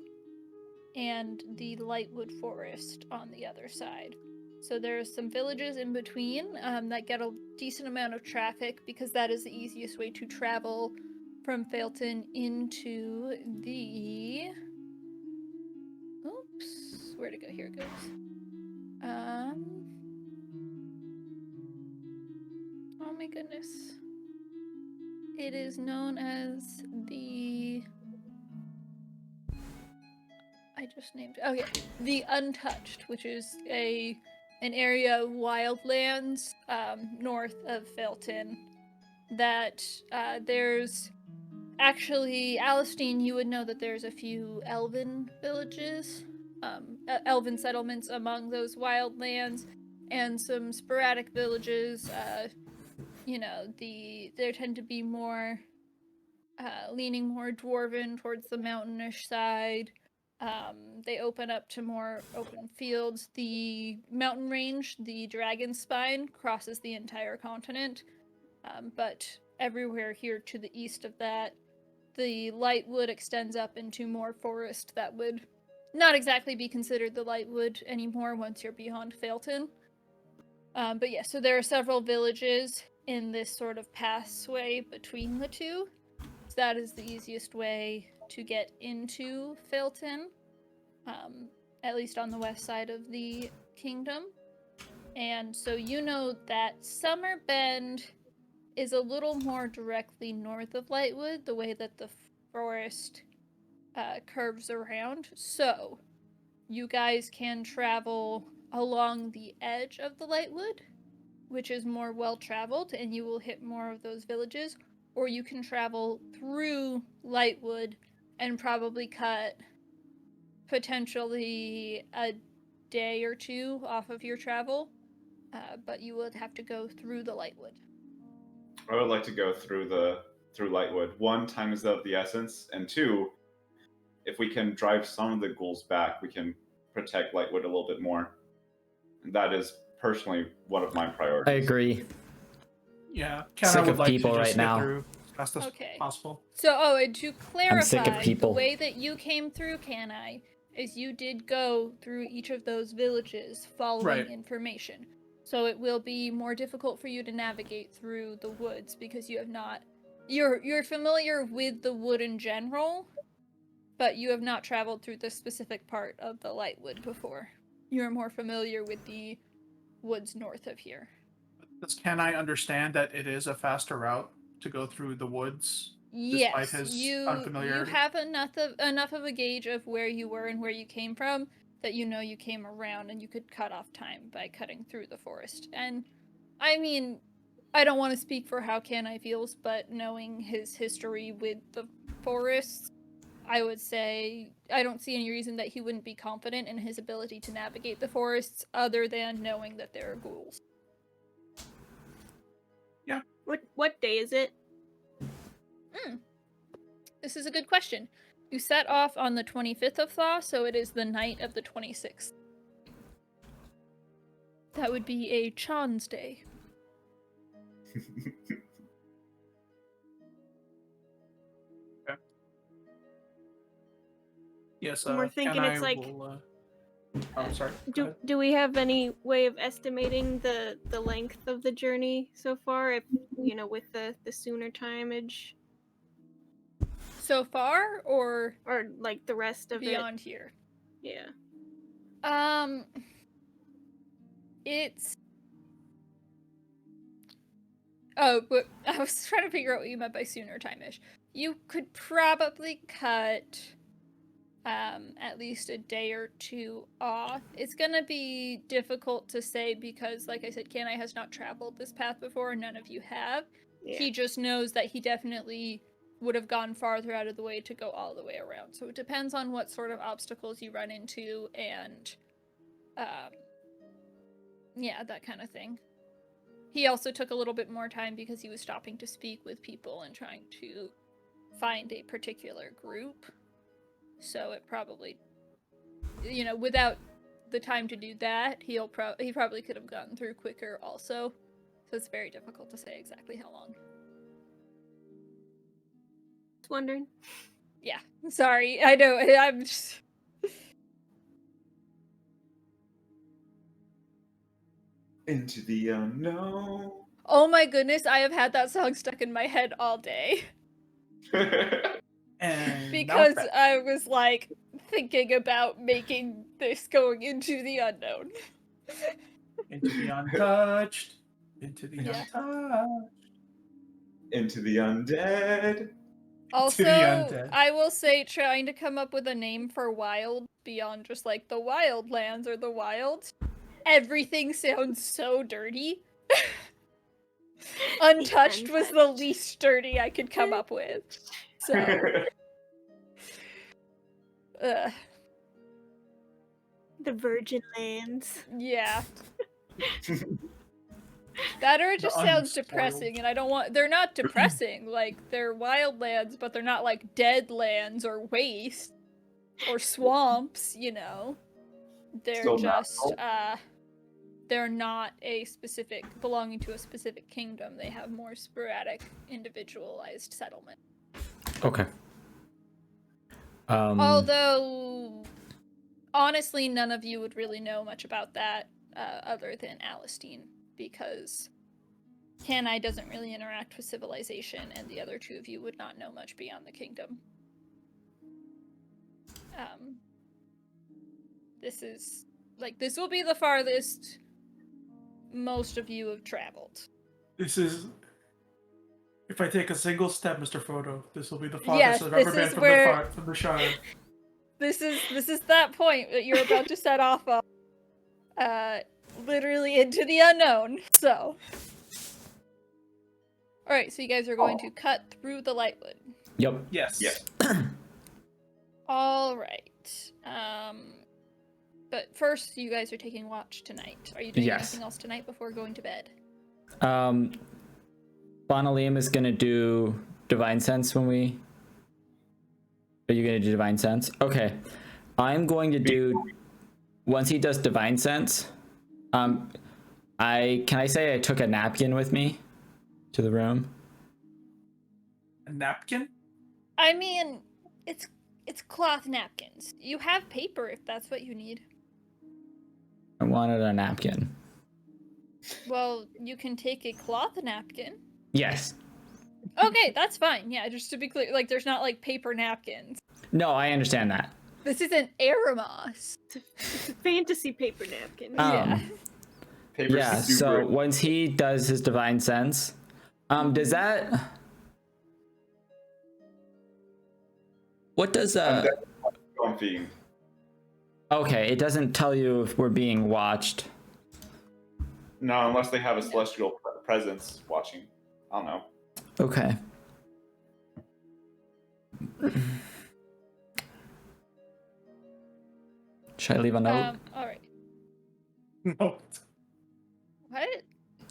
and the Lightwood Forest on the other side. So there's some villages in between that get a decent amount of traffic because that is the easiest way to travel from Phaelton into the... Oops, where'd it go? Here it goes. Oh my goodness. It is known as the... I just named it. Oh yeah, the Untouched, which is an area of wildlands north of Phaelton. That there's actually, Alistine, you would know that there's a few elven villages, elven settlements among those wildlands, and some sporadic villages. You know, there tend to be more leaning more dwarven towards the mountainish side. They open up to more open fields. The mountain range, the Dragon Spine, crosses the entire continent, but everywhere here to the east of that, the Lightwood extends up into more forest that would not exactly be considered the Lightwood anymore once you're beyond Phaelton. But yeah, so there are several villages in this sort of passway between the two. So that is the easiest way to get into Phaelton, at least on the west side of the kingdom. And so you know that Summer Bend is a little more directly north of Lightwood, the way that the forest curves around. So you guys can travel along the edge of the Lightwood, which is more well-traveled, and you will hit more of those villages, or you can travel through Lightwood and probably cut potentially a day or two off of your travel, but you would have to go through the Lightwood. I would like to go through Lightwood. 1, time is of the essence, and 2, if we can drive some of the ghouls back, we can protect Lightwood a little bit more. And that is personally one of my priorities. I agree. Yeah, Sick Kenna would of like people to just right get now. through as fast as Okay. possible. So, and to clarify, sick of people. the way that you came through Canai is you did go through each of those villages following Right. information. So it will be more difficult for you to navigate through the woods because you have not... You're familiar with the wood in general, but you have not traveled through the specific part of the Lightwood before. You're more familiar with the woods north of here. Can I understand that it is a faster route to go through the woods? Yes, his you unfamiliarity? have enough of a gauge of where you were and where you came from that you know you came around and you could cut off time by cutting through the forest. And I mean, I don't want to speak for how Kanai feels, but knowing his history with the forests, I would say I don't see any reason that he wouldn't be confident in his ability to navigate the forests other than knowing that there are ghouls. What day is it? This is a good question. You set off on the 25th of Thaw, so it is the night of the 26th. That would be a Chan's day. Yes, And we're thinking Kenai it's like- will, oh, sorry. go ahead. Do we have any way of estimating the length of the journey so far? If with the sooner timeage So far, or or like the rest of beyond here? it? Yeah. It's... Oh, but I was trying to figure out what you meant by sooner time-ish. You could probably cut at least a day or two off. It's gonna be difficult to say because, like I said, Kanai has not traveled this path before, and none of you have. Yeah. He just knows that he definitely would have gone farther out of the way to go all the way around. So it depends on what sort of obstacles you run into and, yeah, that kind of thing. He also took a little bit more time because he was stopping to speak with people and trying to find a particular group. So it probably, without the time to do that, he probably could have gotten through quicker also. So it's very difficult to say exactly how long. Just wondering. Yeah, sorry. I know, I'm just... Into the unknown. Oh my goodness, I have had that song stuck in my head all day. And Because now I was, like, thinking about making this going into the unknown. into the untouched. Into the Yeah. untouched. Into the undead. Also, undead. I will say trying to come up with a name for wild beyond just, like, the wildlands or the wilds. Everything sounds so dirty. Untouched was the least dirty I could come up with. So, The Virgin Lands. yeah. That or it just sounds unspoiled. depressing, and I don't want... They're not depressing, like, they're wildlands, but they're not, like, dead lands or waste or swamps, They're Still just, natural. they're not belonging to a specific kingdom. They have more sporadic, individualized settlement. Okay. Although, honestly, none of you would really know much about that other than Alistine, because Kanai doesn't really interact with civilization, and the other two of you would not know much beyond the kingdom. This will be the farthest most of you have traveled. This is. If I take a single step, Mr. Photo, this will be the Yes, farthest I've ever this been is from the Shire. This is that point that you're about to set off on. Literally into the unknown, so. Alright, so you guys are going to cut through the Lightwood. Yep. Yes. Yes. Alright. but first you guys are taking watch tonight. Are you doing Yes. anything else tonight before going to bed? Bonaliam is gonna do Divine Sense when we... Are you gonna do Divine Sense? Okay. I'm going to do... Once he does Divine Sense, can I say I took a napkin with me to the room? A napkin? I mean, it's cloth napkins. You have paper if that's what you need. I wanted a napkin. Well, you can take a cloth napkin. Yes. Okay, that's fine. Yeah, just to be clear, like there's not like paper napkins. No, I understand that. This isn't Eremos. It's a fantasy paper napkin. Yeah. Paper Yeah, super. so once he does his Divine Sense, does that... What does I'm fiend. Okay, it doesn't tell you if we're being watched. No, unless they have a celestial presence watching. I don't know. Okay. Should I leave a note? All right. No. What?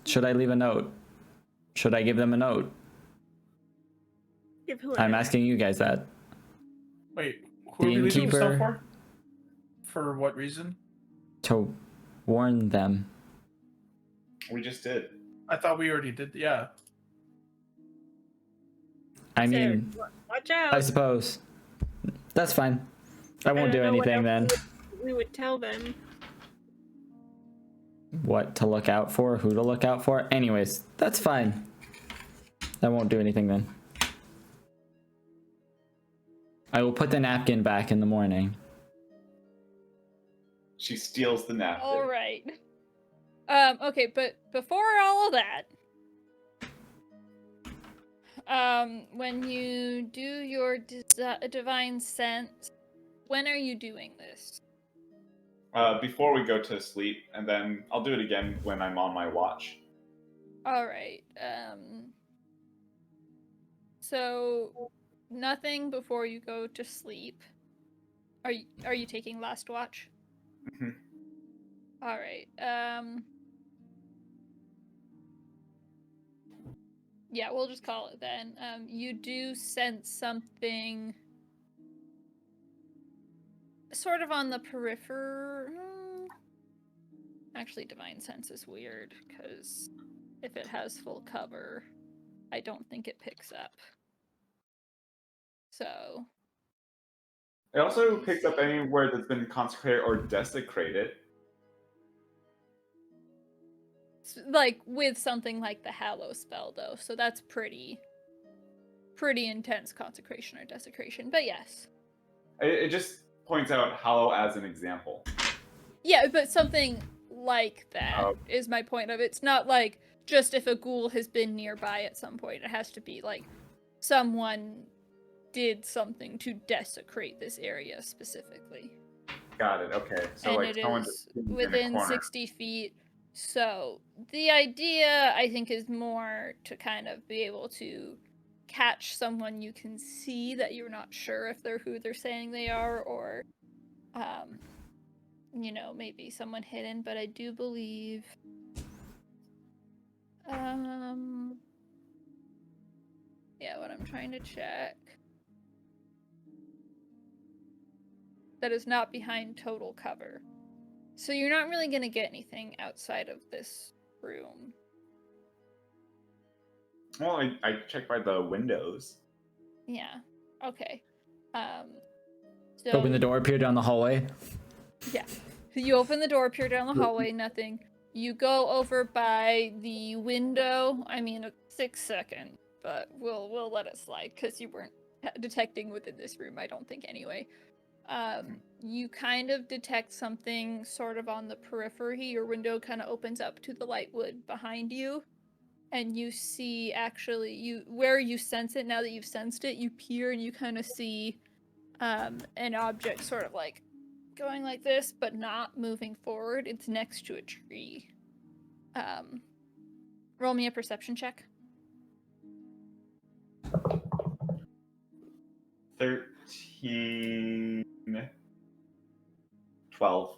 Should I leave a note? Should I give them a note? Give who a I'm note? asking you guys that. Wait, who are we leaving the Innkeeper. stuff for? For what reason? To warn them. We just did. I thought we already did. Yeah. I Sarah, mean, watch out. I suppose. That's fine. I won't do don't know what anything then. else we would tell them. What to look out for, who to look out for. Anyways, that's fine. I won't do anything then. I will put the napkin back in the morning. She steals the napkin. All right. Okay, but before all of that, when you do your divine sense, when are you doing this? Before we go to sleep, and then I'll do it again when I'm on my watch. All right. So nothing before you go to sleep. Are you taking last watch? Mhm. All right. Yeah, we'll just call it then. You do sense something sort of on the periphery. Actually, divine sense is weird because if it has full cover, I don't think it picks up. So It also picks up anywhere that's been consecrated or desecrated. like with something like the hallow spell though, so that's pretty intense consecration or desecration, but yes. It just points out Hallow as an example. Yeah, but something like that is my point of it. It's not like just if a ghoul has been nearby at some point. It has to be like someone did something to desecrate this area specifically. Got it. Okay. So And like it someone is just in a within corner. 60 feet. So the idea, I think, is more to kind of be able to catch someone you can see that you're not sure if they're who they're saying they are, or maybe someone hidden. But I do believe what I'm trying to check, that is not behind total cover. So you're not really going to get anything outside of this room. Well, I checked by the windows. Yeah. Okay. So Open the door, peer down the hallway. Yeah. You open the door, peer down the hallway, nothing. You go over by the window. I mean, a 6-second, but we'll let it slide because you weren't detecting within this room, I don't think anyway. You kind of detect something sort of on the periphery. Your window kind of opens up to the light wood behind you, and you see actually where you sense it. Now that you've sensed it, you peer and you kind of see an object sort of like going like this, but not moving forward. It's next to a tree. Roll me a perception check. 13, 12.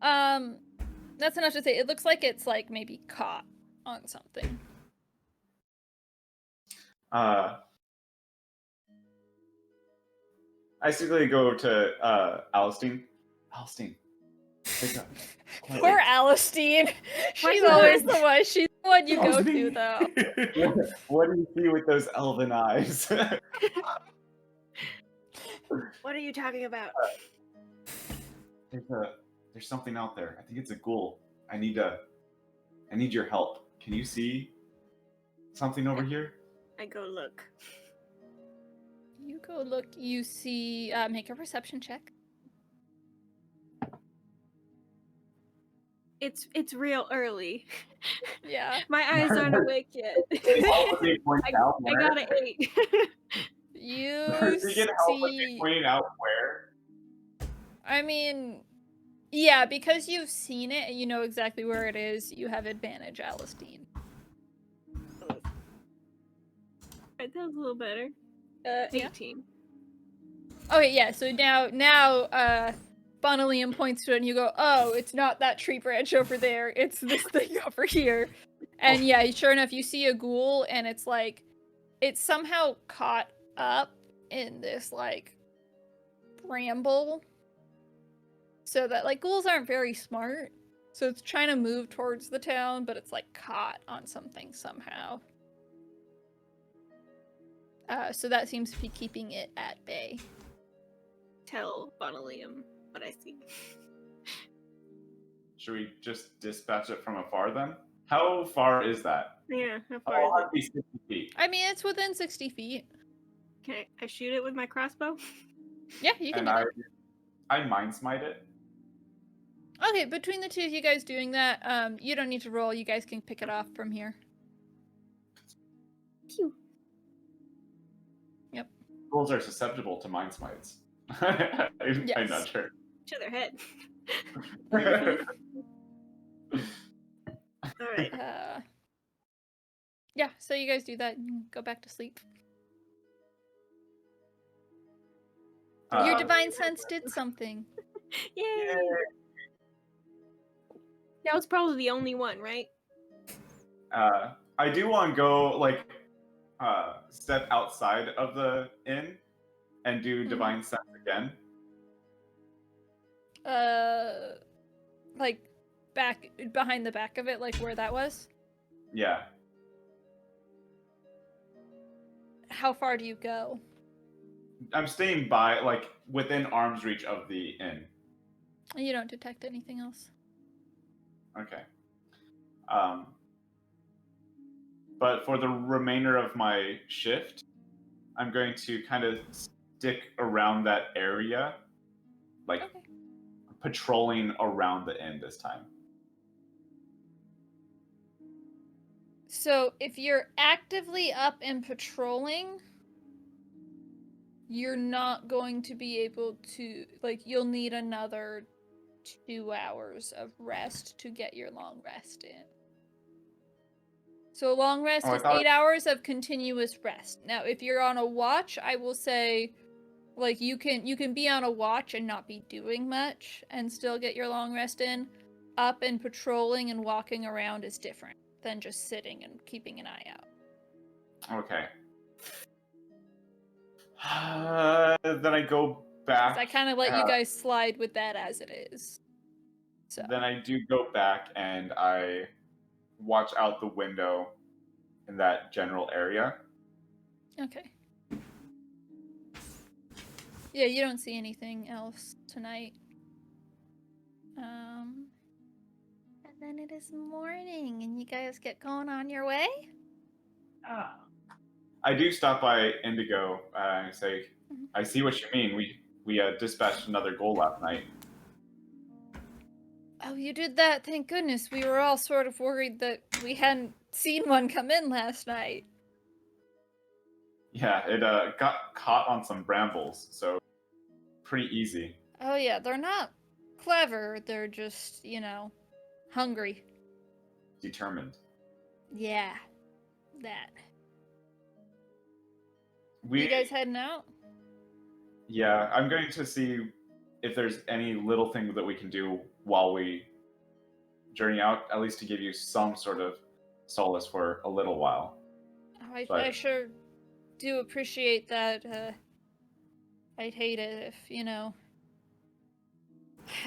That's enough to say. It looks like it's like maybe caught on something. I basically go to Alistine. Alistine, wake up. Poor Alistine. She's you always hurt? the one. She's the one you go to, Alistine. though. What do you see with those elven eyes? What are you talking about? There's something out there. I think it's a ghoul. I need your help. Can you see something over here? I go look. You go look. You see. Make a perception check. It's real early. Yeah. My eyes aren't awake yet. Help with me pointing out I where? got an 8. You You can help with me see. pointing out where? I mean, yeah, because you've seen it and you know exactly where it is. You have advantage, Alistine. That was a little better. Yeah. 18. Okay, yeah. So now, Bonalium points to it, and you go, "Oh, it's not that tree branch over there. It's this thing over here." And yeah, sure enough, you see a ghoul, and it's like, it's somehow caught up in this like bramble. So that like ghouls aren't very smart. So it's trying to move towards the town, but it's like caught on something somehow. So that seems to be keeping it at bay. Tell Bonalium what I see. Should we just dispatch it from afar then? How far is that? Yeah, how Oh, far is it'd be 60 feet. I mean, it's within 60 feet. it? Can I shoot it with my crossbow? Yeah, you can And do I mind smite it. that. Okay, between the two of you guys doing that, you don't need to roll. You guys can pick it off from here. Phew. Yep. Ghouls are susceptible to mind smites. I'm Yes. not sure. To their head. Alright. Yeah, so you guys do that and go back to sleep. Your divine sense did something. Yay! That was probably the only one, right? I do want to go like step outside of the inn and do divine sense again. Like back behind the back of it, like where that was. Yeah. How far do you go? I'm staying by like within arm's reach of the inn. You don't detect anything else. Okay. But for the remainder of my shift, I'm going to kind of stick around that area, like Okay. patrolling around the inn this time. So if you're actively up and patrolling, you're not going to be able to, like, you'll need another 2 hours of rest to get your long rest in. So a long rest is 8 hours of continuous rest. Now, if you're on a watch, I will say, like, you can be on a watch and not be doing much and still get your long rest in. Up and patrolling and walking around is different than just sitting and keeping an eye out. Okay. Then I go back. I kind of let you guys slide with that as it is. So Then I do go back and I watch out the window in that general area. okay. Yeah, you don't see anything else tonight. And then it is morning, and you guys get going on your way. I do stop by Indigo and say, I see what you mean. We dispatched another goal last night. Oh, you did that? Thank goodness. We were all sort of worried that we hadn't seen one come in last night. Yeah, it got caught on some brambles, so pretty easy. Oh yeah, they're not clever. They're just, hungry. Determined. Yeah, that. You guys heading out? Yeah, I'm going to see if there's any little thing that we can do while we journey out, at least to give you some sort of solace for a little while. I But- sure do appreciate that. I'd hate it if, you know,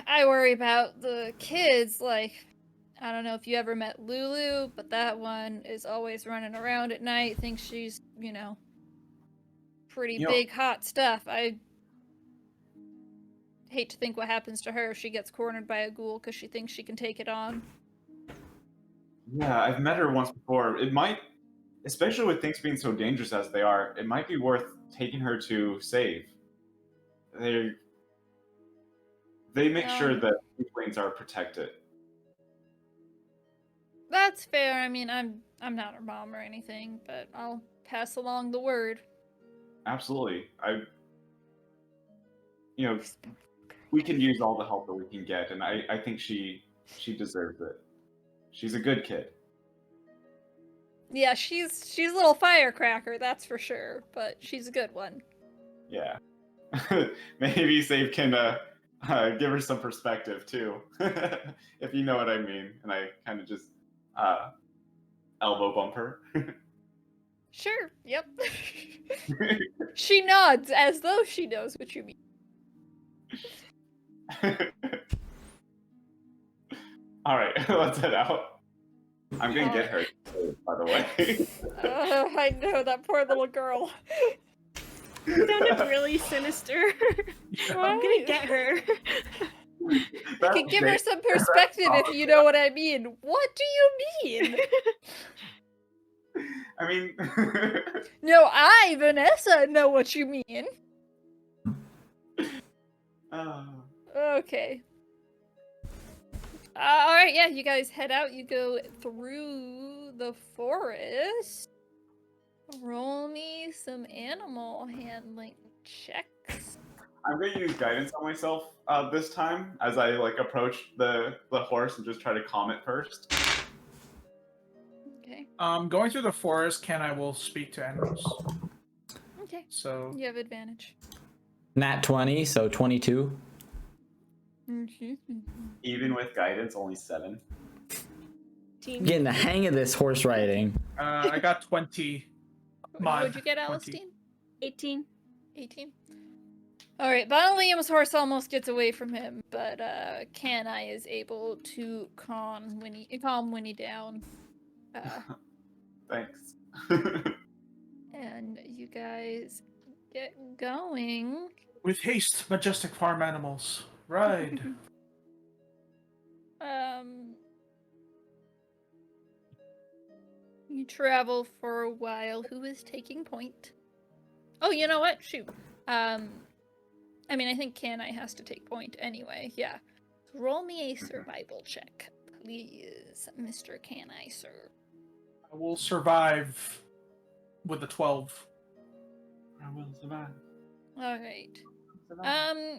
I worry about the kids. Like, I don't know if you ever met Lulu, but that one is always running around at night, thinks she's, you know, pretty You know- big, hot stuff. I hate to think what happens to her if she gets cornered by a ghoul because she thinks she can take it on. Yeah, I've met her once before. It might, especially with things being so dangerous as they are, it might be worth taking her to save. They make sure that weaklings are protected. That's fair. I mean, I'm not her mom or anything, but I'll pass along the word. Absolutely. We can use all the help that we can get, and I think she deserves it. She's a good kid. Yeah, she's a little firecracker, that's for sure, but she's a good one. Yeah. Maybe Save can give her some perspective too, if you know what I mean. And I kind of just elbow bump her. Sure, yep. She nods as though she knows what you mean. All right, let's head out. I'm gonna get her, by the way. I know, that poor little girl. It sounded really sinister. I'm gonna get her. You can give her some perspective if you know what I mean. What do you mean? I mean, No, I, Vanessa, know what you mean. Okay. Alright, yeah, you guys head out. You go through the forest. Roll me some animal handling checks. I'm gonna use guidance on myself this time as I approach the horse and just try to calm it first. Okay. Going through the forest, Ken, I will speak to animals. Okay. So You have advantage. Nat 20, so 22. Even with guidance, only 7. Team. Getting the hang of this horse riding. I got 20. What'd you get, 20. Alistine? 18. 18. Alright, Bon Liam's horse almost gets away from him, but Can-I is able to calm Winnie down. Thanks. And you guys get going. With haste, majestic farm animals. Ride. You travel for a while. Who is taking point? Oh, you know what? Shoot. I mean, I think Can-I has to take point anyway. Yeah. Roll me a survival check, please, Mr. Can-I, sir. I will survive with the 12. I will survive. All right.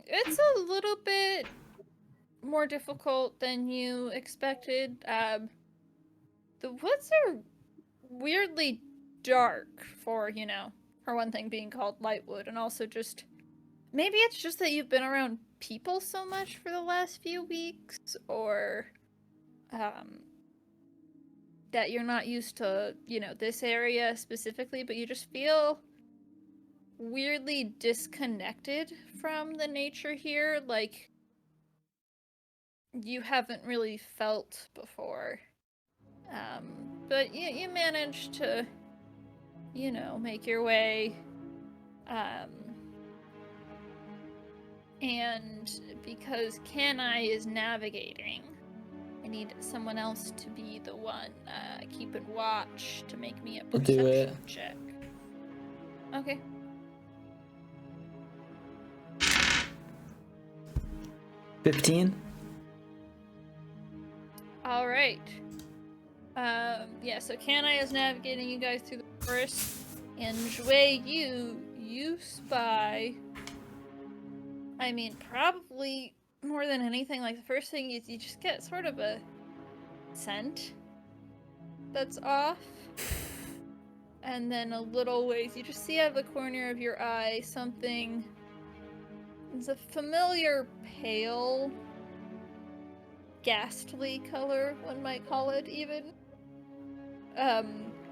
It's a little bit more difficult than you expected. The woods are weirdly dark for, you know, for one thing being called Lightwood, and also just maybe it's just that you've been around people so much for the last few weeks, or that you're not used to, you know, this area specifically, but you just feel weirdly disconnected from the nature here, like you haven't really felt before. But you managed to, you know, make your way. And because Can-I is navigating, I need someone else to be the one keeping watch to make me a I'll do perception it. check. Okay. $15. All right. Yeah, so Can-I is navigating you guys through the forest, and Jue, you spy. I mean, probably more than anything, like the first thing is you just get sort of a scent that's off. And then a little ways, you just see out of the corner of your eye something. It's a familiar pale ghastly color, one might call it even.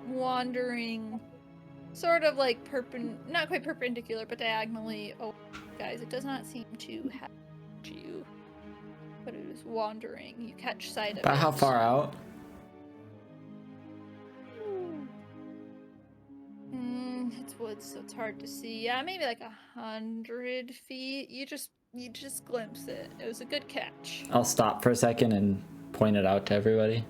Wandering sort of like not quite perpendicular, but diagonally. Oh, guys, it does not seem to have you, but it is wandering. You catch sight of it. About how far out? It's woods, so it's hard to see. Yeah, maybe like 100 feet. You just glimpse it. It was a good catch. I'll stop for a second and point it out to everybody.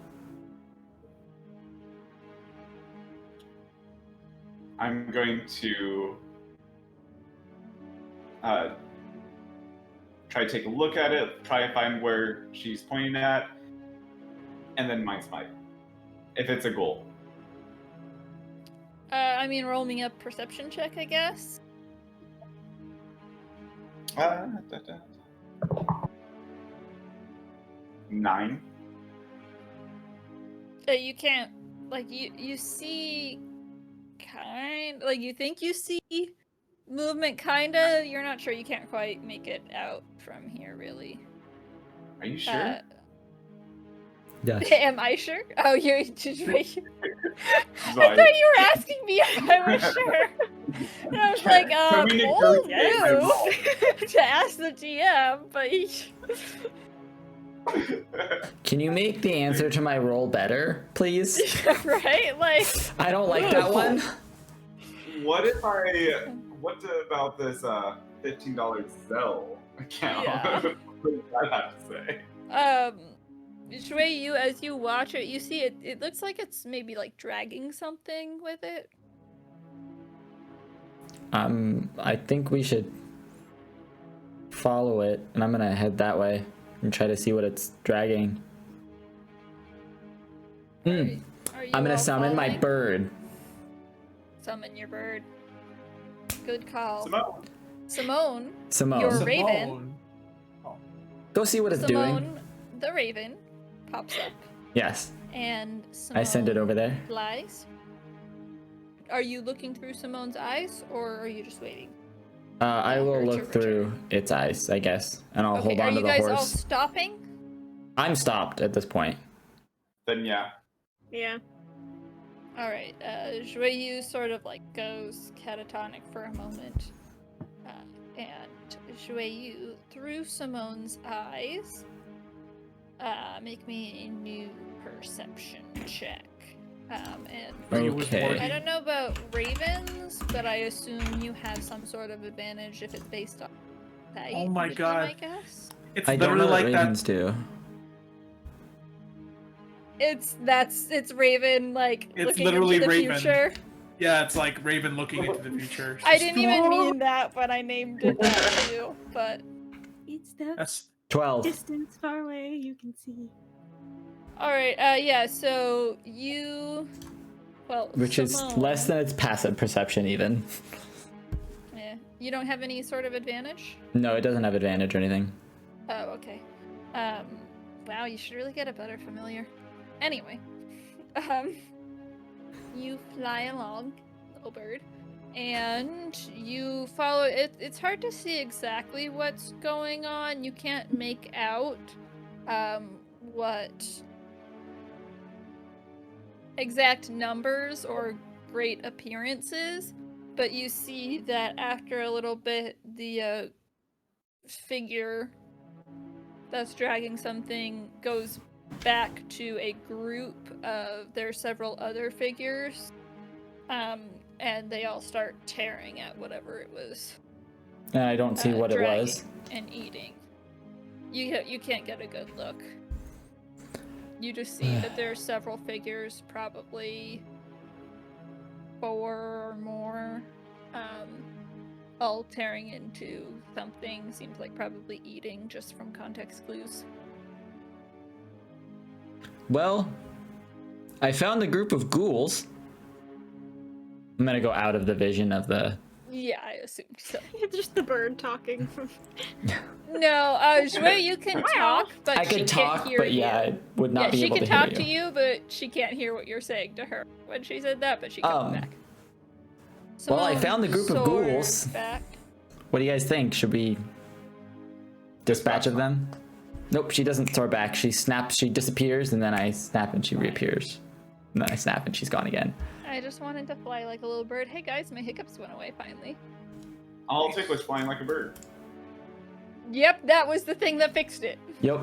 I'm going to try to take a look at it, try to find where she's pointing at, and then Mind Smite, if it's a goal. I mean, roll me a perception check, I guess. 9. You can't, like, you see you think you see movement, kinda. You're not sure. You can't quite make it out from here, really. Are you sure? Yes. Am I sure? Oh, you're just right. I Sorry. thought you were asking me if I was sure. And I was like, Can we cool negotiate my roll? to ask the GM, but Can you make the answer to my roll better, please? right? Like, I don't like that one. What about this $15 Zelle account? Yeah. What does that have to say? Shui, as you watch it, you see it looks like it's maybe like dragging something with it. I think we should follow it, and I'm gonna head that way and try to see what it's dragging. Right. Are you I'm gonna all summon my following? bird. Summon your bird. Good call. Simone. Simone, Your Simone. raven. Go see what it's doing. Simone, the raven, pops up, Yes, and Simone I send it over there. flies. Are you looking through Simone's eyes, or are you just waiting? I will Or to look through return. its eyes, I guess, and I'll hold are on to you the guys all horse. stopping? I'm stopped at this point. Then yeah. Yeah. All right. Joyeux sort of like goes catatonic for a moment, and Joyeux, through Simone's eyes, make me a new perception check. And Okay. I don't know about ravens, but I assume you have some sort of advantage if it's based on sight. Oh my would be God. my guess. It's I don't know literally what like ravens do. It's Raven like It's looking literally into the Raven. future. Yeah, it's like Raven looking into the future. I didn't even mean that, but I named it that too. But It's the That's 12. distance far away you can see. all right, yeah. So you, well, Which is Simone, less than its passive perception, even. Yeah, you don't have any sort of advantage. No, it doesn't have advantage or anything. Oh, okay. Wow, you should really get a better familiar. Anyway, you fly along, little bird, and you follow it. It's hard to see exactly what's going on. You can't make out what exact numbers or great appearances, but you see that after a little bit, the figure that's dragging something goes back to a group of there are several other figures, and they all start tearing at whatever it was And I don't see what it was. dragging and eating. You can't get a good look. You just see that there are several figures, probably 4 or more, all tearing into something. Seems like probably eating, just from context clues. Well, I found a group of ghouls. I'm gonna go out of the vision of the... Yeah, I assumed so. It's just the bird talking. No, Joy, you can talk, but I she could can't talk, hear but you. yeah, I would not be she able can to hear talk to you, but she can't hear what you're saying to her when she said that, but she comes back. Well, I Simone found the group of soared ghouls. Back. What do you guys think? Should we dispatch of them? Nope, she doesn't soar back. She snaps, she disappears, and then I snap and she reappears. And then I snap and she's gone again. I just wanted to fly like a little bird. Hey guys, my hiccups went away finally. All it took was flying like a bird. Yep, that was the thing that fixed it. Yep.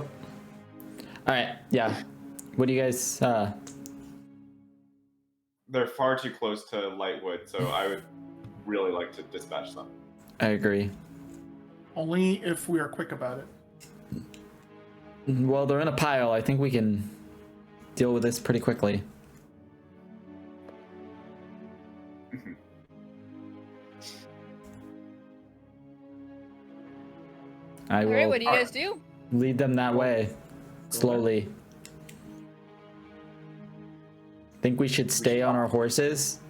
Alright, yeah. What do you guys, They're far too close to Lightwood, so I would really like to dispatch them. I agree. Only if we are quick about it. Well, they're in a pile. I think we can deal with this pretty quickly. I will Alright, what do you guys do? lead them that way, slowly. Think we should stay on our horses,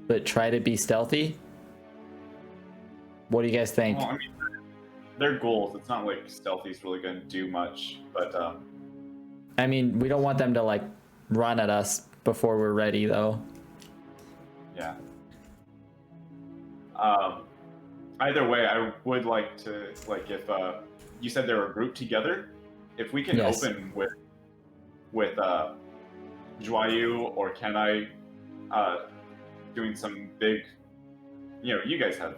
but try to be stealthy? What do you guys think? Well, I mean, they're ghouls. It's not like stealthy's really going to do much, but I mean, we don't want them to, like, run at us before we're ready, though. yeah. Either way, I would like to, like, if you said they were grouped together, if we can Yes. open with Joyeux or Kenai doing some big, you guys have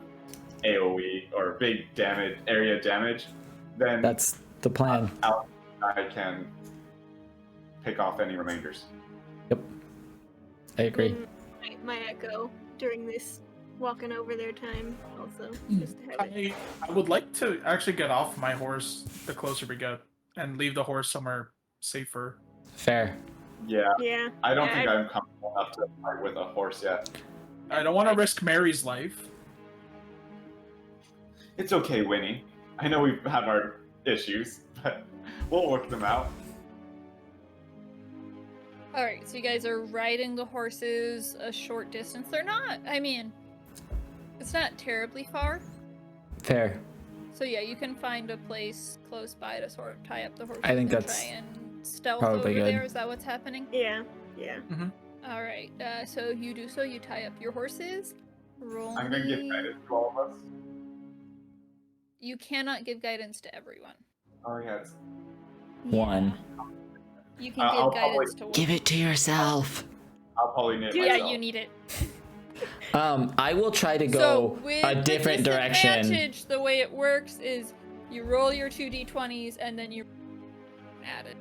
AoE or big damage, area damage, then That's the plan. I can pick off any remainders. Yep. I agree. My echo during this walking over their time also. Just to have it. I would like to actually get off my horse the closer we get and leave the horse somewhere safer. Fair. Yeah, Yeah. I don't Yeah, think I'm comfortable enough to fight with a horse yet. I don't want to risk Mary's life. It's okay, Winnie. I know we have our issues, but we'll work them out. Alright, so you guys are riding the horses a short distance. They're not, I mean, it's not terribly far. Fair. So yeah, you can find a place close by to sort of tie up the horses. I think and that's try and stealth probably over good. there. Is that what's happening? Yeah. Yeah. Alright, so you do so. You tie up your horses. Roll I'm gonna give me- guidance to all of us. You cannot give guidance to everyone. Oh yeah, it's, One. You can I'll give probably guidance to one. Give it to yourself. I'll probably need it Yeah, myself. you need it. I will try to So go with a different the direction. disadvantage, the way it works is you roll your 2d20s and then you add it.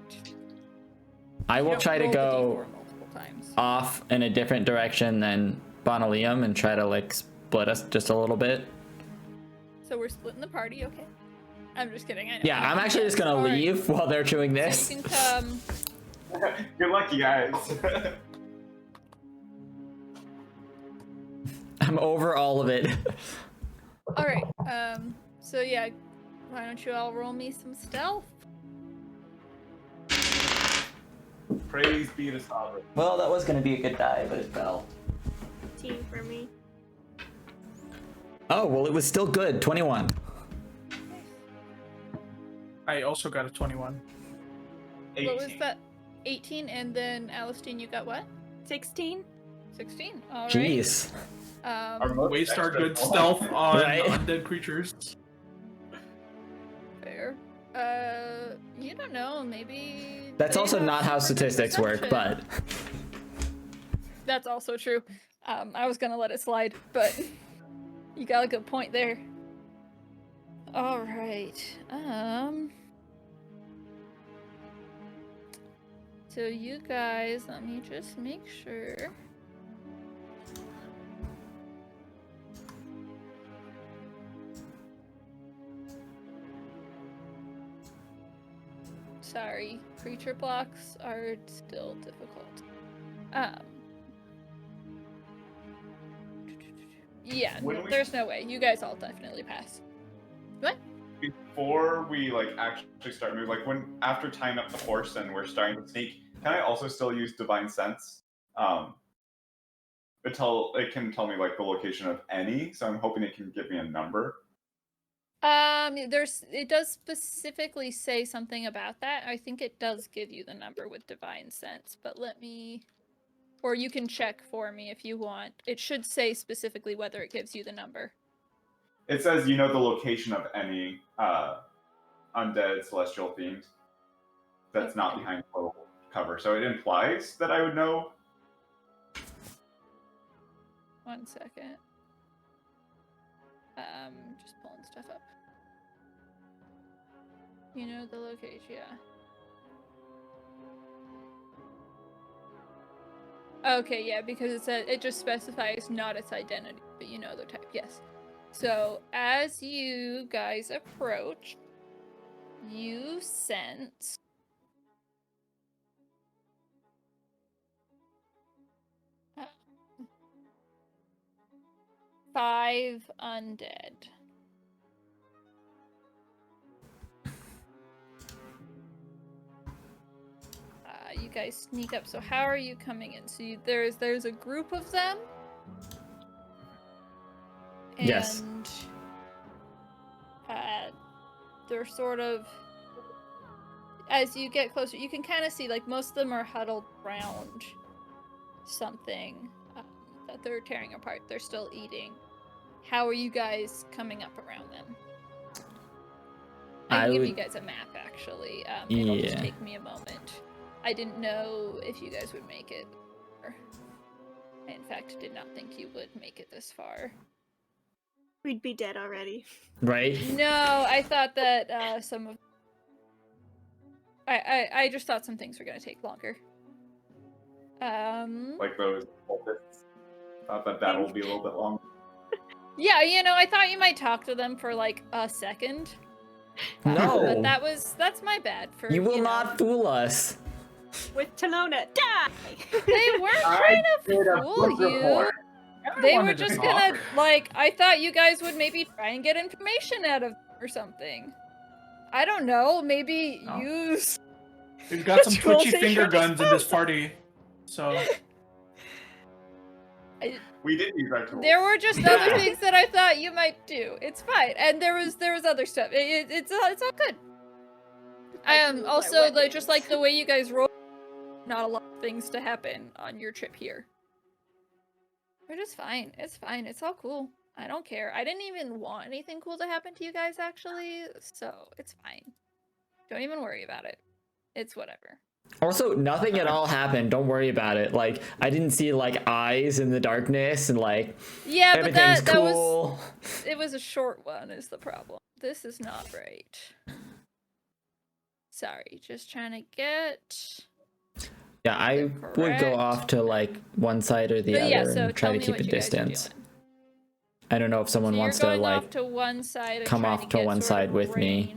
I You will don't try to roll the go d4 multiple times. off in a different direction than Bonalium and try to, like, split us just a little bit. So we're splitting the party, okay? I'm just kidding. I know. Yeah, I'm actually just gonna Alright, leave while they're doing So this. you can come. Good luck, you guys. I'm over all of it. All right. So yeah, why don't you all roll me some stealth? Praise be to Sovereign. Well, that was gonna be a good die, but it fell. Team for me. Oh, well, it was still good. 21. I also got a 21. What was that? 18, and then Alistine, you got what? 16? 16. All right. Jeez. Our most Waste our extra good one. stealth on Right. undead creatures. Fair. You don't know. Maybe. That's they also have not how super good statistics work, perception. but That's also true. I was gonna let it slide, but you got a good point there. All right. So you guys, let me just make sure. Sorry, creature blocks are still difficult. Yeah, When no, we- there's no way. You guys all definitely pass. What? Before we actually start moving, after tying up the horse and we're starting to sneak, can I also still use Divine Sense? It can tell me the location of any, so I'm hoping it can give me a number. It does specifically say something about that. I think it does give you the number with Divine Sense, but or you can check for me if you want. It should say specifically whether it gives you the number. It says the location of any undead celestial fiend. that's not behind full cover. So it implies that I would know. 1 second. Just pulling stuff up. You know the location, yeah. Okay, yeah, because it just specifies not its identity, but you know the type, yes. So, as you guys approach, you sense 5 undead. You guys sneak up. So how are you coming in? So there's a group of them. And, Yes. they're sort of, as you get closer, you can kind of see like most of them are huddled around something that they're tearing apart. They're still eating. How are you guys coming up around them? I can give you guys a map actually. It'll just take me a moment. I didn't know if you guys would make it. I, in fact, did not think you would make it this far. We'd be dead already. Right? No, I thought that some of... I just thought some things were going to take longer. Like those cultists. Thought that will be a little bit long. Yeah, you know, I thought you might talk to them for like a second. No. But that's my bad for... You will not fool us. With Talona, die! They weren't trying to fool you. They were just gonna, like, I thought you guys would maybe try and get information out of them or something. I don't know, maybe use... We've got some twitchy Troll finger station guns in this party, so... We did use our tools. There were just other things that I thought you might do. It's fine, and there was other stuff. It's all good. Also, like, just like the way you guys roll, not a lot of things to happen on your trip here. We're just fine. It's fine. It's all cool. I don't care. I didn't even want anything cool to happen to you guys, actually, so it's fine. Don't even worry about it. It's whatever. Also, nothing at all happened. Don't worry about it. Like, I didn't see, like, eyes in the darkness and, like, yeah, but everything's that cool. It was a short one is the problem. This is not right. Sorry, just trying to get... Yeah, I would go off to, like, one side or the other so and try to keep a distance. I don't know if someone wants to, like, off to one side and come off to one side with me.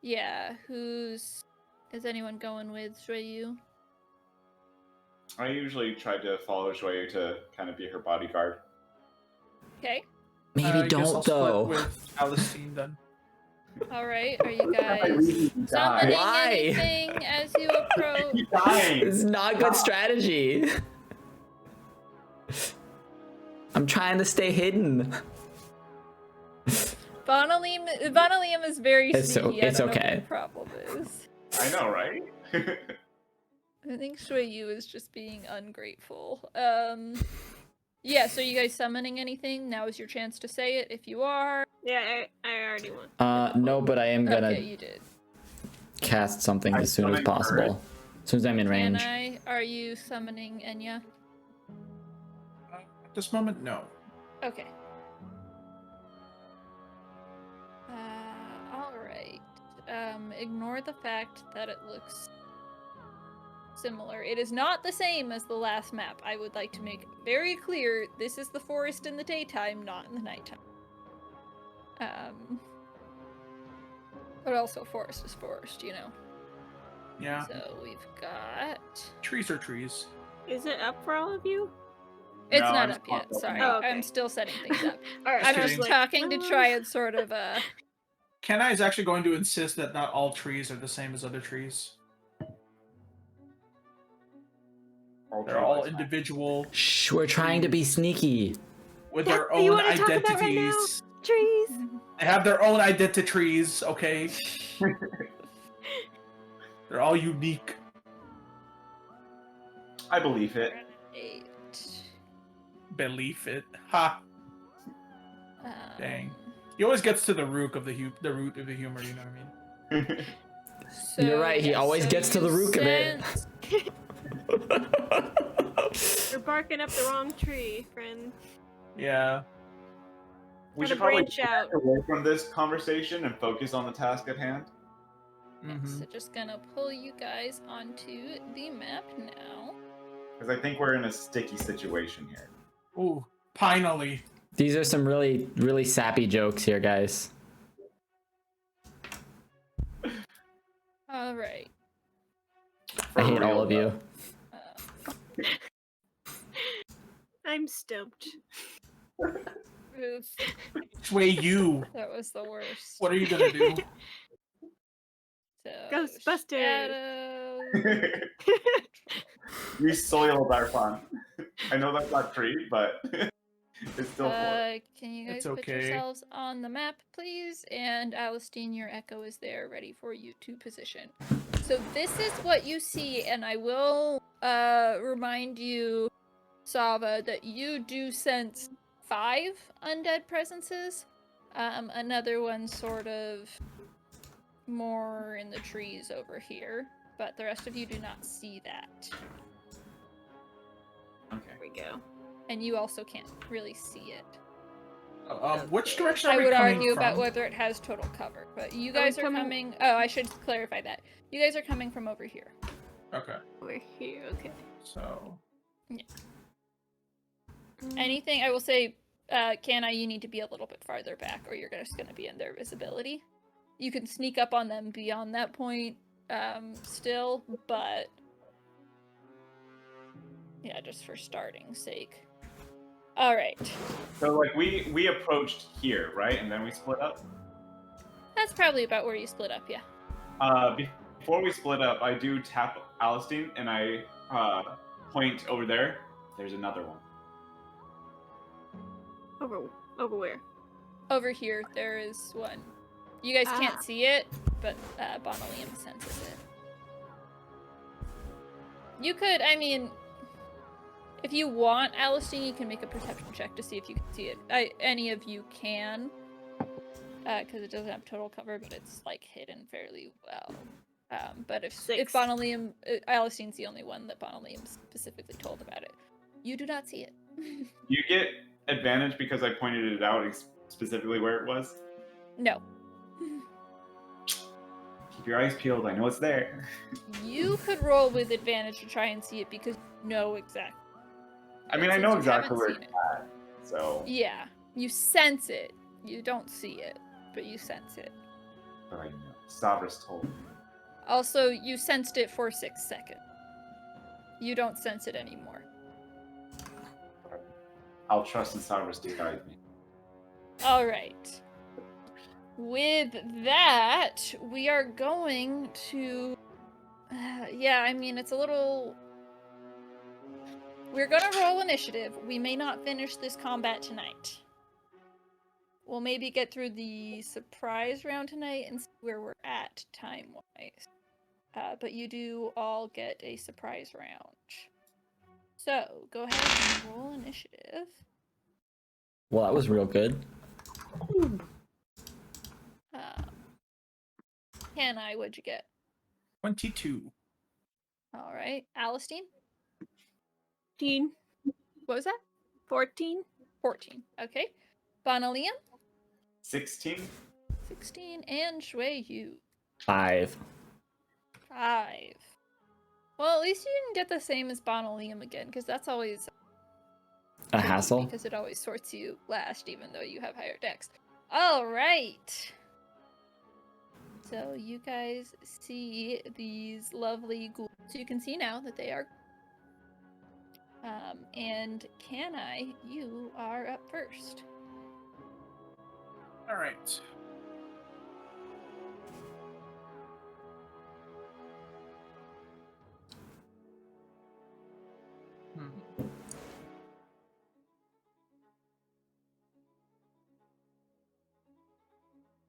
Yeah, is anyone going with Shuiyu? I usually try to follow Joyu to kind of be her bodyguard. Okay. Maybe I guess don't, I'll though. split with Alistine then. Alright, are you guys summoning anything as you approach? It's not good strategy. I'm trying to stay hidden. Vonalium is very sneaky. It's I don't know okay. what the problem is. I know, right? I think Shuiyu is just being ungrateful. Yeah, so you guys summoning anything? Now is your chance to say it if you are. Yeah, I already won. No, but I am gonna Okay, you did. cast something as soon as possible. As soon as I'm in range. Are you summoning Enya? At this moment, no. Okay. Alright. Ignore the fact that it looks similar. It is not the same as the last map. I would like to make very clear, this is the forest in the daytime, not in the nighttime. But also forest is forest, you know. Yeah. So we've got... Trees are trees. Is it up for all of you? It's No, not I'm up yet, still sorry. Oh, okay. I'm still setting things up. Alright, I'm Just just kidding. talking to try and sort of, Kenai is actually going to insist that not all trees are the same as other trees. They're all individual Shh, we're trying to be sneaky. with Yeah, their you own wanna talk about right now? identities. Trees! They have their own identities, okay? They're all unique. I believe it. Eight. Believe it. Ha! Dang. He always gets to the root of the humor, you know what I mean? So, You're right, he always gets to you the root of it. sense- We're barking up the wrong tree, friend. Yeah. We Gotta should probably branch out. get away from this conversation and focus on the task at hand. So just gonna pull you guys onto the map now. Because I think we're in a sticky situation here. Ooh, finally. These are some really, really sappy jokes here, guys. All right. I hate For all real, of you. I'm stoked. Oof, Sway you. that was the worst. What are you gonna do? So, Ghostbusters. shadows. We soiled our fun. I know that's not tree, but it's still fun. Can you guys It's put okay. yourselves on the map, please? And Alistine, your echo is there, ready for you to position. So this is what you see, and I will remind you, Sava, that you do sense 5 undead presences. Another one sort of more in the trees over here, but the rest of you do not see that. Okay. There we go. And you also can't really see it. Which direction are I we would coming argue from? about whether it has total cover, but you Are we guys are coming- coming. Oh, I should clarify that. You guys are coming from over here. Okay, We're here, okay. so Anything I will say, Kana, you need to be a little bit farther back, or you're just going to be in their visibility. You can sneak up on them beyond that point, still, but yeah, just for starting sake. All right, So like we approached here, right, and then we split up. that's probably about where you split up. Yeah. Before we split up, I do tap Alistine and I point over there. There's another one. Over where? Over here, there is one. You guys Ah. can't see it, but Bonalium senses it. You could, I mean, if you want, Alistine, you can make a perception check to see if you can see it. Any of you can, because it doesn't have total cover, but it's like hidden fairly well. But if 6. Bonalium, Alistine's the only one that Bonalium specifically told about it. You do not see it. You get advantage because I pointed it out specifically where it was. No. Keep your eyes peeled. I know it's there. You could roll with advantage to try and see it because you know exactly. I mean, I Since know you exactly haven't where seen it's it. at. So. Yeah, you sense it. You don't see it, but you sense it. But I know. Savras told me. Also, you sensed it for 6 seconds. You don't sense it anymore. I'll trust in Savras to guide me. All right. With that, we are going to... yeah, I mean, it's a little... We're gonna roll initiative. We may not finish this combat tonight. We'll maybe get through the surprise round tonight and see where we're at time-wise. But you do all get a surprise round. So, go ahead and roll initiative. Well, that was real good. What'd you get? 22. All right. Alistine? 14. What was that? 14. 14. Okay. Bonalium? 16. 16. And Shui Yu? 5. 5. Well, at least you didn't get the same as Bonalium again, because that's always A hassle? because it always sorts you last, even though you have higher dex. All right. So you guys see these lovely ghouls. So you can see now that they are. And Kanai, you are up first. All right.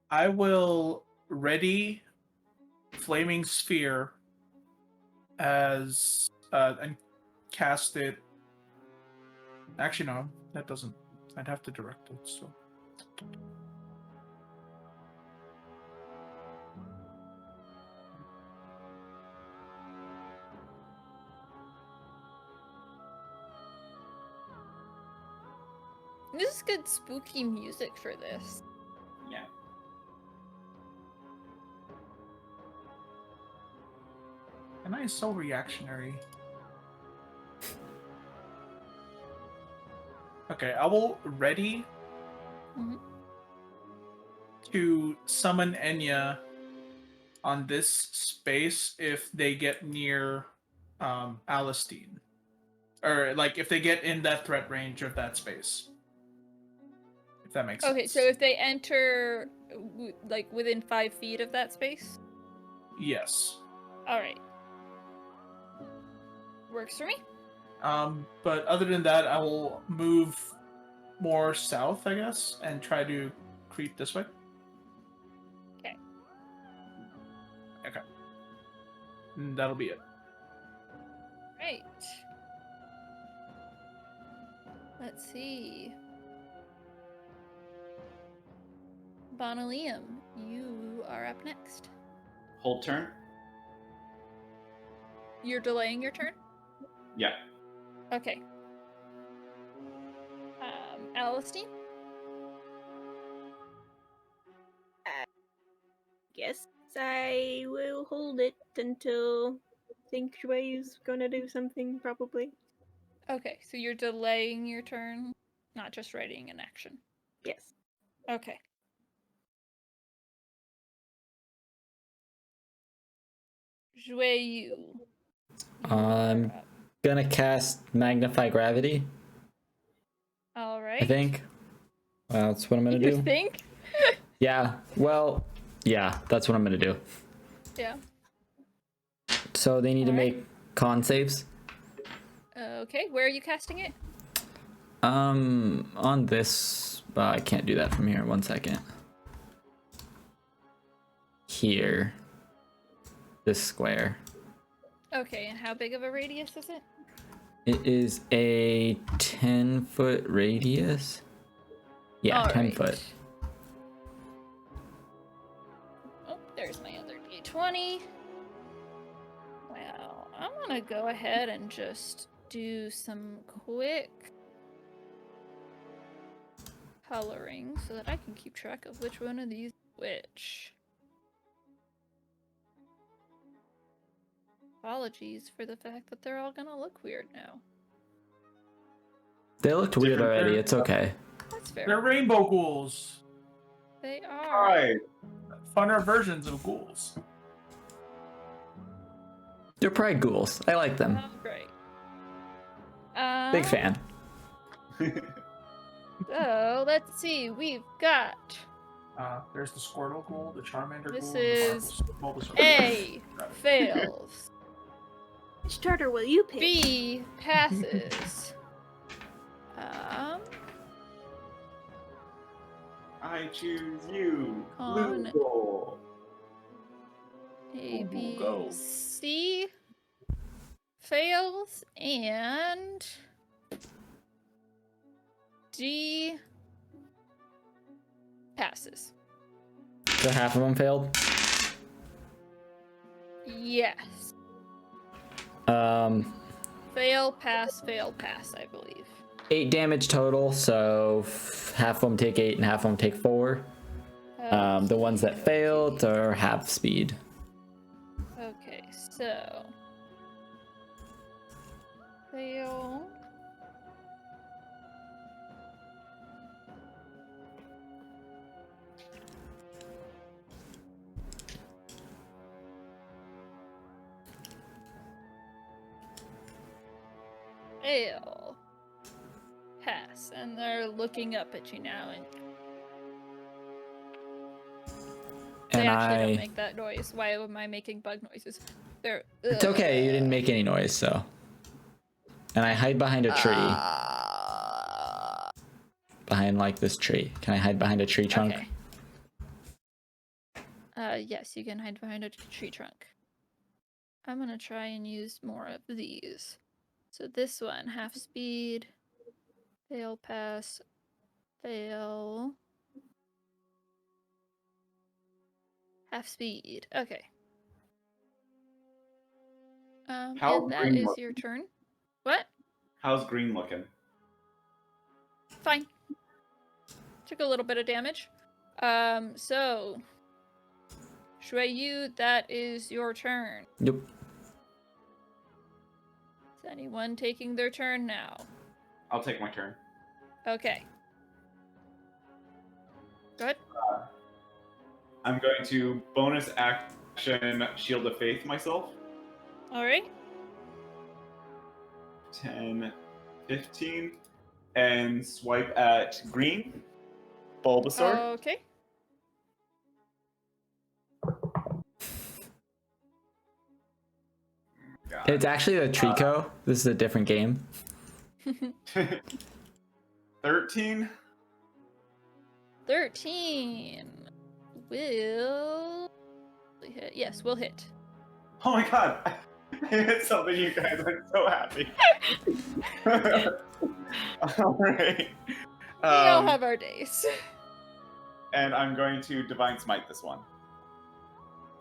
I will ready Flaming Sphere as and cast it. Actually, no, that doesn't. I'd have to direct it. So This is good spooky music for this. Yeah. And I is so reactionary. Okay, I will ready Mhm. to summon Enya on this space if they get near Alistine. Or like if they get in that threat range of that space. If that makes Okay, sense. so if they enter like within 5 feet of that space? Yes. Alright. Works for me. But other than that, I will move more south, I guess, and try to creep this way. Okay. Okay. And that'll be it. Right. Let's see. Bonalium, you are up next. Hold turn. You're delaying your turn? Yeah. Okay. Alistine? Guess I will hold it until I think Shuei's gonna do something, probably. Okay, so you're delaying your turn, not just readying an action. Yes. Okay. Shuei, I'm gonna cast Magnify Gravity, Alright. I think. Well, that's what I'm gonna You do. think? Yeah, well, yeah, that's what I'm gonna do. Yeah. So they need to Alright. make con saves. Okay, where are you casting it? On this, I can't do that from here. 1 second. Here. This square. Okay, and how big of a radius is it? It is a 10-foot radius. Yeah, 10 Alright. foot. Oh, there's my other d20. Well, I'm gonna go ahead and just do some quick coloring so that I can keep track of which one of these is which. Apologies for the fact that they're all gonna look weird now. They looked weird Different already. curve. It's okay. That's fair. They're rainbow ghouls. They are. Alright. Funner versions of ghouls. They're pride ghouls. I like them. Great. Big fan. So let's see. We've got There's the Squirtle ghoul, the Charmander This ghoul, is the Bulbasaur. A fails. Which starter will you pick? B passes. I choose you. Con. Blue goal. A, B, Go. C fails, and D passes. So half of them failed. Yes. Fail, pass, I believe. 8 damage total, so half of them take 8 and half of them take 4. The ones that failed are half speed. Okay, so fail. Fail. Pass, and they're looking up at you now, and they And actually don't I... make that noise. Why am I making bug noises? They're. It's okay, you didn't make any noise, so... And I hide behind a tree. Behind, like, this tree. Can I hide behind a tree trunk? Okay. Yes, you can hide behind a tree trunk. I'm gonna try and use more of these. So this one, half speed, fail, pass, fail, half speed. Okay. How And that green is look- your turn. What? How's green looking? Fine. Took a little bit of damage. So Shueyu, that is your turn. Yep. Is anyone taking their turn now? I'll take my turn. Okay. Go ahead. I'm going to bonus action Shield of Faith myself. All right. 10, 15, and swipe at green. Bulbasaur. Okay. God. It's actually the Trico. This is a different game. 13. 13 will hit. Yes, we'll hit. Oh my god. I hit something, you guys. I'm so happy. Alright. We all have our days. And I'm going to Divine Smite this one.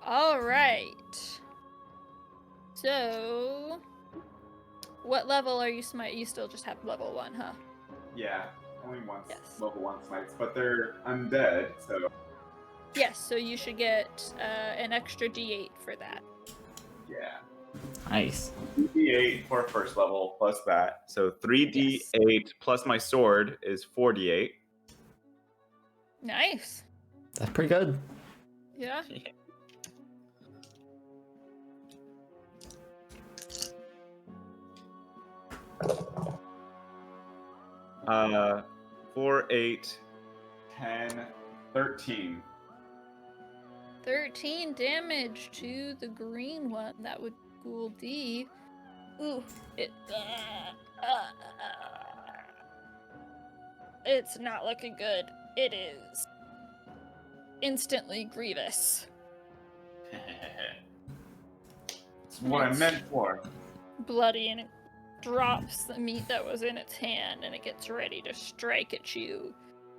All right. So, what level are you smite? You still just have level 1, huh? Yeah, only once Yes. level 1 smites, but they're undead, so Yes, so you should get an extra d8 for that. yeah. Nice. 3d8 for first level plus that. So 3d8 plus my sword is 4d8. Nice. That's pretty good. Yeah. 4, 8, 10, 13. 13 damage to the green one. That would Ghoul D. Ooh, it's not looking good. It is instantly grievous. It's what I meant for. Bloody, and it drops the meat that was in its hand, and it gets ready to strike at you.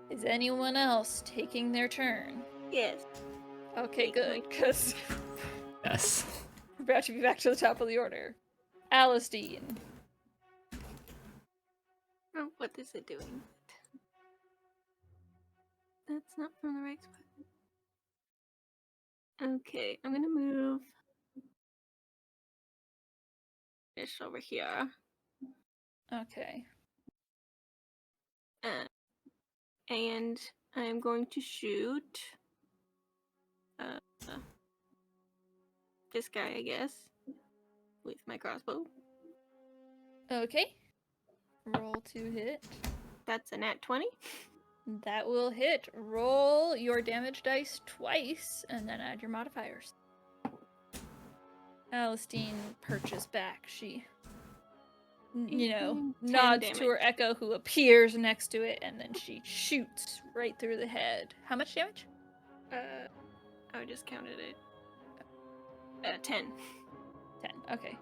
Is anyone else taking their turn? Yes. Okay, good, because Yes. we're about to be back to the top of the order. Alistine. Oh, what is it doing? That's not from the right spot. Okay, I'm gonna move this over here. Okay. And I'm going to shoot this guy, I guess, with my crossbow. Okay. Roll to hit. That's a nat 20. That will hit. Roll your damage dice twice, and then add your modifiers. Alistine perches back. She, Ten nods to her damage. echo, who appears next to it, and then she shoots right through the head. How much damage? I just counted it. 10. 10. Okay.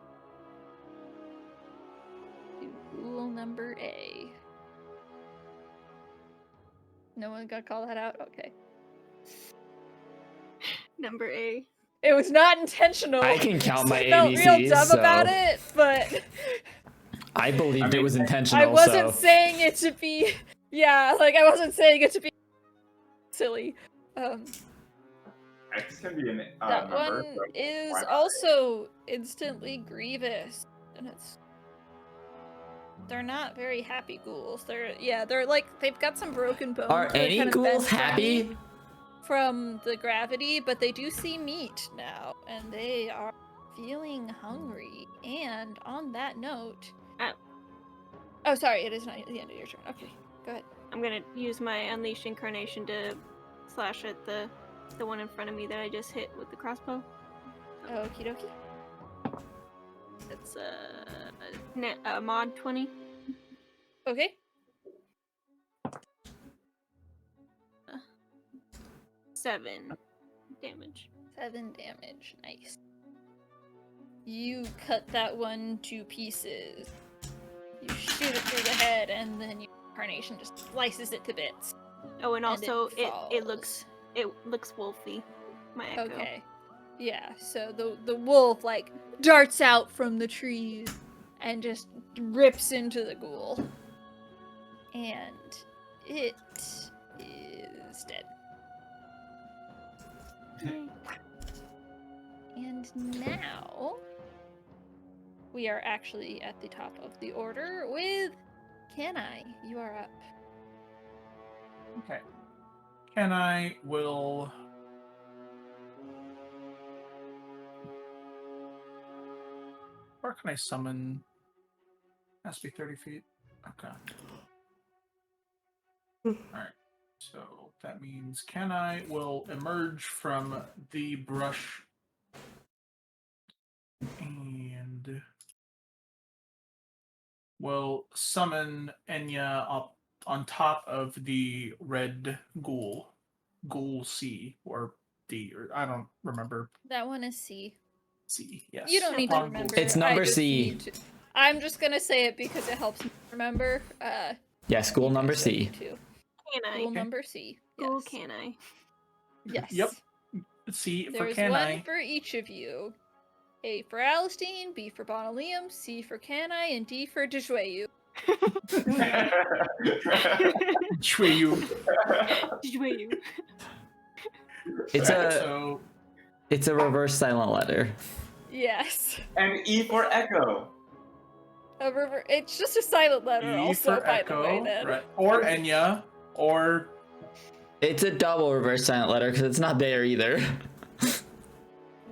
Rule number A. No one got call that out? Okay. Number A. It was not intentional. I can count my I felt real ABCs, dumb about so it, but I believed it was intentional. I wasn't so saying it to be. Yeah, like I wasn't saying it to be silly. X can be an That number. one so is why not? also instantly grievous, and they're not very happy ghouls. They're like they've got some broken bones. are They're any kind of ghouls bent happy? from the gravity, but they do see meat now, and they are feeling hungry. And on that note, oh, sorry, it is not the end of your turn. Okay, go ahead. I'm gonna use my Unleashed Incarnation to slash at the one in front of me that I just hit with the crossbow. Okie dokie. It's a mod 20. Okay. 7 damage. 7 damage. Nice. You cut that one to pieces. You shoot it through the head, and then your incarnation just slices it to bits. Oh, and also it falls. looks wolfy. My echo. Okay. Yeah, so the wolf like darts out from the trees and just rips into the ghoul. And it is dead. And now we are actually at the top of the order with Kenai. You are up. Okay. Can I will... Where can I summon? Has to be 30 feet. Okay. Alright. So that means can I will emerge from the brush and will summon Enya up on top of the red ghoul. Ghoul C or D, or I don't remember. That one is C. C, yes. You don't need to Upon remember. ghoul It's C. number I just C. need to- I'm just gonna say it because it helps me remember. Yeah, school you number guys don't C. need to. Can I? Rule number C. Cool, Yes. can I? Yes. Yep. C for There's can one I. for each of you. A for Alistine, B for Bonalium, C for Canai, and D for Dejueyu. Chuyu. Juju. It's Right, a so it's a reverse silent letter. Yes. And E for Echo. A river. It's just a silent letter, E also, for by Echo, the way. Then. right? Or Enya, or It's a double reverse silent letter because it's not there either.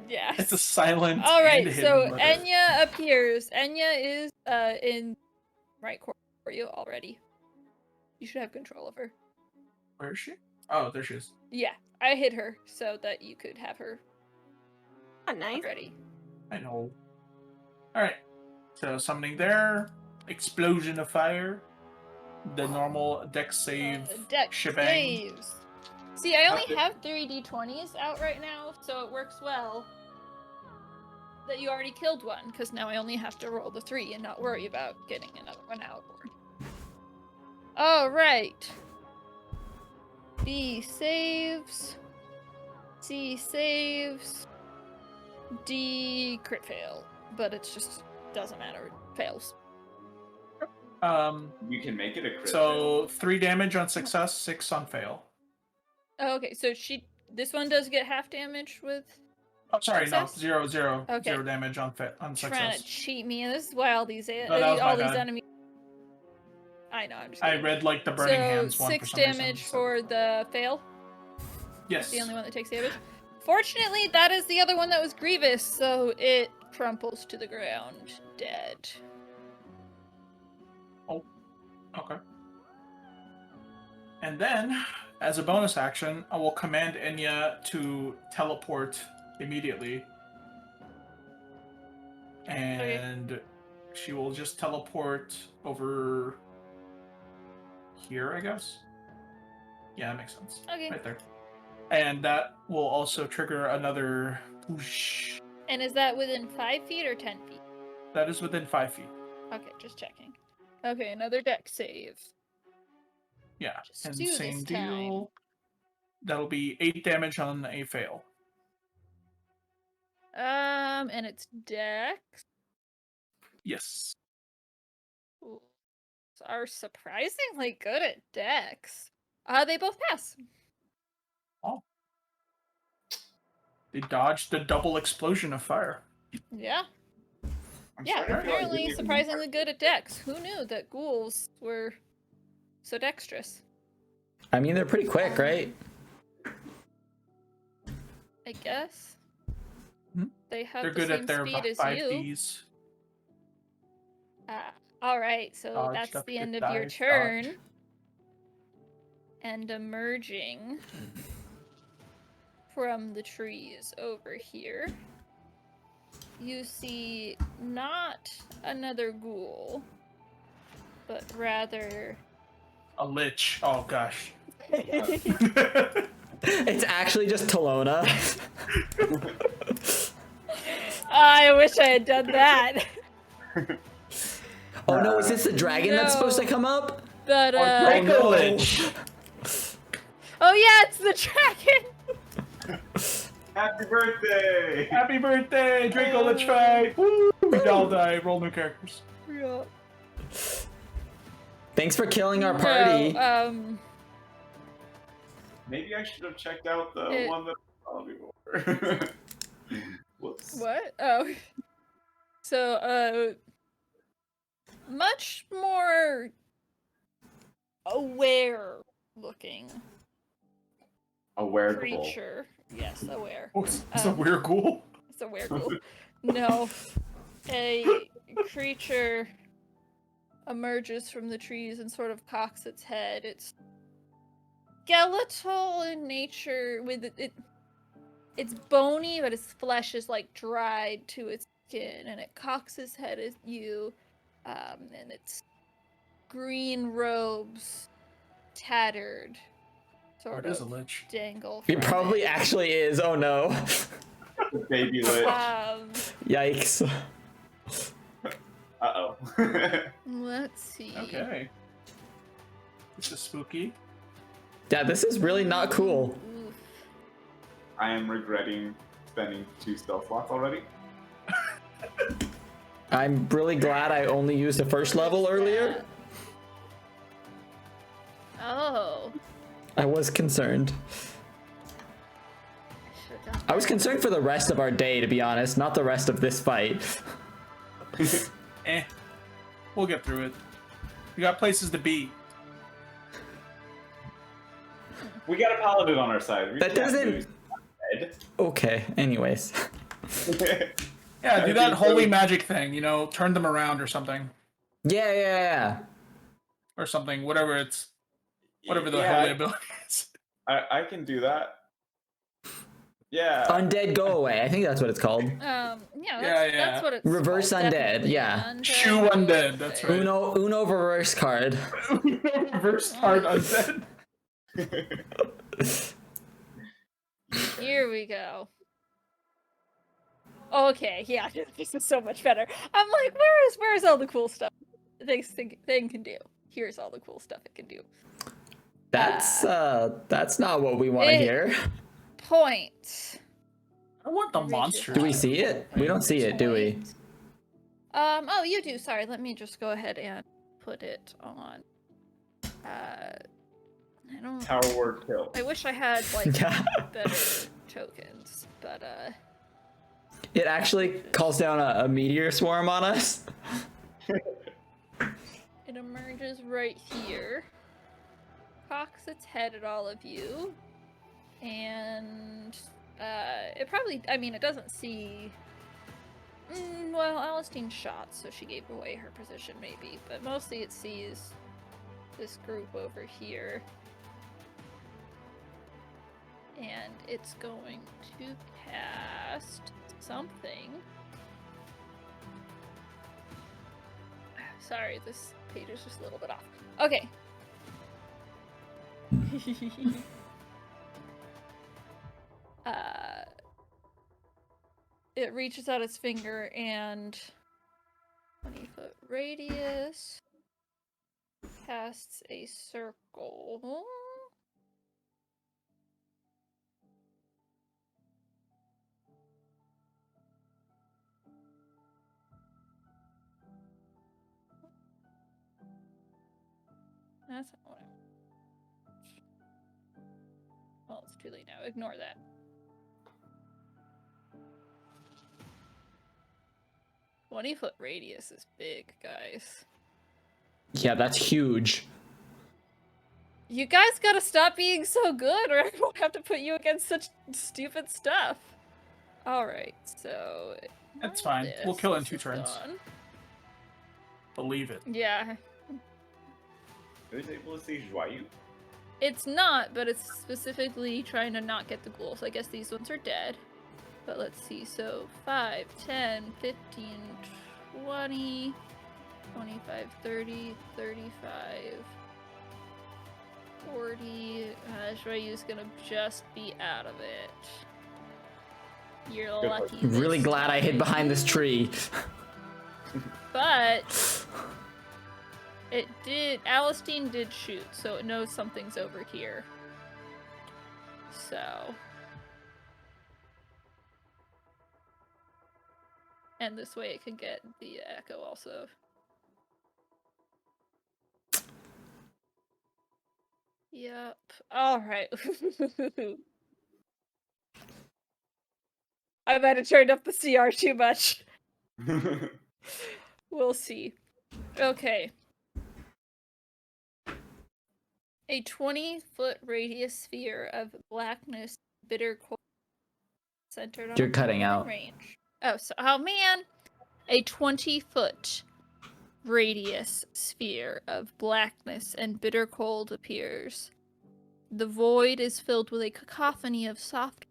Yes. it's a silent. All right. and hidden So letter. Enya appears. Enya is in right corner for you already. You should have control of her. Where is she? Oh, there she is. Yeah, I hid her so that you could have her Oh, nice. ready. I know. All right. So summoning there, explosion of fire, the normal dex save Dex shebang. saves. See, I only have 3 d20s out right now, so it works well that you already killed one, because now I only have to roll the 3 and not worry about getting another one out. Alright. B saves. C saves. D crit fail. But it's just doesn't matter. It fails. You can make it a crit. So 3 damage on success, 6 on fail. Oh, okay, so this one does get half damage with Oh, sorry, Success? no, 0, 0, Okay. 0 damage on trying to success. cheat me, and this is why all these that was my all these bad. enemies. I know. I'm just. I kidding. read like the burning so hands one 6 for some damage reason. for the fail. Yes. The only one that takes damage. Fortunately, that is the other one that was grievous, so it crumples to the ground, dead. Okay. And then, as a bonus action, I will command Enya to teleport immediately. And she will just teleport over here, I guess. Yeah, that makes sense. Okay. Right there. And that will also trigger another whoosh. And is that within 5 feet or 10 feet? That is within 5 feet. Okay, just checking. Okay, another deck save. Yeah. Just And do same this deal. That'll be 8 damage on a fail. And it's dex. Yes. Ooh. Are surprisingly good at dex. They both pass. Oh. They dodged the double explosion of fire. Yeah. I'm Yeah, sorry, I feel like we apparently didn't even- surprisingly good at dex. Who knew that ghouls were so dexterous? I mean, they're pretty quick, right? I guess. Hmm? They have They're the good same at their speed as 5 you. Ds. Alright, so Dodge, that's duck, the end dip, of your dive, turn. dodge. And emerging from the trees over here, you see not another ghoul, but rather A lich. Oh gosh. It's actually just Talona. I wish I had done that. Oh no, is this the dragon that's supposed to No. come up? But Draco lich. oh yeah, it's the dragon. Happy birthday! Happy birthday, Draco lich fight. Woo! We all die. Roll new characters. Yeah. Thanks for killing our party. No, Maybe I should have checked out the It- one that I saw before. Whoops. What? Oh. So, much more aware looking Aware goal. creature. Yes, aware. Oh, it's a weird ghoul. It's a werewolf. No. A creature emerges from the trees and sort of cocks its head. It's skeletal in nature with it. It's bony, but its flesh is like dried to its skin, and it cocks its head at you, and its green robes, tattered, sort It is a of lich. dangle. It from probably it. actually is. Oh no. Baby lich. Yikes. Uh-oh. Let's see. Okay. This is spooky. Yeah, this is really not cool. Oof. I am regretting spending 2 stealth slots already. I'm really glad I only used the first level earlier. Oh. I was concerned. Should've done I was that. concerned for the rest of our day, to be honest, not the rest of this fight. We'll get through it. We got places to be. We got a paladin on our side. We That can't doesn't- lose. Dead. Okay, anyways. Yeah, do that holy magic thing, you know, turn them around or something. Yeah. Or something, whatever the Yeah, holy ability is. I can do that. Yeah. Undead go away. I think that's what it's called. Yeah, Yeah, that's, yeah. that's what it's Reverse called, undead, definitely. yeah. Shoe go undead, that's away. right. Uno reverse card. Reverse card undead. Here we go. Okay, yeah, this is so much better. I'm like, where's all the cool stuff this thing can do? Here's all the cool stuff it can do. That's not what we want to It- hear. Point. I want the Reach monster. Do we see it? We don't see it, do we? Oh, you do. Sorry, let me just go ahead and put it on. I don't. Tower ward kill. I wish I had like Yeah. better tokens, but It actually calls down a meteor swarm on us. it emerges right here, cocks its head at all of you, and it probably. I mean, it doesn't see. Well, Alistine shot, so she gave away her position, maybe, but mostly it sees this group over here. And it's going to cast something. Sorry, this page is just a little bit off. Okay. It reaches out its finger and 20-foot radius casts a circle. That's not what I want. Well, it's too late now. Ignore that. "20-foot radius is big, guys. Yeah, that's huge. You guys gotta stop being so good, or I won't have to put you against such stupid stuff. Alright, so... That's ignore fine. We'll kill it in this 2 is turns. gone. Believe it. Yeah. Is it able to see Joyeux? It's not, but it's specifically trying to not get the ghouls. I guess these ones are dead. But let's see, so 5, 10, 15, 20, 25, 30, 35, 40. Joyeux's gonna just be out of it. You're Good luck. lucky. Really this glad I hid time. behind this tree. But it did. Alistine did shoot, so it knows something's over here. So. And this way it can get the echo also. Yep. All right. I might have turned up the CR too much. We'll see. Okay. A 20-foot radius sphere of blackness, bitter cold, centered on You're a cutting point in out. range. Oh man! A 20-foot radius sphere of blackness and bitter cold appears. The void is filled with a cacophony of soft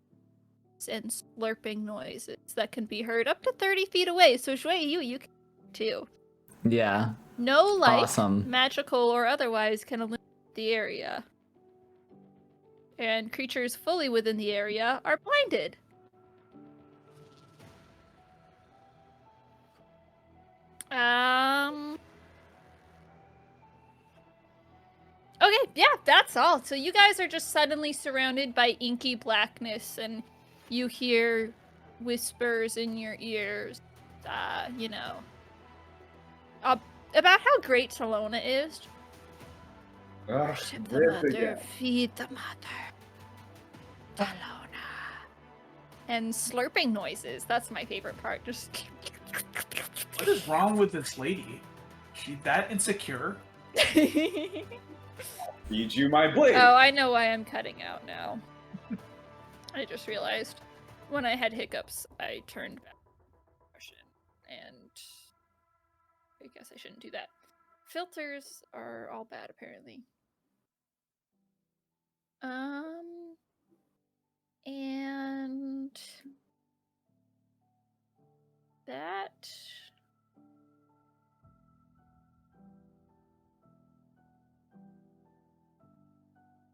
and slurping noises that can be heard up to 30 feet away. So Shui, you can too. Yeah. No light, Awesome. magical or otherwise, can illuminate the area. And creatures fully within the area are blinded. Okay, yeah, that's all. So you guys are just suddenly surrounded by inky blackness, and you hear whispers in your ears, about how great Salona is. Worship the mother, feed the mother. Salona. And slurping noises. That's my favorite part. Just. What is wrong with this lady? She that insecure? Feed you my blade. Oh, I know why I'm cutting out now. I just realized when I had hiccups, I turned back and I guess I shouldn't do that. Filters are all bad, apparently. And that.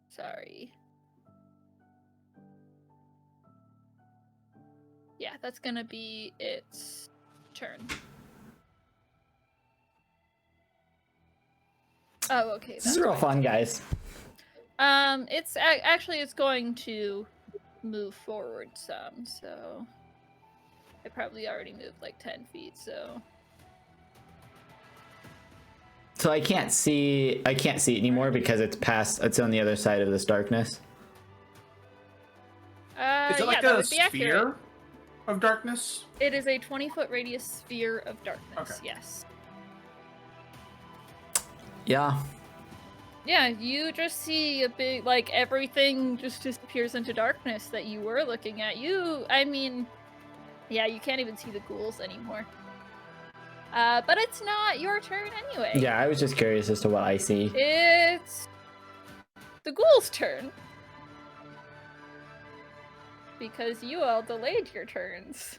Sorry. Yeah, that's gonna be its turn. Oh, okay. This is real fun, guys. It's actually it's going to move forward some, so I probably already moved like 10 feet, so. So I can't see it anymore because it's on the other side of this darkness. Is it like that a would be accurate. sphere of darkness? It is a 20-foot radius sphere of darkness. Okay. Yes. Yeah. Yeah, you just see a big, like, everything just disappears into darkness that you were looking at. I mean, yeah, you can't even see the ghouls anymore. But it's not your turn anyway. Yeah, I was just curious as to what I see. It's the ghouls' turn. Because you all delayed your turns.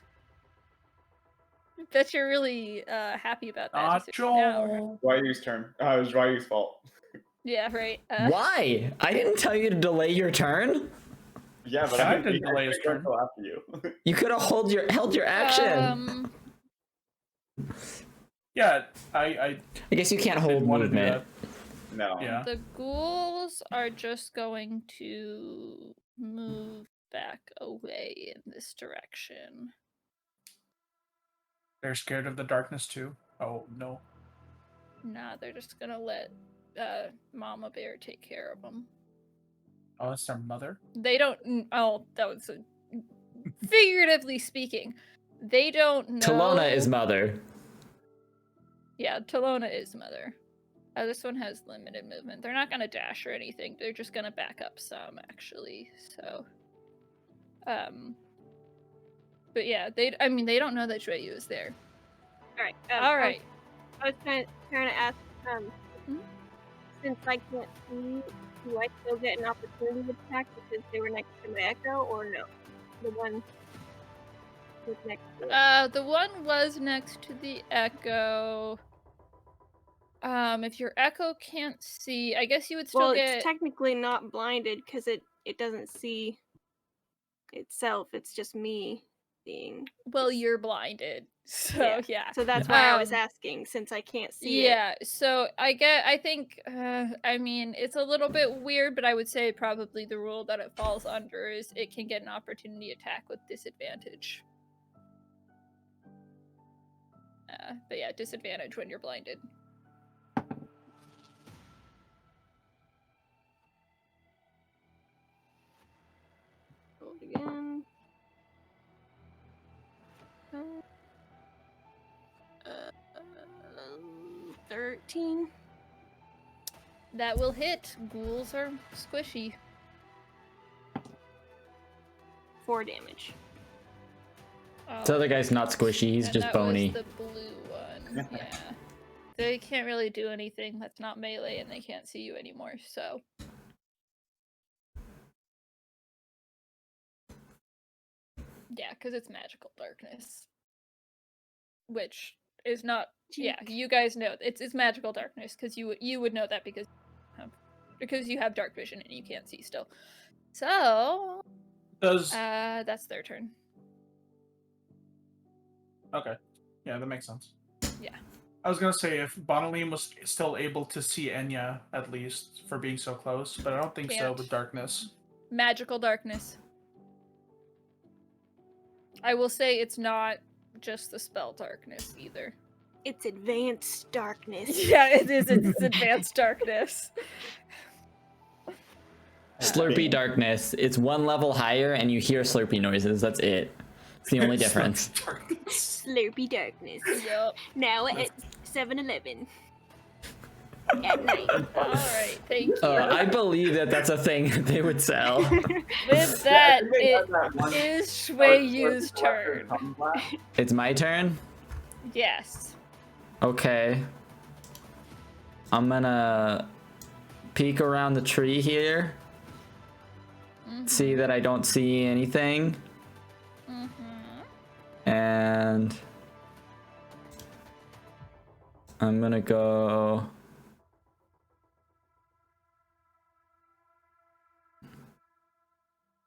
I bet you're really happy about that. Nacho. Ryu's turn. It was Ryu's fault. Yeah, right. Why? I didn't tell you to delay your turn. Yeah, but I I didn't delay his turn. until after you. You could have held your action. Yeah, I guess you can't hold didn't want to do movement. that. No. Yeah. The ghouls are just going to move back away in this direction. They're scared of the darkness too. Oh no. Nah, they're just gonna let Mama Bear take care of them. Oh, that's their mother. They don't. Oh, that was figuratively speaking. They don't know. Talona is mother. Yeah, Talona is mother. This one has limited movement. They're not gonna dash or anything. They're just gonna back up some, actually. So, but yeah, they don't know that Jueyu is there. All right. All right. I was trying to ask, since I can't see, do I still get an opportunity to attack because they were next to my echo, or no? The one was next to it. The one was next to the echo. If your echo can't see, I guess you would still get. It's technically not blinded because it doesn't see itself. It's just me seeing. Well, you're blinded, so yeah. So that's why I was asking, since I can't see it. Yeah, so I think, I mean, it's a little bit weird, but I would say probably the rule that it falls under is it can get an opportunity attack with disadvantage. But yeah, disadvantage when you're blinded. again. 13. That will hit. Ghouls are squishy. 4 damage. This other guy's not squishy, he's And just that bony. was the blue one. Yeah. They can't really do anything that's not melee, and they can't see you anymore, so. Yeah, because it's magical darkness. Which is not. Yeah, you guys know it's magical darkness because you would know that because you have dark vision and you can't see still. So that's their turn. Okay. Yeah, that makes sense. Yeah. I was gonna say if Bonaline was still able to see Enya at least for being so close, but I don't think so Can't. with darkness. Magical darkness. I will say it's not just the spell darkness either. It's advanced darkness. Yeah, it is. It's advanced darkness. Slurpy darkness. It's one level higher and you hear slurpy noises. That's it. It's the only difference. Slurpy darkness. Yup. Now at 7-Eleven. At night. Alright, thank you. I believe that that's a thing that they would sell. With that, it is Shui Yu's turn. It's my turn? Yes. Okay. I'm gonna peek around the tree here. See that I don't see anything. And I'm gonna go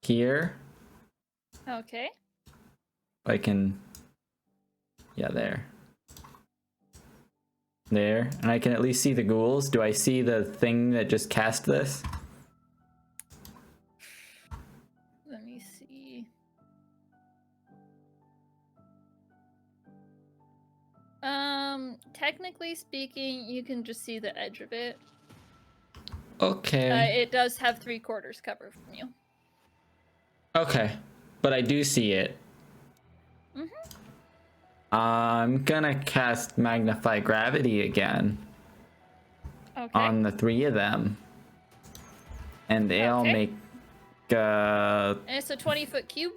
here. Okay. I can, yeah, there. There, and I can at least see the ghouls. Do I see the thing that just cast this? Let me see. Technically speaking, you can just see the edge of it. Okay. It does have 3/4 cover from you. Okay, but I do see it. I'm gonna cast Magnify Gravity again Okay. on the 3 of them. And they all Okay. make, And it's a 20-foot cube?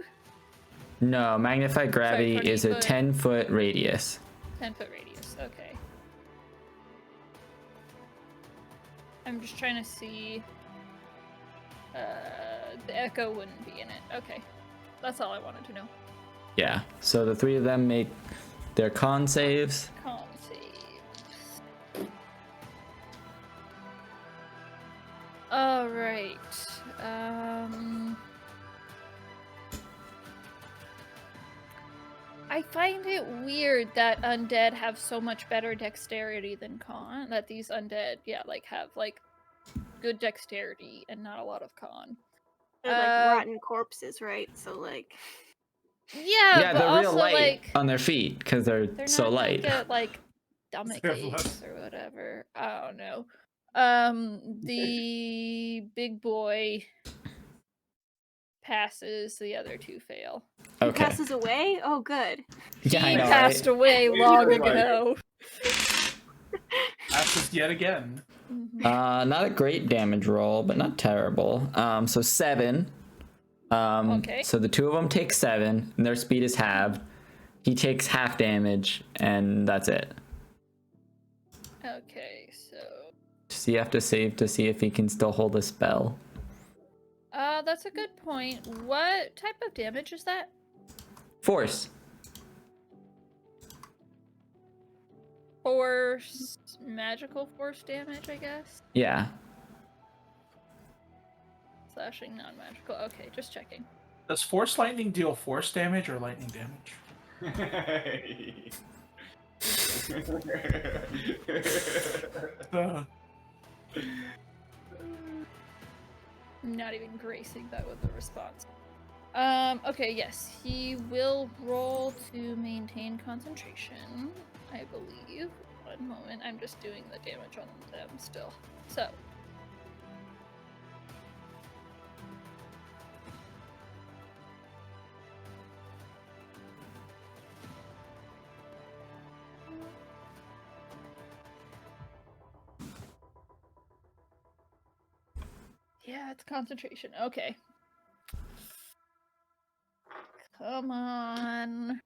no, Magnify Gravity 20 is a foot. 10-foot radius. 10-foot radius, okay. I'm just trying to see. The echo wouldn't be in it. Okay. That's all I wanted to know. Yeah, so the 3 of them make their con saves. Con saves. Alright. I find it weird that undead have so much better dexterity than con. That these undead, yeah, like have like good dexterity and not a lot of con. They're like rotten corpses, right? So like. but Yeah, they're also real light like on their feet because they're so not light. Gonna get, like stomach They're aches or whatever. I don't know. The big boy passes. The other 2 fail. He Okay. passes away? Oh, good. Yeah, I He know, passed right? away long ago. Passes yet again. Not a great damage roll, but not terrible. So 7. Okay. So the 2 of them take 7, and their speed is halved. He takes half damage, and that's it. Okay, so So you have to save to see if he can still hold a spell. that's a good point. What type of damage is that? Force. Force, magical force damage, I guess. Yeah. Slashing, non-magical. Okay, just checking. Does Force Lightning deal force damage or lightning damage? I'm not even gracing that with a response. Okay, yes. He will roll to maintain concentration, I believe. One moment, I'm just doing the damage on them still. So. Yeah, it's concentration. Okay. Come on.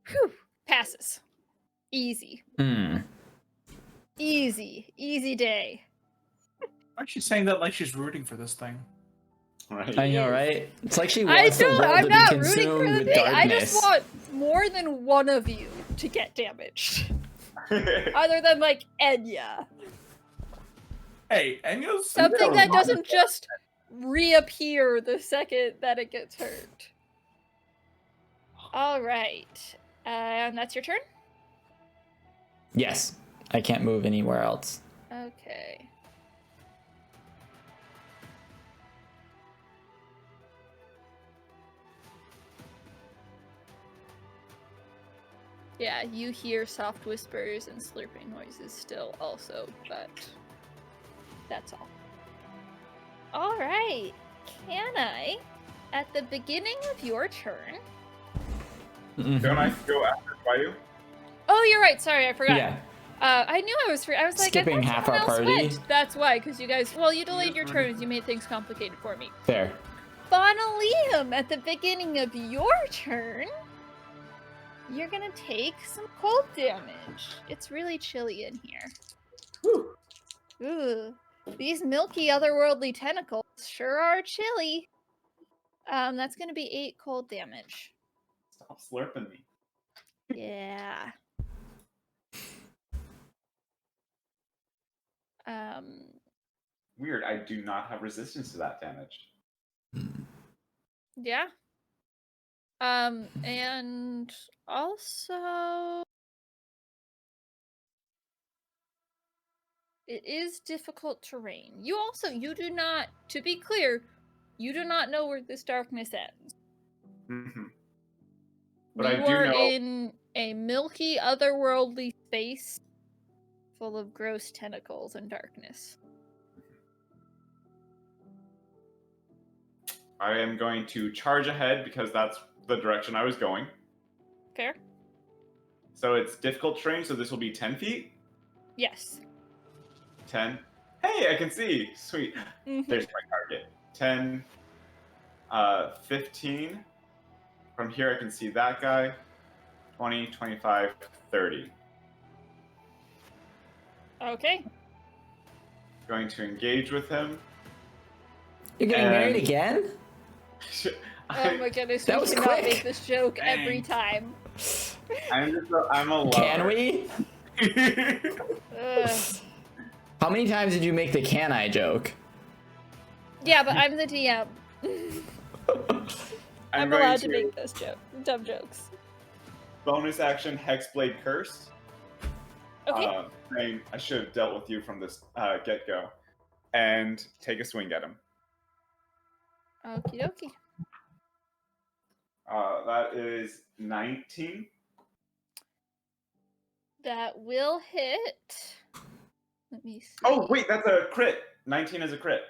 Whew. Passes. Easy. Easy day. Why is she saying that like she's rooting for this thing? Right. I know, is. right? It's like she I wants the don't. world I'm to be not rooting for consumed the with thing. darkness. I just want more than one of you to get damaged, other than like Enya. Hey, Enyo's Something that doesn't just reappear the second that it gets hurt. All right, and that's your turn. Yes, I can't move anywhere else. Okay. Yeah, you hear soft whispers and slurping noises still also, but that's all. Alright, can I, at the beginning of your turn... Don't I go after Ryu? Oh, you're right, sorry, I forgot. Yeah. I knew I was free. I was like, Skipping I thought half someone our else party? went. That's why, because you guys, well, you delayed your running. turns, you made things complicated for me. Fair. Bonalium, at the beginning of your turn, you're gonna take some cold damage. It's really chilly in here. Whew. Ooh, these milky otherworldly tentacles sure are chilly. That's gonna be 8 cold damage. Stop slurping me. Yeah. Weird, I do not have resistance to that damage. Yeah. And also it is difficult terrain. You do not, to be clear, you do not know where this darkness ends. Mm-hmm. But You I do are know in a milky, otherworldly space full of gross tentacles and darkness. I am going to charge ahead because that's the direction I was going. Fair? So it's difficult terrain, so this will be 10 feet? Yes. 10. Hey, I can see! Sweet. Mhm. There's my target. 10, 15. From here I can see that guy. 20, 25, 30. Okay. Going to engage with him. You're getting married And- again? Oh my goodness, That we was cannot quick. make this joke Dang. every time. I'm a lover. Can we? Ugh. How many times did you make the can I joke? Yeah, but I'm the DM. I'm going allowed to make those dumb jokes. bonus action Hexblade Curse. Okay. Saying I should have dealt with you from this get-go. And take a swing at him. Okie dokie. That is 19. That will hit. Let me see. Oh, wait, that's a crit. 19 is a crit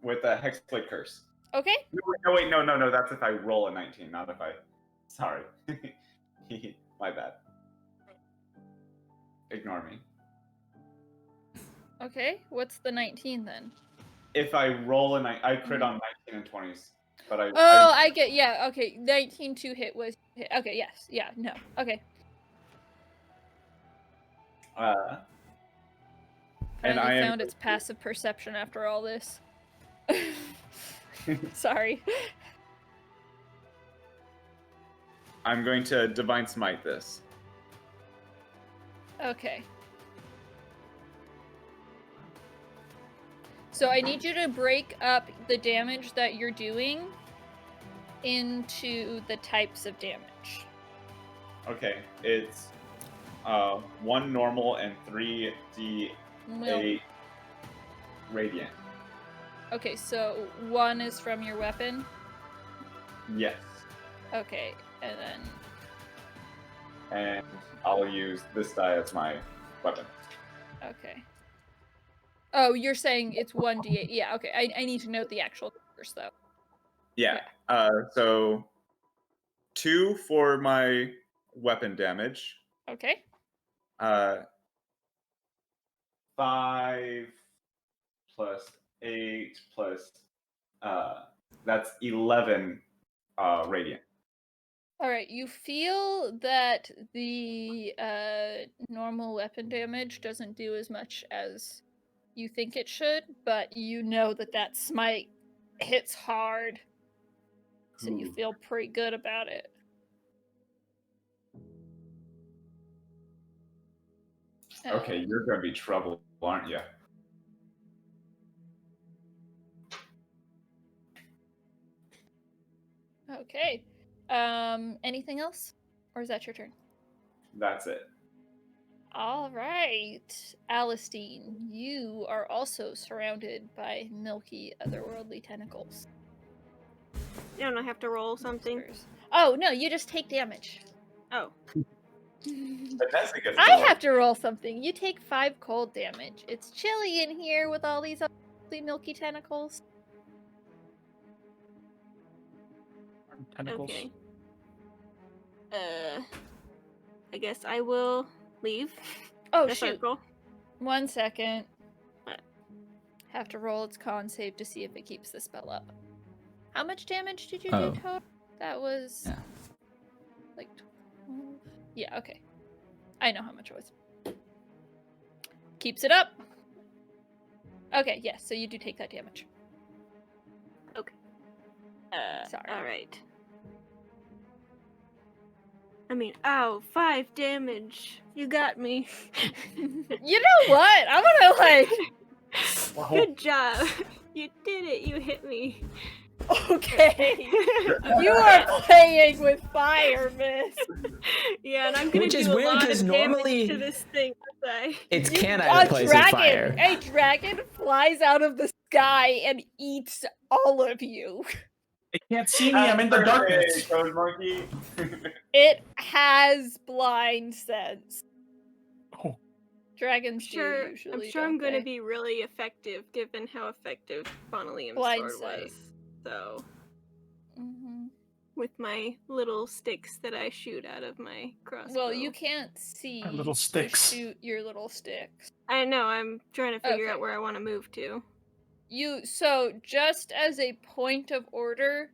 with a Hexblade Curse. Okay. No. That's if I roll a 19, not if I... Sorry. My bad. Ignore me. Okay. What's the 19 then? If I roll I crit on 19 and 20s. But I get, yeah, okay. 19 to hit was hit. Okay, yes. Yeah, no. Okay. And I Finally am found its passive perception after all this. Sorry. I'm going to Divine Smite this. Okay. So I need you to break up the damage that you're doing into the types of damage. Okay, it's 1 normal and 3d8 Well, radiant. okay, so 1 is from your weapon. Yes. Okay, and then And I'll use this die as my weapon. okay. Oh, you're saying it's 1d8. Yeah, okay. I need to note the actual numbers though. Yeah. So 2 for my weapon damage. Okay. 5 plus 8 plus that's 11 radiant. All right, you feel that the normal weapon damage doesn't do as much as you think it should, but you know that smite hits hard, so you Ooh. feel pretty good about it. Okay, you're gonna be trouble, aren't you? Okay. Anything else? Or is that your turn? That's it. All right. Alistine, you are also surrounded by milky otherworldly tentacles. Don't I have to roll something? Oh, no, you just take damage. Oh. Vanessa gets I the have to roll something. You take 5 cold damage. It's chilly in here with all these ugly milky tentacles. Tentacles. Okay. I guess I will leave Oh, the shoot. circle. 1 second. What? Have to roll its con save to see if it keeps the spell up. How much damage did you Oh. do total? That was Yeah. like 12. Yeah, okay. I know how much it was. Keeps it up. Okay, yes, so you do take that damage. Okay. Sorry. Alright. I mean, ow, 5 damage. You got me. You know what? I'm gonna like. Wow. Good job. You did it. You hit me. Okay. You are playing with fire, miss. Yeah, and I'm gonna Which do is a weird, lot 'cause of damage normally- to this thing, aren't I? It's You- Canine a that plays with dragon, fire. A dragon flies out of the sky and eats all of you. It can't see me. I'm in the darkness. Code monkey. It has blind sense. Oh, Dragons Sure, do usually. I'm sure don't I'm gonna they? be really effective given how effective Bonalium's Blind sword sight. was. So, Mhm. with my little sticks that I shoot out of my crossbow. Well, you can't see Our little to sticks. shoot your little sticks. I know, I'm trying to figure Okay. out where I want to move to. So just as a point of order,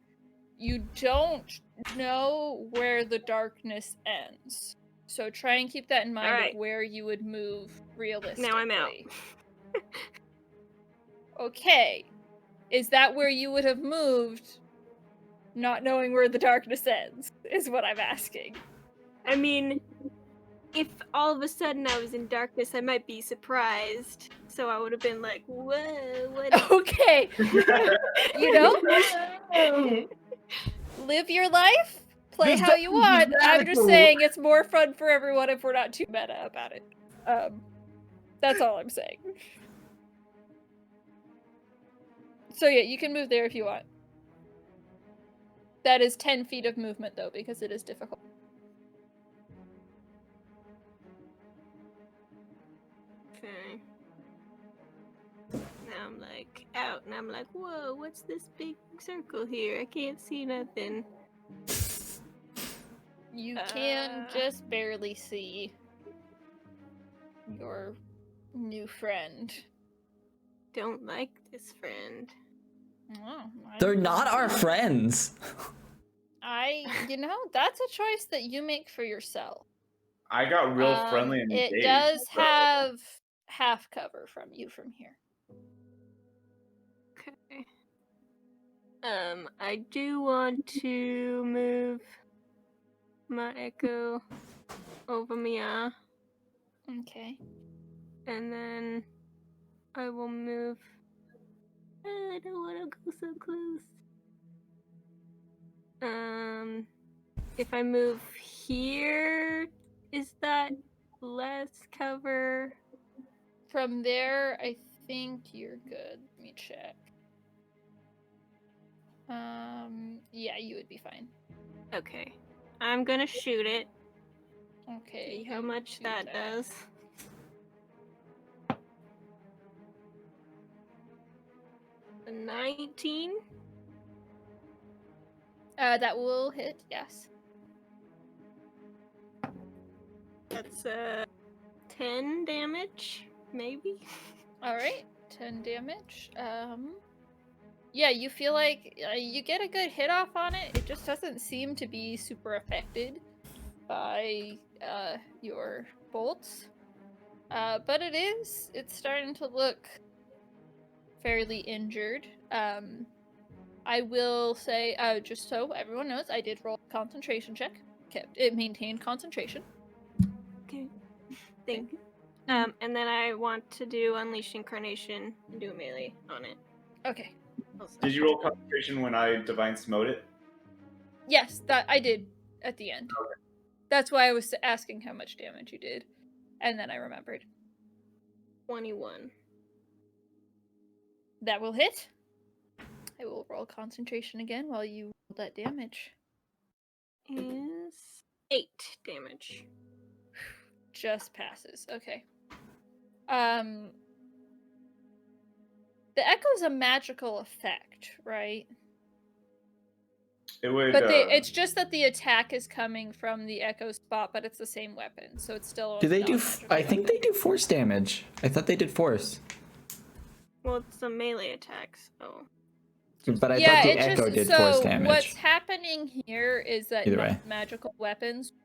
you don't know where the darkness ends. So try and keep that in mind Alright. of where you would move realistically. Now I'm out. Okay. Is that where you would have moved, not knowing where the darkness ends, is what I'm asking. I mean, if all of a sudden I was in darkness, I might be surprised. So I would have been like, whoa, what is Okay. You know? Live your life, play This how you dungeon want. is I'm just radical. saying it's more fun for everyone if we're not too meta about it. That's all I'm saying. So yeah, you can move there if you want. That is 10 feet of movement though, because it is difficult. Okay. Now I'm like out, and I'm like, whoa, what's this big circle here? I can't see nothing. You can just barely see your new friend. Don't like this friend. Oh, They're not our friends. That's a choice that you make for yourself. I got real friendly and It engaged. does so- have half cover from you from here. Okay. I do want to move my echo over Mia, Okay. and then I will move. I don't want to go so close. If I move here, is that less cover? From there, I think you're good. Let me check. Yeah, you would be fine. Okay. I'm gonna shoot it. Okay. See how you much do that does. A 19? That will hit, yes. That's 10 damage, maybe. All right. 10 damage. Yeah, you feel like you get a good hit off on it. It just doesn't seem to be super affected by your bolts. But it's starting to look fairly injured. I will say, just so everyone knows, I did roll a concentration check. It maintained concentration. Okay. Thank you. And then I want to do Unleash Incarnation and do a melee on it. Okay. Also. Did you roll concentration when I divine smote it? Yes, that I did at the end. Okay. That's why I was asking how much damage you did, and then I remembered. 21. That will hit. I will roll concentration again while you roll that damage. Is 8 damage. Just passes. Okay. The echo's a magical effect, right? It would. But it's just that the attack is coming from the echo spot, but it's the same weapon, so it's still. Do they do? non-magical I think they do force damage. I thought they did force. Well, it's a melee attack, so. But I thought the echo did force damage. What's happening here is that Either way. magical weapons do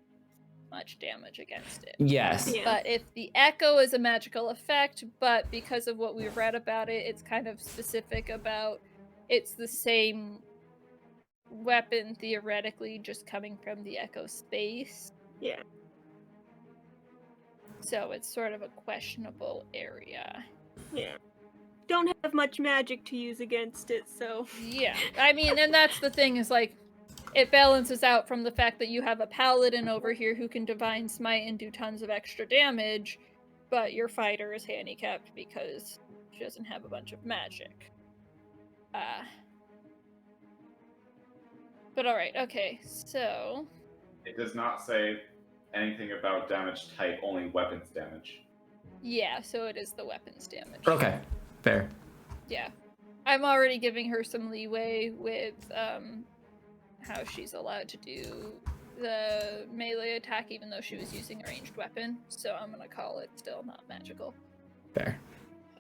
much damage against it. Yes. Yeah. But if the echo is a magical effect, but because of what we've read about it, it's kind of specific about it's the same weapon theoretically just coming from the echo space. Yeah. So it's sort of a questionable area. Yeah. Don't have much magic to use against it, so. Yeah. I mean, and that's the thing is like it balances out from the fact that you have a paladin over here who can divine smite and do tons of extra damage, but your fighter is handicapped because she doesn't have a bunch of magic. But alright, okay, so... It does not say anything about damage type, only weapons damage. Yeah, so it is the weapons damage. Okay. Fair. Yeah. I'm already giving her some leeway with how she's allowed to do the melee attack even though she was using a ranged weapon, so I'm gonna call it still not magical. Fair.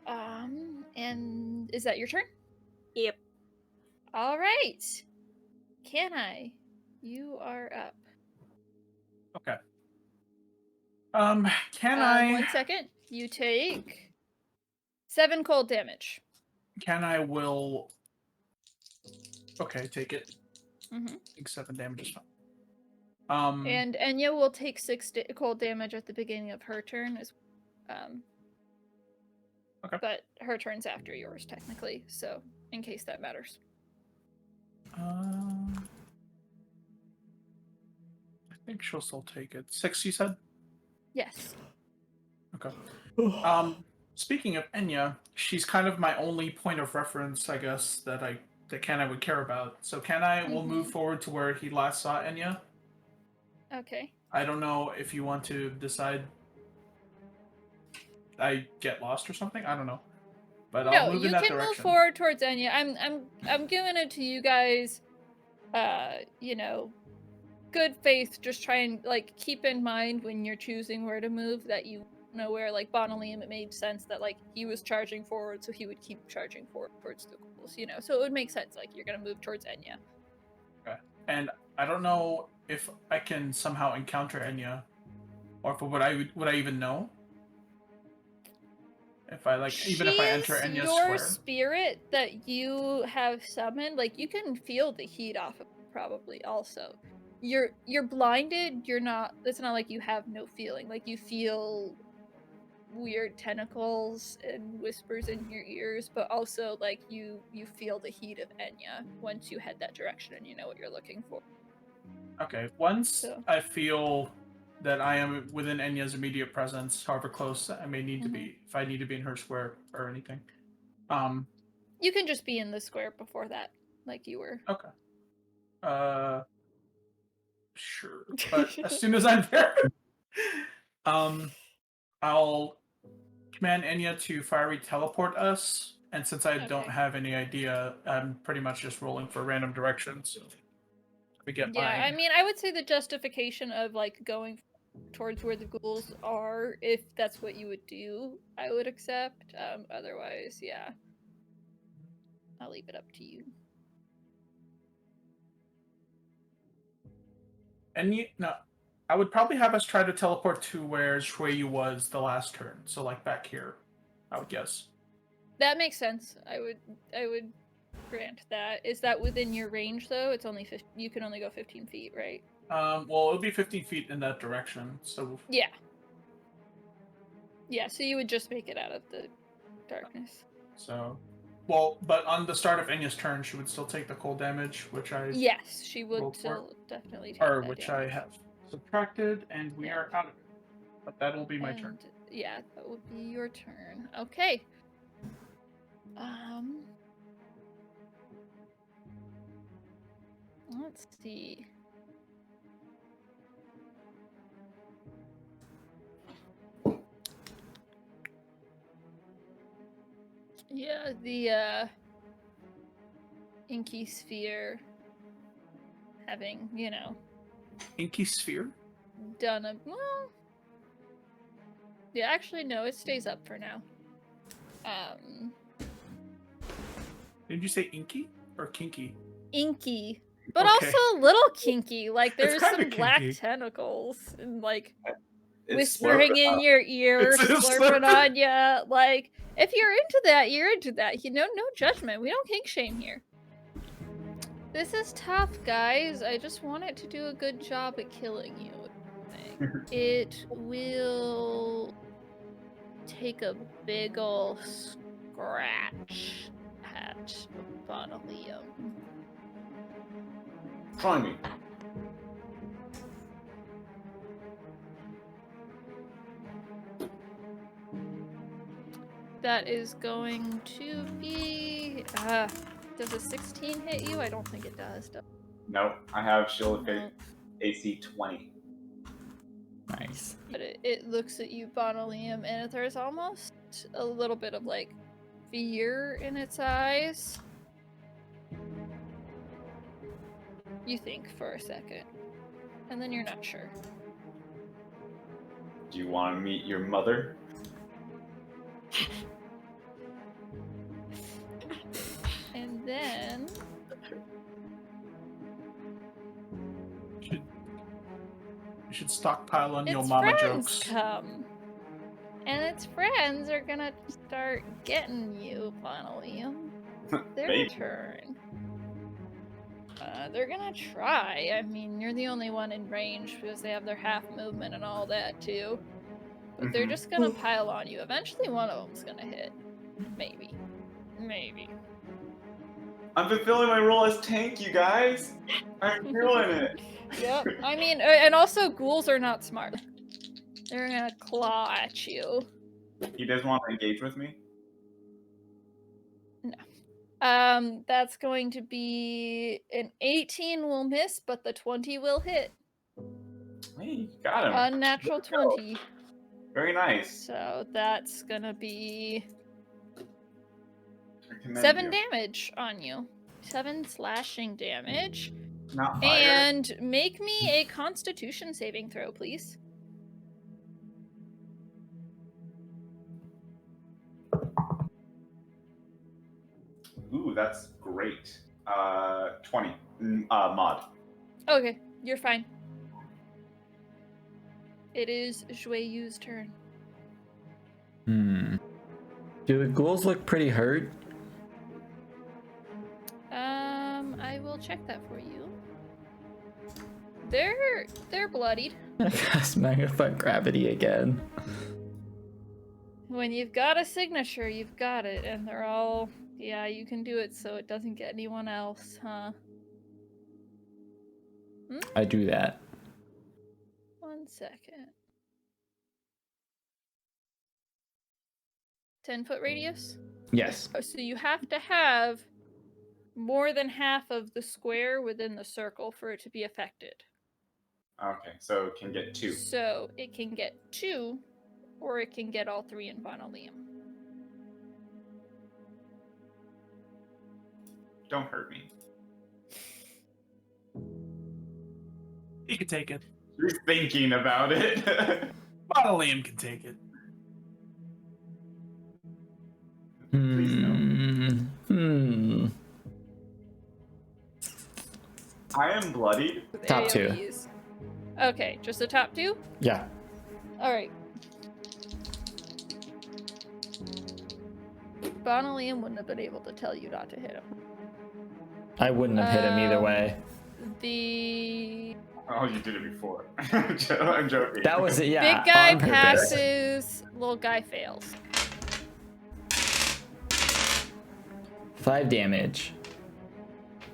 And is that your turn? Yep. Alright. Can I? You are up. Okay. Can I? 1 second. You take 7 cold damage. Can I will? Okay, take it. Mm-hmm. I think 7 damage is fine. And Enya will take 6 cold damage at the beginning of her turn. Okay. But her turn's after yours, technically, so in case that matters. I think she'll still take it. 6, you said? Yes. Okay. Speaking of Enya, she's kind of my only point of reference, I guess, that Kenai would care about. So Kenai will move forward to where he last saw Enya. Okay. I don't know if you want to decide I get lost or something. I don't know. But I'll move in that direction. No, you can move forward towards Enya. I'm giving it to you guys. Good faith. Just try and keep in mind when you're choosing where to move that you know where Bonalium, it made sense that he was charging forward, so he would keep charging forward towards the ghouls. So it would make sense you're gonna move towards Enya. Okay. And I don't know if I can somehow encounter Enya, or if would I even know? If I even if I enter Enya's your square. Spirit that you have summoned, you can feel the heat off of it probably also. You're blinded, it's not like you have no feeling. You feel weird tentacles and whispers in your ears, but also you feel the heat of Enya once you head that direction and you know what you're looking for. Okay, once I feel that I am within Enya's immediate presence, however close I may need to be, if I need to be in her square or anything. You can just be in the square before that, like you were. Okay. Sure. But as soon as I'm there, I'll command Enya to fiery teleport us, and since I don't have any idea, I'm pretty much just rolling for random directions. We get I mean, I would say the justification of going towards where the ghouls are. If that's what you would do, I would accept. Otherwise, yeah. I'll leave it up to you. And no, I would probably have us try to teleport to where Shueyu was the last turn. So like back here, I would guess. That makes sense. I would grant that. Is that within your range though? It's only you can only go 15 feet, right? Well, it'll be 15 feet in that direction. So Yeah. Yeah, so you would just make it out of the darkness. So, well, but on the start of Enya's turn, she would still take the cold damage, which I Yes, she would rolled for. still definitely take or that which damage. I have subtracted, and we Yeah. are out of it. But that will be my turn. And, yeah, that would be your turn. Okay. Let's see. Yeah, the inky sphere having, Inky sphere. done a well. Yeah, actually no, it stays up for now. Did you say inky or kinky? Inky, but Okay. also a little kinky. Like It's there's kinda some black kinky. tentacles and like It's whispering slurping in up. your ear, It's slurping slurping. on ya. Like if you're into that, you're into that. No judgment. We don't kink shame here. This is tough, guys. I just want it to do a good job at killing you. It will take a big ol' scratch at Bonalium. Try me. That is going to be... does a 16 hit you? I don't think it does. No, I have Shield of Faith No. AC 20. Nice. But it looks at you, Bonalium, and there's almost a little bit of, like, fear in its eyes. You think for a second. And then you're not sure. Do you want to meet your mother? And then... You should stockpile on your its mama friends jokes. come. And its friends are gonna start getting you, Bonalium. Their Maybe. turn. They're gonna try. I mean, you're the only one in range because they have their half movement and all that too. But they're just gonna pile on you. Eventually one of them's gonna hit. Maybe. Maybe. I'm fulfilling my role as tank, you guys. I'm doing it. Yep. I mean, and also ghouls are not smart. They're gonna claw at you. You guys want to engage with me? That's going to be an 18 will miss, but the 20 will hit. Hey, you got him. Unnatural 20. Very nice. So that's gonna be I commend 7 you. damage on you. 7 slashing damage. Not fire. And make me a Constitution saving throw, please. Ooh, that's great. 20. Mod. Okay, you're fine. It is Jueyu's turn. Do the ghouls look pretty hurt? I will check that for you. They're bloodied. I cast Magnify Gravity again. When you've got a signature, you've got it, and they're all... Yeah, you can do it so it doesn't get anyone else, huh? I do that. 1 second. 10-foot radius? Yes. Oh, so you have to have more than half of the square within the circle for it to be affected. Okay, so it can get 2. So it can get 2, or it can get all 3 in Bonalium. Don't hurt me. You can take it. He's thinking about it. Liam can take it. Please no. I am bloodied. With Top two. AoEs. Okay, just the top two? Yeah. Alright. Bonalium wouldn't have been able to tell you not to hit him. I wouldn't have hit him either way. The Oh, you did it before. I'm joking. That was it, yeah. big guy on purpose. passes, little guy fails. 5 damage.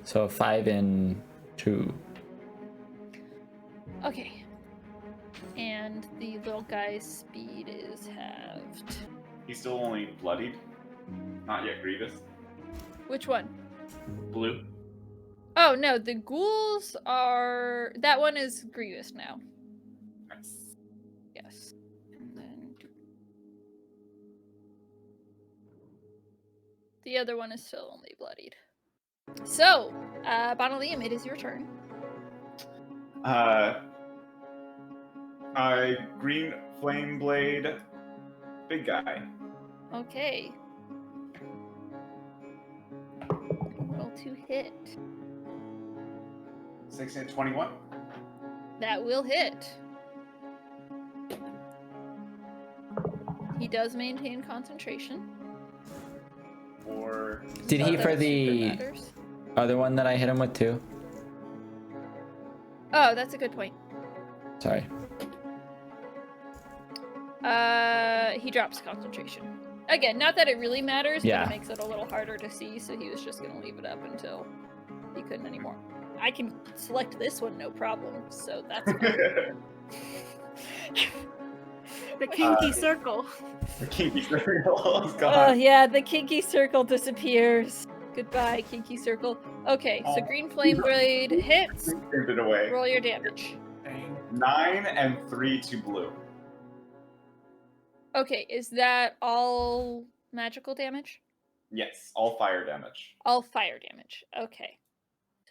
So 5 and 2. Okay. And the little guy's speed is halved. He's still only bloodied. Not yet grievous. Which one? Blue. Oh no, the ghouls are. That one is grievous now. Nice. Yes. And then the other one is still only bloodied. So, Bonalium, it is your turn. Green flame blade. Big guy. Okay. Roll to hit. 16 and 21. That will hit. He does maintain concentration. Or Did he That for super the matters. other one that I hit him with too? Oh, that's a good point. Sorry. He drops concentration. Again, not that it really matters, Yeah. but it makes it a little harder to see, so he was just gonna leave it up until he couldn't anymore. I can select this one, no problem, so that's fine. The kinky circle. the kinky circle is Oh gone. yeah, the kinky circle disappears. Goodbye, kinky circle. Okay, so green flame blade hits. Turned it away. Roll your damage. Dang. 9 and 3 to blue. Okay, is that all magical damage? Yes, all fire damage. All fire damage. Okay.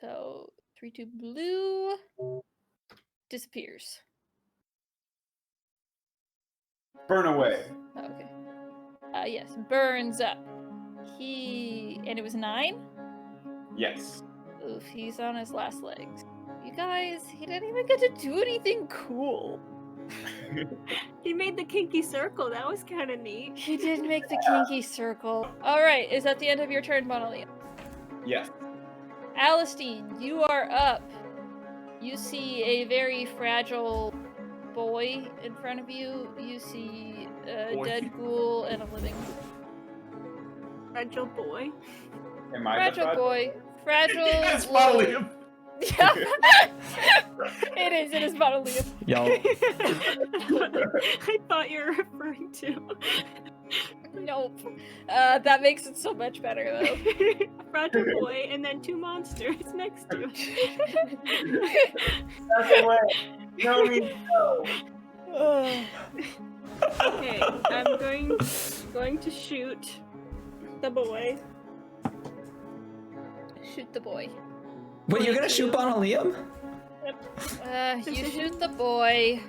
So 3 to blue disappears. Burn away. Okay. Yes, burns up. And it was 9? Yes. Oof, he's on his last legs. You guys, he didn't even get to do anything cool. He made the kinky circle. That was kind of neat. He did make the kinky circle. Alright, is that the end of your turn, Bonalium? Yes. Alistine, you are up. You see a very fragile boy in front of you. You see a Boy. dead ghoul and a living Fragile boy. Am I fragile the boy. Fragile. Yes, little- Liam. Yeah. It is Bonalium. Y'all, I thought you were referring to Nope. That makes it so much better though. a fragile boy and then 2 monsters next to it. That's the way. No, me no. Okay, I'm going to shoot the boy. Shoot the boy. wait, you're gonna shoot Bonalium? You shoot the boy.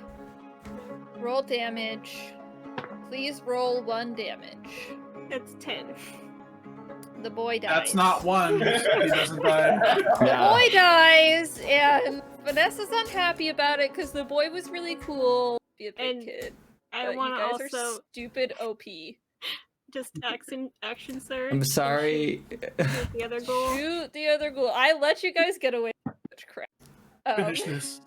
Roll damage. Please roll 1 damage. That's 10. The boy dies. That's not one. He doesn't die. The Yeah. boy dies, and Vanessa's unhappy about it because the boy was really cool. Be a big And kid. I But want to you guys are also stupid OP. just action surge. I'm sorry. and shoot the other goal. Shoot the other ghoul. I let you guys get away with such crap. Finish this.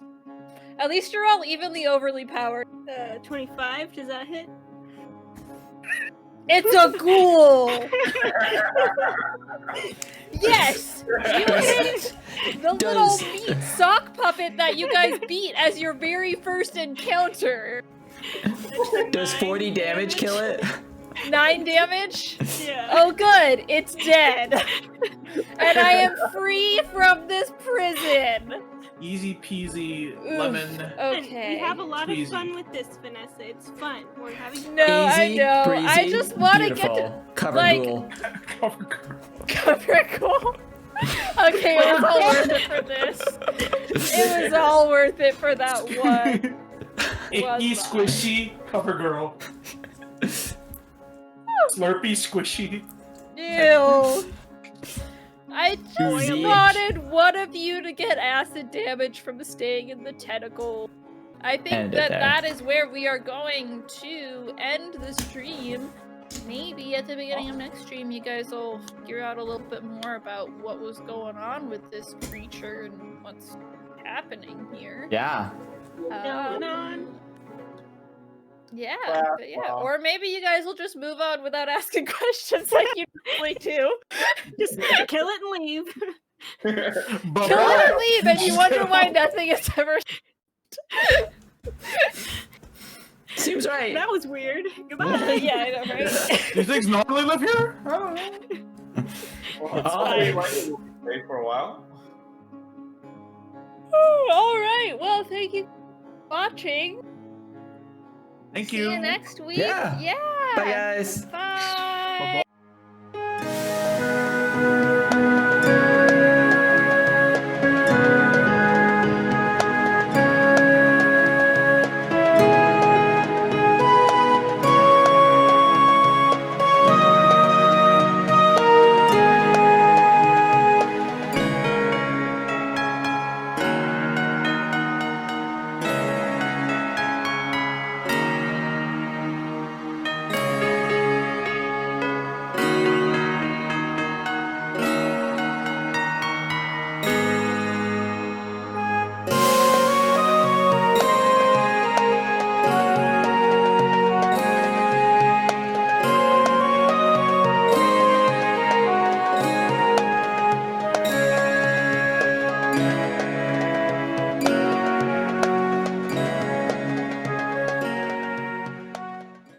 At least you're all evenly overly powered. 25. Does that hit? It's a ghoul! Yes! You hit the little meat sock puppet that you guys beat as your very first encounter. Does 40 damage kill it? 9 damage? Yeah. Oh good, it's dead. And I am free from this prison. Easy peasy Oof. lemon. And Okay. we have a lot Tweezy. of fun with this, Vanessa. It's fun. We're having No, I Easy, know. breezy, I just want to get beautiful. to Cover like- ghoul. Cover girl. cover cool. Okay, it was all worth it for this. It was all worth it for that one. Icky, Was squishy, cover girl. Slurpy, squishy. Ew. I just Oozy. wanted one of you to get acid damage from staying in the tentacle. I think End it that there. that is where we are going to end the stream. Maybe at the beginning of next stream, you guys will figure out a little bit more about what was going on with this creature and what's happening here. Yeah. Going on. Yeah, Wow. but yeah. Or maybe you guys will just move on without asking questions like you normally do. Just kill it and leave. But Kill it and leave, and you wonder why nothing has ever. Seems right. That was weird. Goodbye. Yeah, I know, right? These things normally live here? I don't know. Well, It's hopefully, fine. like, we'll stay for a while. All right. Well, thank you for watching. Thank See you. you next week. Yeah. Yeah. Bye, guys. Bye.